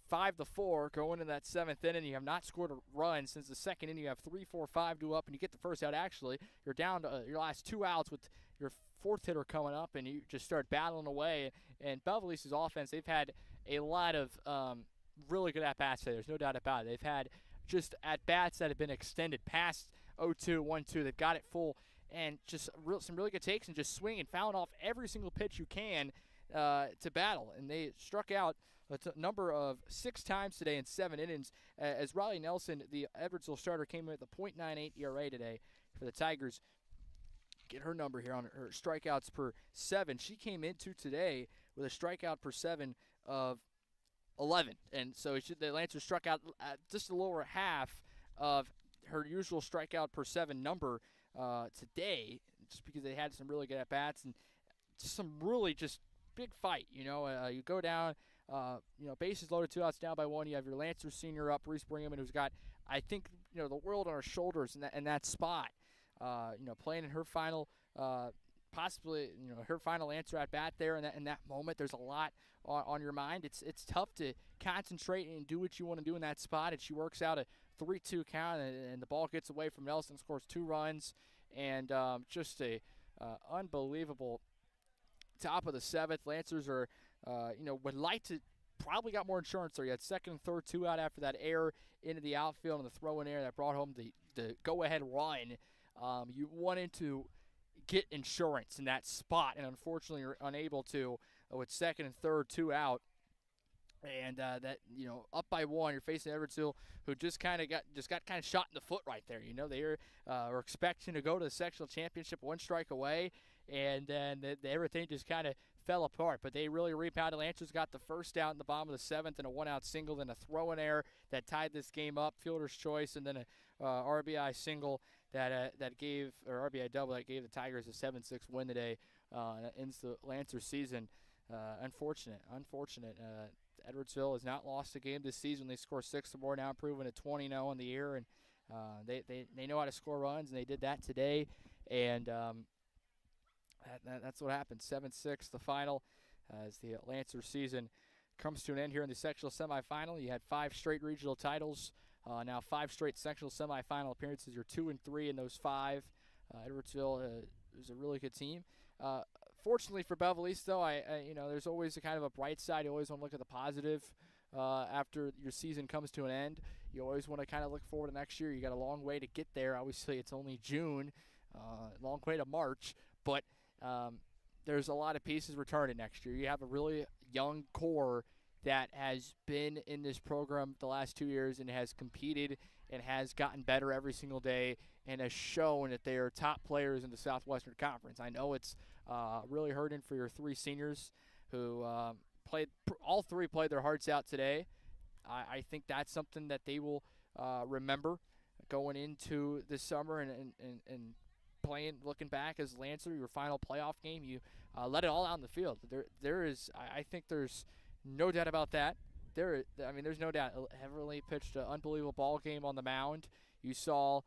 5-4 going in that seventh inning. You have not scored a run since the second inning. You have 3, 4, 5 due up, and you get the first out. Actually, you're down to your last 2 outs with your fourth hitter coming up, and you just start battling away. And Belleville East's offense, they've had a lot of really good at-bats today. There's no doubt about it. They've had just at-bats that have been extended past 0-2, 1-2. They've got it full, and just some really good takes and just swing and fouling off every single pitch you can to battle. And they struck out a number of 6 times today in 7 innings, as Riley Nelson, the Edwardsville starter, came in with a .98 ERA today for the Tigers. Get her number here on her strikeouts per 7. She came into today with a strikeout per 7 of 11, and so the Lancers struck out just the lower half of her usual strikeout per 7 number today, just because they had some really good at bats and just some really just big fight. You go down, bases loaded, 2 outs, down by 1. You have your Lancers senior up, Reese Brigham, who's got, I think, the world on her shoulders in that spot. Playing in her final, possibly, her final answer at bat there in that moment. There's a lot on your mind. It's tough to concentrate and do what you want to do in that spot. And she works out a 3-2 count, and the ball gets away from Nelson, scores 2 runs, and just a unbelievable top of the seventh. Lancers are, would like to probably got more insurance there. You had second and third, 2 out after that error into the outfield and the throw in air that brought home the go-ahead run. You wanted to get insurance in that spot, and unfortunately you're unable to with second and third, 2 out. And up by 1, you're facing Edwardsville, who just got shot in the foot right there. They were expecting to go to the sectional championship 1 strike away, and then everything just kind of fell apart. But they really rebounded. Lancers got the first out in the bottom of the 7th, and a 1-out single, then a throw-in error that tied this game up, fielder's choice, and then a RBI single that gave, or RBI double that gave the Tigers a 7-6 win today. Ends the Lancers season. Unfortunate. Edwardsville has not lost a game this season. They score 6 or more now, improving to 20-0 on the year, and they know how to score runs, and they did that today. And that's what happened. 7-6, the final, as the Lancers season comes to an end here in the sectional semifinal. You had 5 straight regional titles. Now 5 straight sectional semifinal appearances. You're 2-3 in those 5. Edwardsville is a really good team. Fortunately for Belleville East, though, there's always a kind of a bright side. You always want to look at the positive after your season comes to an end. You always want to kind of look forward to next year. You got a long way to get there. Obviously, it's only June, long way to March, but there's a lot of pieces returning next year. You have a really young core that has been in this program the last 2 years and has competed and has gotten better every single day and has shown that they are top players in the Southwestern Conference. I know it's really hurting for your 3 seniors who all 3 played their hearts out today. I think that's something that they will remember going into this summer and looking back as Lancer, your final playoff game, you let it all out in the field. There is, I think there's no doubt about that. There's no doubt. Heavily pitched an unbelievable ball game on the mound. You saw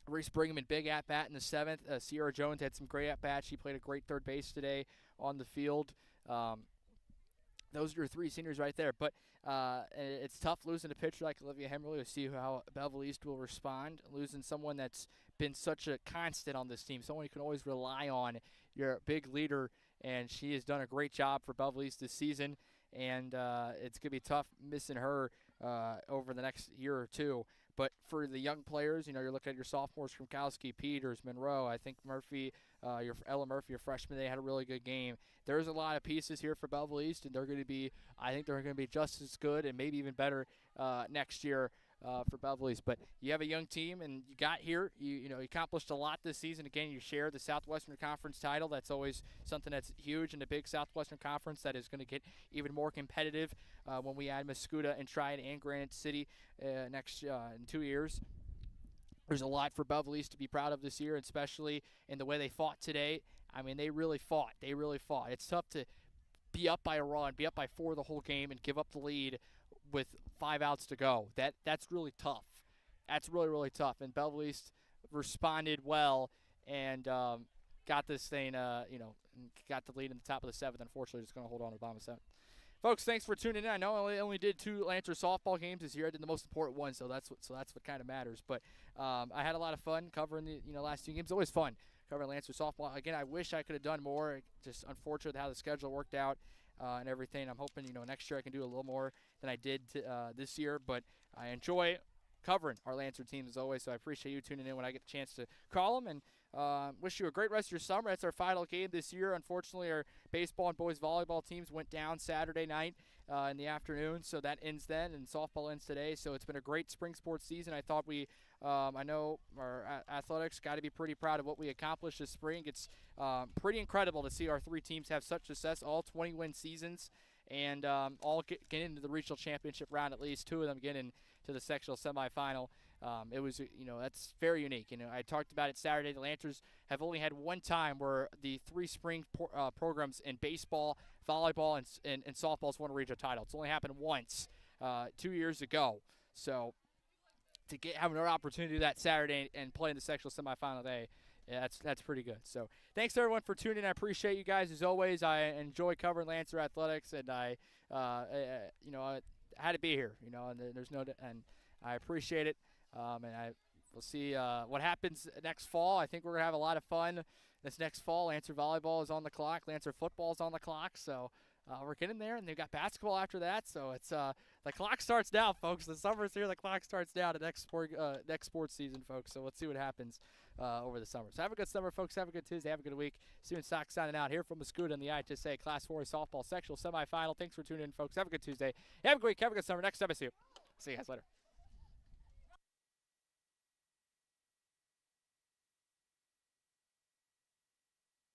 Reese Brigham big at bat in the 7th. Sierra Jones had some great at bats. She played a great third base today on the field. Those are your 3 seniors right there. But it's tough losing a pitcher like Olivia Hemmerly. We'll see how Belleville East will respond. Losing someone that's been such a constant on this team, someone you can always rely on, your big leader, and she has done a great job for Belleville East this season. And it's going to be tough missing her over the next year or two. But for the young players, you're looking at your sophomores, Kromkowski, Peters, Monroe. I think Murphy, Ella Murphy, your freshman, they had a really good game. There's a lot of pieces here for Belleville East, and they're going to be, I think they're going to be just as good and maybe even better next year for Belleville East. But you have a young team, and you got here. You accomplished a lot this season. Again, you share the Southwestern Conference title. That's always something that's huge in the big Southwestern Conference that is going to get even more competitive when we add Mascoutah and Triad and Granite City next in 2 years. There's a lot for Belleville East to be proud of this year, especially in the way they fought today. I mean, they really fought. It's tough to be up by a run, be up by 4 the whole game, and give up the lead with 5 outs to go. That's really tough. That's really, really tough. And Belleville East responded well and got this thing, got the lead in the top of the 7th. Unfortunately, just going to hold on to the bottom of the 7th. Folks, thanks for tuning in. I know I only did 2 Lancer softball games this year. I did the most important one, so that's what kind of matters. But I had a lot of fun covering the last 2 games. It's always fun covering Lancer softball. Again, I wish I could have done more. Just unfortunate how the schedule worked out and everything. I'm hoping next year I can do a little more than I did this year. But I enjoy covering our Lancer teams as always. So I appreciate you tuning in when I get the chance to call them, and wish you a great rest of your summer. That's our final game this year. Unfortunately, our baseball and boys volleyball teams went down Saturday night in the afternoon, so that ends then, and softball ends today. So it's been a great spring sports season. I thought I know our athletics got to be pretty proud of what we accomplished this spring. It's pretty incredible to see our 3 teams have such success, all 20-win seasons, and all get into the regional championship round, at least 2 of them get into the sectional semifinal. It was, that's very unique. I talked about it Saturday. The Lancers have only had one time where the 3 spring programs in baseball, volleyball, and softball won a regional title. It's only happened once 2 years ago. So to have another opportunity to do that Saturday and play in the sectional semifinal day, yeah, that's pretty good. So thanks everyone for tuning in. I appreciate you guys as always. I enjoy covering Lancer athletics, and I had to be here. And there's and I appreciate it. We'll see what happens next fall. I think we're gonna have a lot of fun this next fall. Lancer volleyball is on the clock. Lancer football is on the clock. So we're getting there, and they've got basketball after that. So it's the clock starts now, folks. The summer's here. The clock starts now. The next sports season, folks. So let's see what happens over the summer. So have a good summer, folks. Have a good Tuesday. Have a good week. Steven Stock signing out here from Mascoutah in the IHSA Class 4 softball sectional semifinal. Thanks for tuning in, folks. Have a good Tuesday. Have a good week. Have a good summer. Next time I see you. See you guys later.